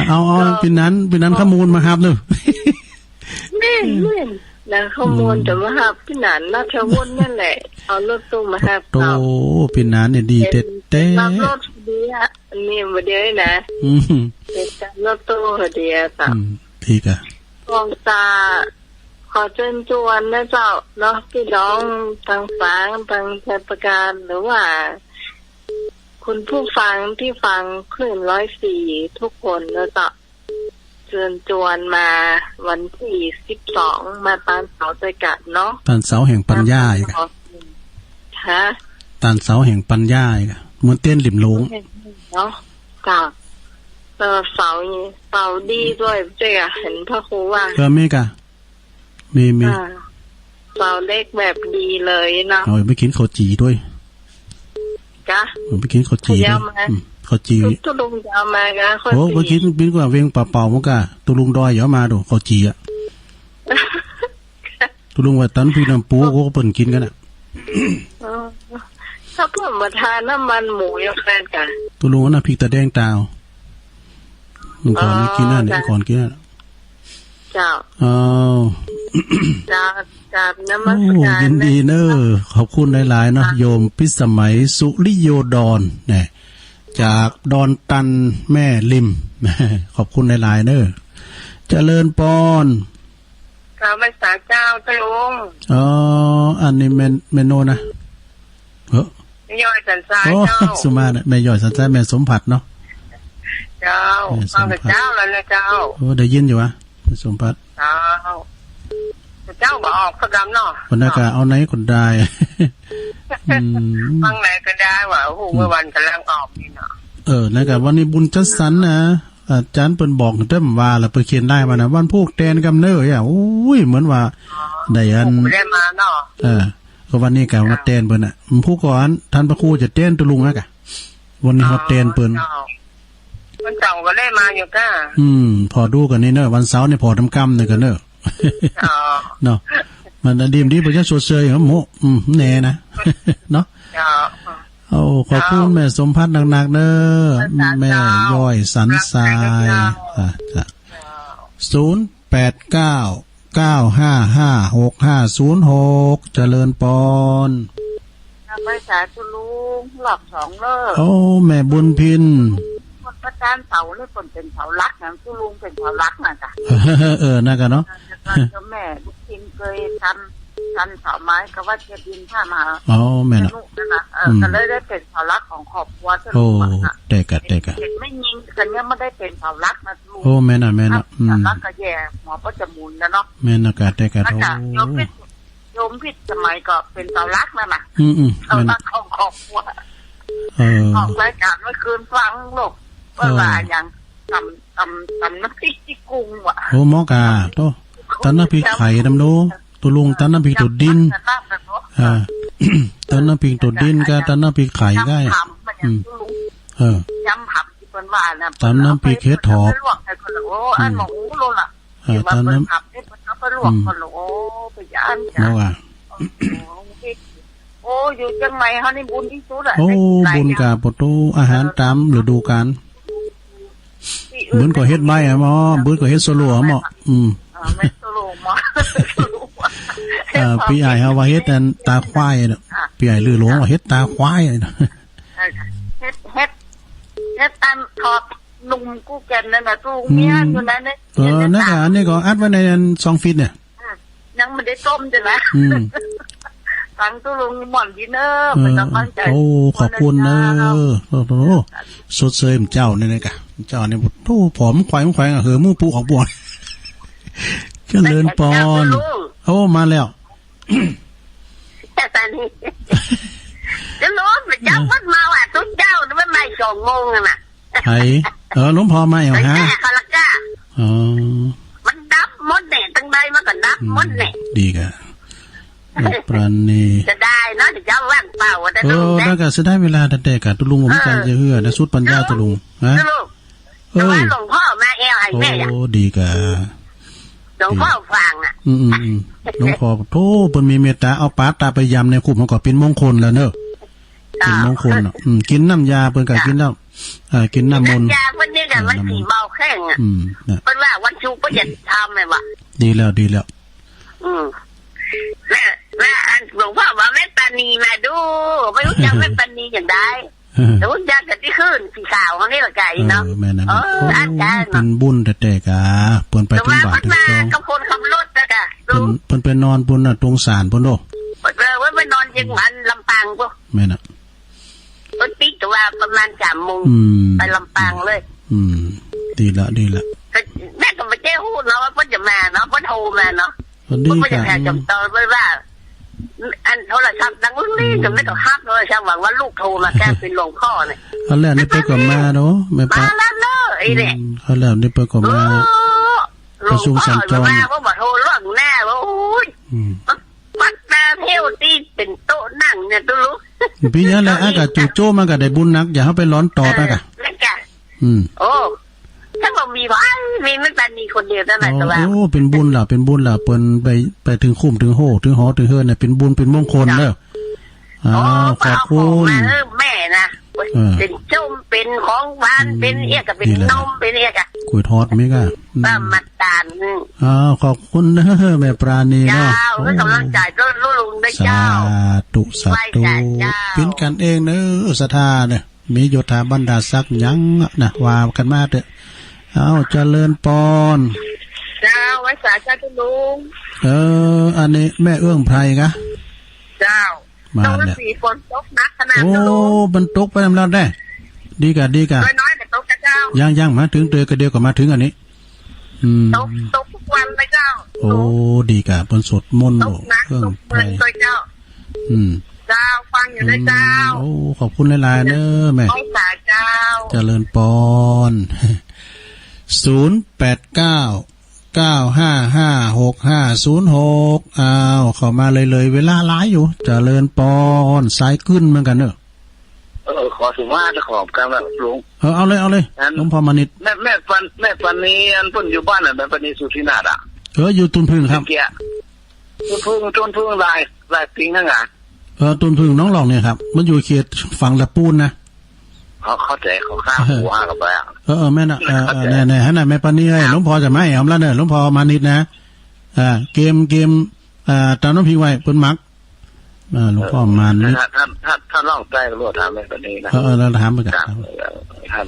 เอาปีนั้นข้อมูลมาครับเด้อแม่แล้วข้อมูลแต่ว่าครับพี่นันน่าจะวนนั่นแหละเอารถตู้มาครับโตปีนั้นเนี่ยดีเต้รับรถดีอ่ะนี่บ่ได้นะเป็นรถตู้ดีอ่ะจ้ะพี่กะกองตาขอเชิญชวนนะเจ้าเนาะพี่น้องทางฝางทางแทนประการหรือว่าคุณผู้ฟังที่ฟังคลื่น104ทุกคนนะเจ้าเชิญชวนมาวันที่12มาตานเสาใจกัดเนาะตานเสาแห่งปัญญาอีกฮะตานเสาแห่งปัญญาอีกเหมือนเต้นหลิมหลงเนาะจ้ะเสาดีด้วยเจ๊เห็นพ่อครูว่าไม่กะมีเสาเล็กแบบดีเลยนะไม่กินข้าวจีด้วยกะไม่กินข้าวจีด้วยข้าวจีตุลุงยาวมากะโอ้ไม่กินบินกว่าเวงเปล่าๆมั้งกะตุลุงดอยอย่ามาดูข้าวจีอ่ะตุลุงว่าตันพี่น้ำปูก็เปิ่นกินกันอ่ะถ้าเพิ่มมาทานน้ำมันหมูยังแฟนกันตุลุงน่ะพริกตาแดงตาวก่อนกินนั่นเนี่ยก่อนกินนั่นเจ้าจ้าน้ำมันยินดีเนอะขอบคุณหลายๆเนาะโยมพิสมัยสุริโยดอนเนี่ยจากดอนตันแม่ริมขอบคุณหลายๆเนอะเจริญปอนข้าพเจ้าเจ้าพระองค์อันนี้เมนูนะย่อยสันทรายเจ้าสุมาเนี่ยแม่ย่อยสันทรายแม่สมผัสเนาะเจ้าข้าพเจ้าแล้วนะเจ้าได้ยินอยู่วะสมผัสเจ้าบอกออกพระกรรมเนาะคนนั้นก็เอาไหนคนได้ฟังไหนก็ได้ว่าโอ้โหเมื่อวันกำลังออกนี่เนาะนั่นก็วันนี้บุญจัดสรรนะอาจารย์เปิ้นบอกเต็มว่าแล้วเปิ้นเขียนได้มานะวันพวกแตนกำเนิดอ่ะโอ้ยเหมือนว่าได้อันได้มาเนาะก็วันนี้ก็มาแตนเปิ้นน่ะผู้ก่อนท่านพระครูจะแตนตุลุงอ่ะกะวันนี้ฮอดแตนเปิ้นวันเสาร์ก็ได้มาอยู่ก้าพอดูกันนี่เนอะวันเสาร์นี่พอทำกรรมนี่กันเนอะเนาะมันดีมดีประชาชนเชยครับโมแน่นะเนาะขอบคุณแม่สมพัฒน์หนักๆเนอะแม่ย่อยสันทรายจ้ะ0899555656เจริญปอนภาษาตุลุงหลอก2เลิกแม่บุญพินพระอาจารย์เสาเลยเป็นเสาลักนะตุลุงเป็นเสาลักนะจ้ะน่ากันเนาะแม่บุญพินเคยทำเสาไม้ก็ว่าจะดินผ้ามาแม่น่ะก็เลยได้เป็นเสาลักของครอบครัวตุลุงอ่ะแต่กะไม่ยิงก กันเนี่ยไม่ได้เป็นเสาหลักนะลูก โอ้แม่น่ะเสาหลักก็แย่หมอก็จะมุนนะเนาะแม่น่ะกะแต่กะโอ้โยมพิษสมัยก็เป็นเสาหลักนั่นน่ะเสาหลักของครอบครัวออกรายการเมื่อคืนฟังลูกว่าอย่างตำน้ำพริกที่กุ้งว่ะโอ้หมอกาโตตำน้ำพริกไข่ดำโลตัวลุงตำน้ำพริกตัวดินตำน้ำพริกตัวดินก็ตำน้ำพริกไข่ก็ยำผับที่เป็นว่านะตำน้ำพริกเฮ็ดถอบลวกให้คนโอ้อันหมูโลล่ะตำน้ำผับนี่มันก็ไปลวกคนโอ้ไปย่างจ้ะโอ้อยู่จังไหนเฮานี่บุญที่สุดอ่ะโอ้บุญกะปตูอาหารตามฤดูกาลบุญก็เฮ็ดใบอ่ะหมอบุญก็เฮ็ดโซโล่หมอไม่โซโล่หมอพี่ใหญ่เฮาว่าเฮ็ดอันตาควายน่ะพี่ใหญ่ลือหลวงว่าเฮ็ดตาควายน่ะเฮ็ดอันทอดนุ่มกูแก่นนั่นน่ะตู้เมียอยู่นั่นเนี่ยนั่นก็อันนี้ก็อัดไว้ใน2ฟีตเนี่ยยังไม่ได้ต้มจ้ะนะฟังตู้ลุงหม่อนดีเนอร์เป็นกำลังใจโอ้ขอบคุณเนอโอ้โหสดเสยมเจ้านี่กะเจ้านี่โธ่ผอมควายอ่ะเหอมู่ปูออกบ่เจริญปอนโอ้มาแล้วแต่ตอนนี้จะรู้มันเจ้ามันมาว่าตุ้นเจ้ามันไม่2 โมงน่ะไผหลวงพ่อมาเอาฮะอ๋อมันดับมดแน่ตั้งใดมันก็ดับมดแน่ดีกะปราณีจะได้เนาะเจ้าว่างเปล่าแต่ตุ้งแล้วก็สิได้เวลาแต่กะตุลุงผมกันจะเฮือนะสุดปัญญาตุลุงฮะหลวงพ่อมาแอลให้แม่โอ้ดีกะหลวงพ่อฟังอ่ะหลวงพ่อโธ่เพิ่นมีเมตตาเอาปาตาไปยำในคุมมันก็เป็นมงคลแล้วเนอะเป็นมงคลเนาะกินน้ำยาเพิ่นก็กินแล้วกินน้ำมนต์ยาเพิ่นนี่ก็มันสีเบาแข้งอ่ะเพิ่นว่าวันศุกร์ก็จะทำแม่ว่าดีแล้วแม่หลวงพ่อว่าแม่ปานีมาดูไม่รู้จักแม่ปานีอย่างใดแต่ว่าจักกันที่ขึ้นสีขาวเขานี่ละไก่เนาะแม่นั่นเป็นบุญแต่กะเพิ่นไปถึงบาทถึงจองกับคนขับรถนะกะเพิ่นไปนอนปุ่นน่ะตรงศาลปุ่นโดไว้ไปนอนเชียงใหม่ลำปางปุ๊แม่น่ะเพิ่นปิดตัวประมาณ3 โมงไปลำปางเลยดีละแม่ก็ไม่แจ้งพูดเนาะว่าเพิ่นจะมาเนาะเพิ่นโทรมาเนาะเพิ่นจะแค่จำตอนไว้ว่าอันโทรศัพท์ดังนี่จะไม่ต้องฮับเลยช่างหวังว่าลูกโทรมาแก้เป็นหลวงพ่อเนี่ยเขาแล้วนี่ไปก่อนมาเนาะไม่มาแล้วเนาะไอ้เนี่ยเขาแล้วนี่ไปก่อนมาประชุมสัญจรว่าบอกโทรล่วงแน่ว่าโอ้ยมันมาเที่ยวที่เป็นโต๊ะนั่งเนี่ยตู้รู้พี่ยะแล้วอากาศจู่โจ้มาก็ได้บุญนักอย่าเข้าไปร้อนต่อตากะโอ้ถ้าบอกมีว่ามีไม่ปานีคนเดียวเท่านั้นแต่ว่าโอ้เป็นบุญล่ะเปิ้นไปถึงคุ้มถึงโหถึงหอถึงเฮือนน่ะเป็นบุญเป็นมงคลเด้อขอบคุณแม่นะเป็นจุ่มเป็นของหวานเป็นเอียกก็เป็นนมเป็นเอียกอ่ะกล้วยทอดมั้ยกะมัดตาลขอบคุณเด้อแม่ปราณีเนาะให้กำลังใจก็ลุงได้เจ้าสาธุเป็นกันเองเด้อศรัทธาเนี่ยมีโยธาบรรดาศักดิ์ยังนะว่ากันมาเด้อเอาเจริญปอนเจ้าไว้สาจ้าลุงอันนี้แม่เอื้องไพรกะเจ้ามาเนี่ยฝนตกหนักขนาดนั้นโอ้บรรทุกไปนำแล้วได้ดีกะน้อยแต่ตกกะเจ้ายังมาถึงเตือกระเดียวก็มาถึงอันนี้ตกทุกวันเลยเจ้าโอ้ดีกะบนสดมนต์เอื้องไพรเจ้าเจ้าฟังอยู่ด้วยเจ้าโอ้ขอบคุณหลายๆเด้อแม่ไว้สาเจ้าเจริญปอน089 9556506อ้าวเข้ามาเลยเวลาหลายอยู่เจริญปอนสายขึ้นเหมือนกันเนอะขอสุมาจะขอบกันนะลุงเอาเลยหลวงพ่อมานิดแม่ปันนี้อันเพิ่นอยู่บ้านน่ะแม่ปันนี้สุธินาถอ่ะอยู่ตุนพึ่งครับตุนพึ่งลายปิงทั้งอ่ะตุนพึ่งน้องหลองเนี่ยครับมันอยู่เขตฝั่งละปูนนะเขาใจเขาข้าวหัวกับไปแม่น่ะแน่ๆฮะน่ะแม่ปานี่หลวงพ่อจะไม่เอาแล้วเนอะหลวงพ่อมานิดนะเกมตามน้ำพิงไว้เปิ้นมักหลวงพ่อมานิดถ้าล่องใต้ก็รู้ถามแม่ปานี่นะแล้วถามไปกันถ้า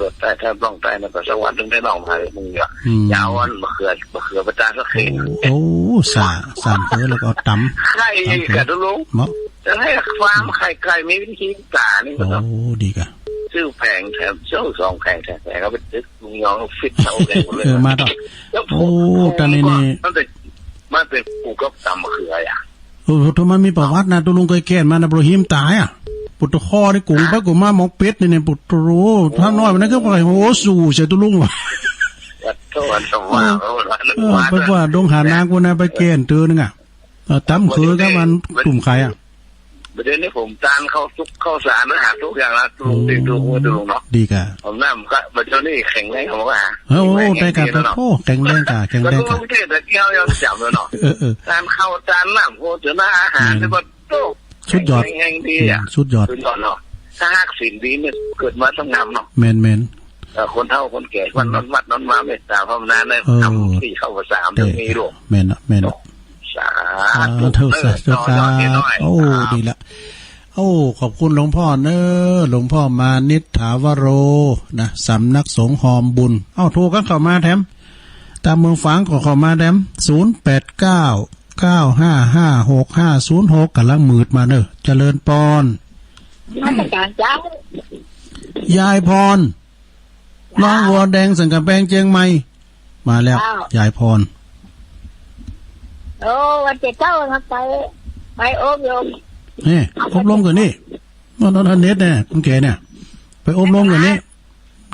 ล่องใต้น่ะก็จังหวัดนึงได้ล่องมามึงยาวอันมะเขือประจานสักเข่งโอ้สามเขือแล้วก็ตำไข่กะลุงจะให้ฟาร์มไข่มีวิธีการนี่ก็โอ้ดีกะซื้อแผงแถมซื้อ2 แผงแถมเขาไปตึก ลุงยองฟิตเท่ากันหมดเลยมาต่อโอ้ตอนนี้มันเป็นกูก็ตำมะเขืออ่ะทำไมมีประวัตินะตัวลุงเคยแก่นมานะโปรหิมตายอ่ะปุตตะข้อได้กุ้งปะกูมามองเป็ดเนี่ยปุตตะรู้ถ้าน้อยมันก็ไปโหสู่เสียตัวลุงว่ะไปว่าดงหานางกูนะไปแก่นเตือนนึงอ่ะตั้มคือก็มันกลุ่มใครอ่ะประเด็นนี้ผมจานเข้าซุกเข้าสารอาหารทุกอย่างละตุงตีตุงหัวตุงเนาะดีกะผมน้ำก็ประเด็นนี้แข็งแรงเขาบอกว่าโอ้ได้กะโอ้แข็งแรงกะแข็งแรงกะก็ไม่ได้แต่เกี่ยวยังจับเลยเนาะจานเข้าจานน้ำโอ้เจอหน้าอาหารที่ว่าโตชุดยอดดีอ่ะชุดยอดเนาะถ้าหักสินดีเนี่ยเกิดมาต้องงามเนาะแมนคนเฒ่าคนแก่วันนอนวัดนอนมาเมตตาภาวนาเนี่ยทำที่เข้าภาษาตรงนี้หรอกแมนสาธุสาธุโอ้ดีละโอ้ขอบคุณหลวงพ่อเนอหลวงพ่อมานิษฐาวโรนะสำนักสงฆ์หอมบุญโทรกันเข้ามาแถมตามเมืองฝางก็เข้ามาแถม0899556506กำลังมืดมาเนอเจริญปอนมาจากเจ้ายายพรน้องวัวแดงสังกะแปงเจียงใหม่มาแล้วยายพรโอ้วันเจ้าไปอบรมอบรมกันนี่นอนเน็ตเนี่ยคุณแกเนี่ยไปอบรมกันนี่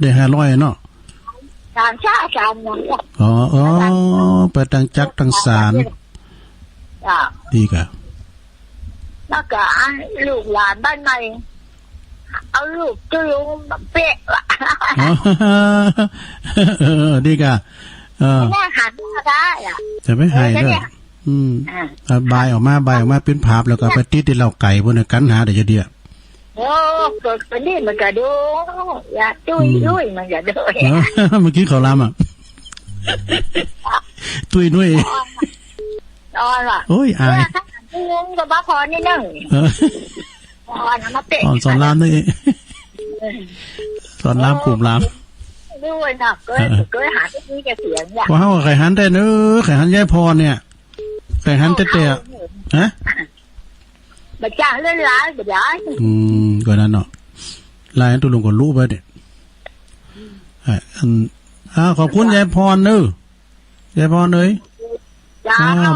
ได้500เนาะการชาการเงินอ๋อไปตั้งจักตั้งศาลดีกะแล้วก็ลูกหลานบ้านใหม่เอาลูกจุยงเป๊ะดีกะแม่หันได้อ่ะจะไม่หายด้วยบายออกมาเป็นภาพแล้วก็ไปติดที่เราไก่บนกันหาเดี๋ยวจะเดียโอ้เกิดเป็นนี่มันก็ดูอย่าจุยมันอย่าดูเมื่อกี้เขาลำอ่ะตุยนุ้ยนอนล่ะโอ้ยอายจุยงกับบ้าพอนี่นึงสอนรามนี่สอนรามกลุ่มรามด้วยนะก็หาที่นี่จะเสียงอย่างว้าวไข่หันแต่เนื้อไข่หันยายพรเนี่ยไข่หันเตะฮะบัจจ่าเล่นร้ายบัจจ่าก็นั่นเนาะลายตัวลุงก็รู้ไปเด็ดขอบคุณยายพรเนื้อยายพรเลย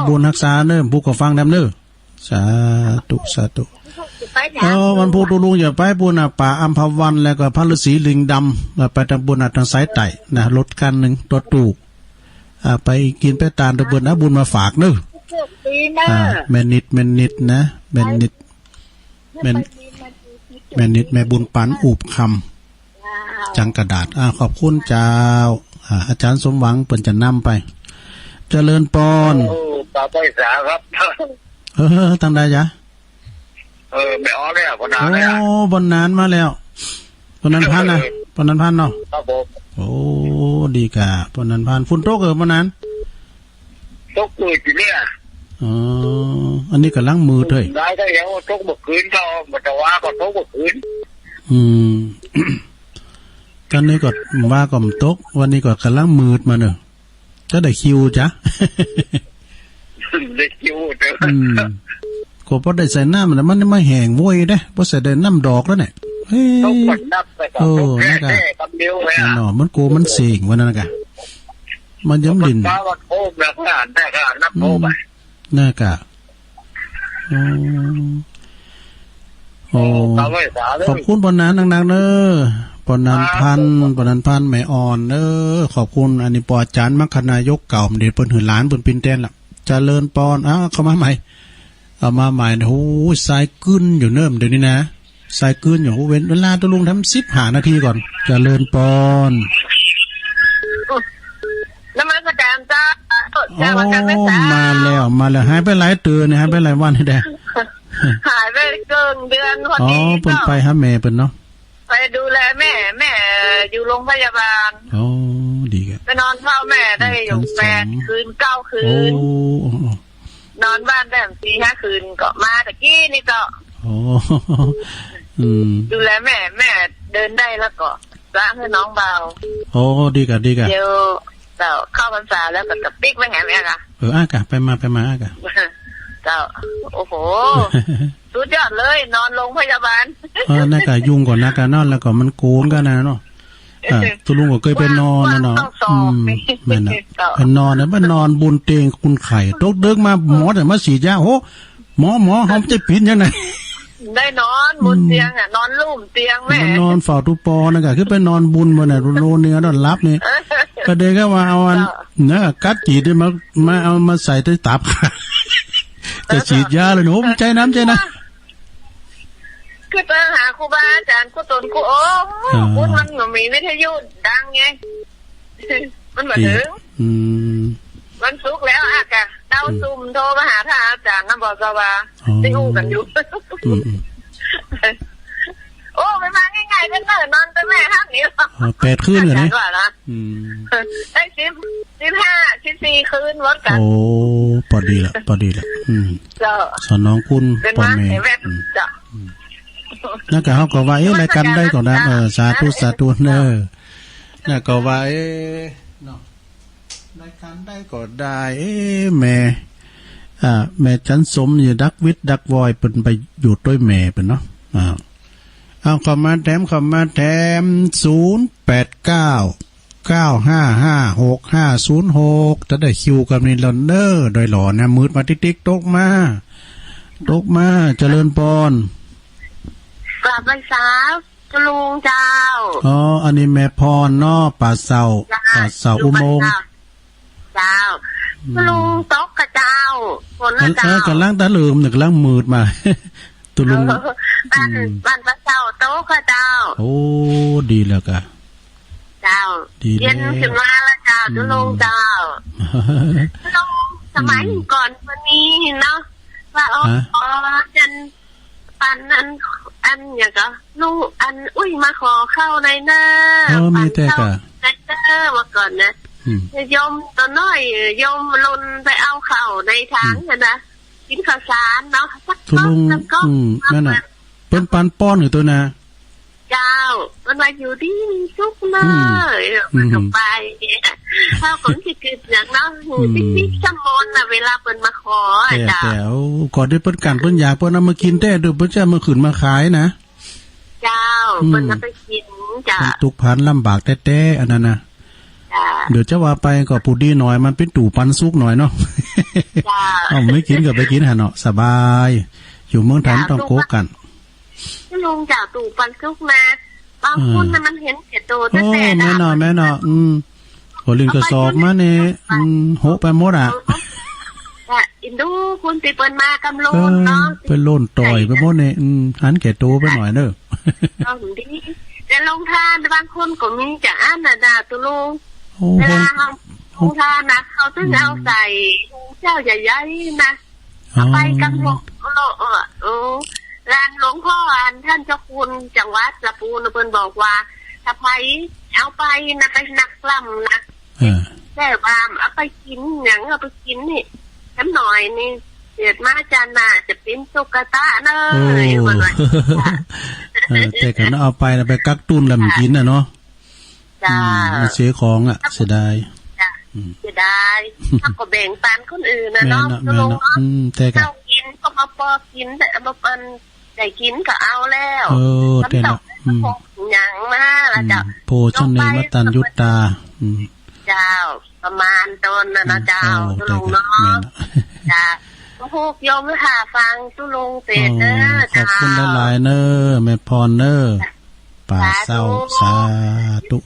บุญรักษาเนื้อบุกก็ฟังดำเนื้อสาธุวันพูดตัวลุงอย่าไปบุญป่าอัมพวันแล้วก็พระฤาษีลิงดำไปทำบุญทางสายไต่นะรถกันหนึ่งตัวตู่ไปกินไปตาลตะบุญนะบุญมาฝากเนอะแม่นิดนะแม่นิดแม่บุญปันอุบคำจังกระดาษขอบคุณเจ้าอาจารย์สมหวังเปิ่นจะนำไปเจริญปอนต่อไปสาครับตั้งได้ยะไม่ออกแล้วบนนานแล้วบนนานมาแล้วบนนั้นพันนะบนนั้นพันเนาะครับผมโอ้ดีกะบนนั้นพันฝุ่นโต๊ะบนนั้นโต๊ะมืดจีเนี่ยอันนี้กำลังมืดเลยได้ก็ยังโต๊ะบกคืนเขามันจะว่าก็โต๊ะบกคืนตอนนี้ก็ว่าก็โต๊ะวันนี้ก็กำลังมืดมาเนอะจะได้คิวจ้ะได้คิวเด้อก็พอได้ใส่น้ำมันไม่แห้งโว้ยได้พอใส่ได้น้ำดอกแล้วเนี่ยต้องกดนับไปก่อนนั่นกะเนาะมันโกมันเสียงวันนั้นกะมันย้ำดินมันโค้งแบบนั้นได้ก็นับโค้งไปนั่นกะโอ้ขอบคุณปนนั้นดังๆเนอะปนนันพันแม่อ่อนเนอะขอบคุณอันนี้ปอจานมัคคนายกเก่าเด็ดเปิ้นหือหลานเปิ้นปินแตนล่ะเจริญปอนเข้ามาใหม่เอามาใหม่โอ้สายกึ้นอยู่เนิ่มเดี๋ยวนี้นะสายกึ้นอยู่เว้นเวลาตัวลุงทำ15 นาทีก่อนจะเลินปอนแล้วมันก็แดงจ้ามาแล้วหายไปหลายเดือนเนี่ยหายไปหลายวันให้ได้หายไปเกินเดือนคนนี้เพิ่นไปหาแม่เพิ่นเนาะไปดูแลแม่อยู่โรงพยาบาลดีครับไปนอนเฝ้าแม่ได้อยู่8 คืน 9 คืนนอนบ้านได้4-5 คืนก็มาตะกี้นี่ก็ดูแลแม่เดินได้แล้วก็ล้างให้น้องเบาดีกะเดี๋ยวเจ้าเข้าพรรษาแล้วก็กับปิ๊กไปไงแม่กะกะไปมาอากะเจ้าโอ้โหสุดยอดเลยนอนโรงพยาบาลน่ากะยุ่งก่อนนะกะนอนแล้วก็มันโกนกันนะเนาะ ตุลุงก็เคยไปนอนนะเนาะแม่น่ะไปนอนนะบ้านนอนบนเตียงคุณไข่ตกเดึกมาหมอแต่มาฉีดยาโอ้หมอเขาจะปิดยังไงได้นอนบนเตียงอ่ะนอนลุ่มเตียงแม่นอนเฝ้าตุปอนะกะคือไปนอนบุญบนน่ะโรเนื้อนอนรับนี่ก็เด็กก็มาเอาอันนะกัดจีดมาเอามาใส่ใต้ตับจะฉีดยาเลยหนูใจน้ำคือไปหาครูบาอาจารย์ครูตนครูโอ้คุณมันมีวิทยุดังไงมันมาถึงมันสุกแล้วอ่ะกะเต้าซุ่มโทรมาหาท่านอาจารย์น้ำบอกสว่าได้อู้กันอยู่โอ้ไม่มาง่ายๆกันเนอะนอนตั้งแม่ห้างนี้8 คืนเลยนี่ได้14 คืนวัดกันโอ้พอดีละสอนน้องคุณปอนเมย์น่าก็เขาก็ว่ารายการได้ก่อนนะสาธุเนอน่าก็ว่าเนาะรายการได้ก็ได้แม่จันสมอยู่ดักวิทย์ดักวอยเป็นไปอยู่ด้วยแม่เป็นเนาะเอาเข้ามาแถม0899555656จะได้คิวกับนี่ลอนเนอร์โดยหล่อนะมืดมาติ๊กตกมาเจริญปอนกลับไปสาวกลุงเจ้าอันนี้แม่พรเนาะป่าเสาอุโมงค์เจ้าลุงตกกับเจ้าคนละเจ้ากำลังตะลืมกำลังมืดมาตุลุงบ้านพระเจ้าโตค่ะเจ้าโอ้ดีแล้วกะเจ้าเย็นขึ้นมาแล้วเจ้าตุลุงเจ้าตุลุงสมัยก่อนวันนี้เนาะว่าจันปันอันอย่างก็ลูกอันอุ้ยมาขอเข้าในหน้ามีแต่กะในหน้ามาก่อนนะยมตัวน้อยยมลนไปเอาเข่าในทางนะกินข้าวสารเนาะทุลุงนั่นน่ะเป็นปันป้อนอยู่ตัวนะเจ้ามันมาอยู่ที่ทุกเลยมันก็ไปข้าวของที่กินอย่างเนาะติ๊กๆสมอนน่ะเวลาเปิ้นมาขอจ้าแต่ก่อนได้เปิ้นกันเปิ้นอยากเปิ้นเอามากินแต่เดี๋ยวเปิ้นจะมาขึ้นมาขายนะเจ้าเปิ้นเอาไปกินจ้าตุกพันลำบากแท้ๆอันนั้นน่ะเดี๋ยวจะว่าไปก็ปูดีหน่อยมันเป็นตู่ปันซุกหน่อยเนาะไม่กินก็ไปกินหาเนาะสบายอยู่เมืองไทยต้องโกกันลุงจากตู่ปันซุกมาบางคนมันเห็นเสียโตแต่แม่เนาะโหลินกระสอบมาเนี่ยโหไปหมดอ่ะอินดูคุณติเปิ้นมากำโลนเนาะเป็นโลนต่อยไปหมดเนี่ยหันแก่โตไปหน่อยเด้อดีแต่ลงทานบางคนก็มีจากอันน่ะด่าตุลุงเวลาลงทานนะเขาต้องเอาใส่เจ้าใหญ่ๆนะเอาไปกันหมดลานหลวงพ่อท่านเจ้าคุณจังหวัดละปูนเปิ้นบอกว่าถ้าไปเอาไปนะไปนักล่ำนะแต่ว่าเอาไปกินอย่างเอาไปกินนี่น้ำหน่อยนี่เสียดมาจานน่ะจะเป็นสุกตะเนยแต่กันเอาไปนะไปกักตุ้นลำกินน่ะเนาะมันเสียของอ่ะเสียดายถ้าก็แบ่งปันคนอื่นนะเนาะลงเนาะเอากินก็มาปอกินแต่มาปันได้กินก็เอาแล้วแต่ละอย่างมากแล้วจ้ะโพชันเนมตันยุตตาเจ้าประมาณต้นนะเจ้าตุลุงเนาะจ้าพวกโยมค่ะฟังตุลุงเต็ดเนอขอบคุณหลายๆเนอแม่พรเนอป่าเศร้าสาธุ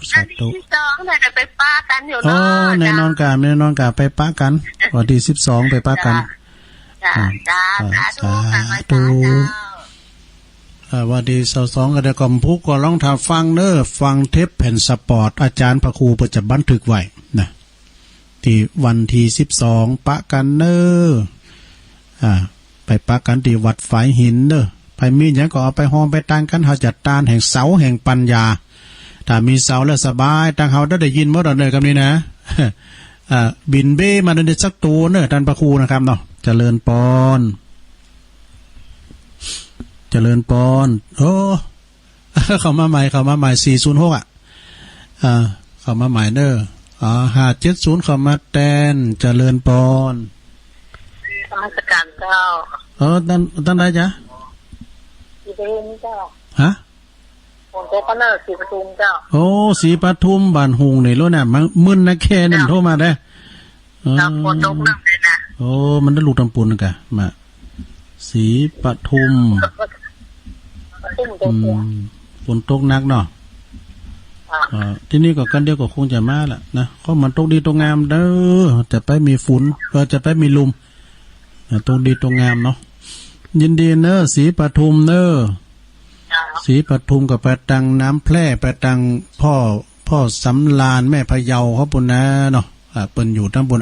12ไปป้ากันอยู่เนาะแน่นอนกันไปป้ากันวันที่12ไปป้ากันจ้าสาธุวันที่22ก็ได้กำพุกก็ร้องทำฟังเนอฟังเทปแผ่นสปอร์ตอาจารย์พระครูประจับบันทึกไว้นะที่วันที่12ปะกันเนอไปปะกันที่วัดฝายหินเนอไปมีอย่างก็เอาไปห้องไปตั้งกันเขาจัดตานแห่งเสาแห่งปัญญาถ้ามีเสาแล้วสบายตั้งเขาได้ยินเมื่อตอนเนอคำนี้นะบินเบ้มาได้สักตัวเนอท่านพระครูนะครับเนาะเจริญปอนโอ้เขามาใหม่406เขามาใหม่เนอ570เขามาแตนเจริญปอนราชการเจ้าท่านได้จ้ะเดินเจ้าฮะเ นโตก็เนอร์สีปทุมเจ้าโอ้สีปทุมบ้านหุงนี่โลน่ะมันมึนนะแค่นั่นโทรมาได้ฝนตกน้ำเลยนะโอ้มันได้ลูกตำปูนกะมาสีปทุมฝนตกหนักเนาะที่นี่ก็กันเดียวก็คงจะมาแหละนะก็มันตกดีตกงามเด้อจะไปมีฝุ่นก็จะไปมีลมตกดีตกงามเนาะยินดีเนอะสีปทุมเนอะสีปทุมกับไปตังน้ำแพร่ไปตังพ่อสำลานแม่พะเยาเขาปุ่นนะเนาะเปิ้นอยู่ทั้งบน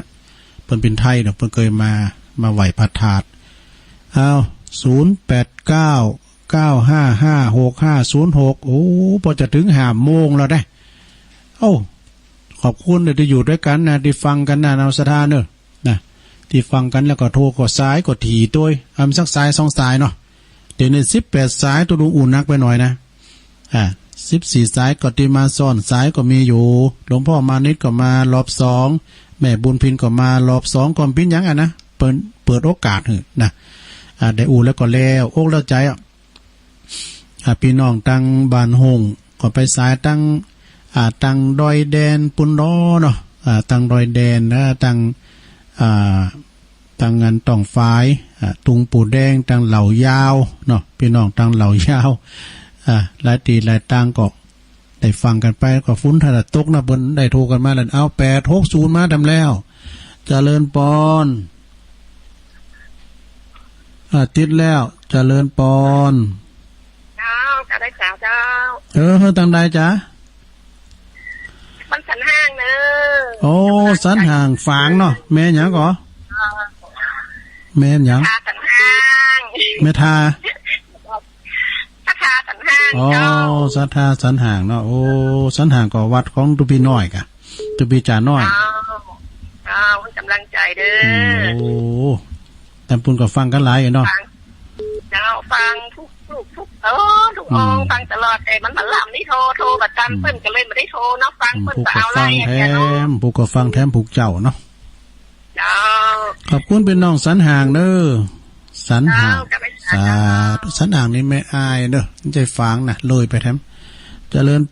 เปิ้นเป็นไทยเนาะเปิ้นเคยมาไหวพัดถาดเอา0899556506โอ้พอจะถึง5 โมงแล้วได้โอ้ขอบคุณที่อยู่ด้วยกันนะที่ฟังกันนะเอาสถานเนอะนะที่ฟังกันแล้วก็โทรก็ซ้ายก็ถี่ตัวสักสาย2 สายเนาะเดี๋ยวนี้18 สายตัวลุงอุ่นนักไปหน่อยนะ14 สายก็ที่มาซ่อนสายก็มีอยู่หลวงพ่อมานิดก็มารอบ2แม่บุญพินก็มารอบ2ก่อนพินยังนะเปิดโอกาสนะได้อูแล้วก็แล้วอกแล้วใจพี่น้องตั้งบ้านหงก็ไปสายตั้งดอยแดนปุ่นล้อเนาะตั้งดอยแดนนะตั้งงานต้องฝายตุงปูแดงตั้งเหล่ายาวเนาะพี่น้องตั้งเหล่ายาวหลายตีหลายตั้งก็ได้ฟังกันไปก็ฟุ้นถนัดตกนะเพิ่นได้โทรกันมาแล้วเอา860มาทำแล้วเจริญปอนติดแล้วเจริญปอนเจ้าจะได้ข่าวเจ้าตั้งใดจ้ะมันสันห่างเนอะโอ้สันห่างฝางเนาะแม่หยังก่อแม่หยังสันห่างแม่ทาสันห่างอ๋อสัทธาสันห่างเนาะโอ้สันห่างก็วัดของตุปีน้อยกะตุปีจ่าน้อยมันกำลังใจเด้อโอ้แต่ปุ่นก็ฟังกันหลายเนาะเจ้าฟังทุกองฟังตลอดแต่มันลำนี่โทรบัดกันเพิ่นก็เลยไม่ได้โทรเนาะฟังเพิ่นจะเอาอะไรอย่างเงี้ยเนาะผู้ก็ฟังแถมผูกเจ้าเนาะขอบคุณเป็นน้องสันห่างเด้อสันห่างสันห่างนี่ไม่อายเด้อใจฟังนะเลยไปแถมเจริญ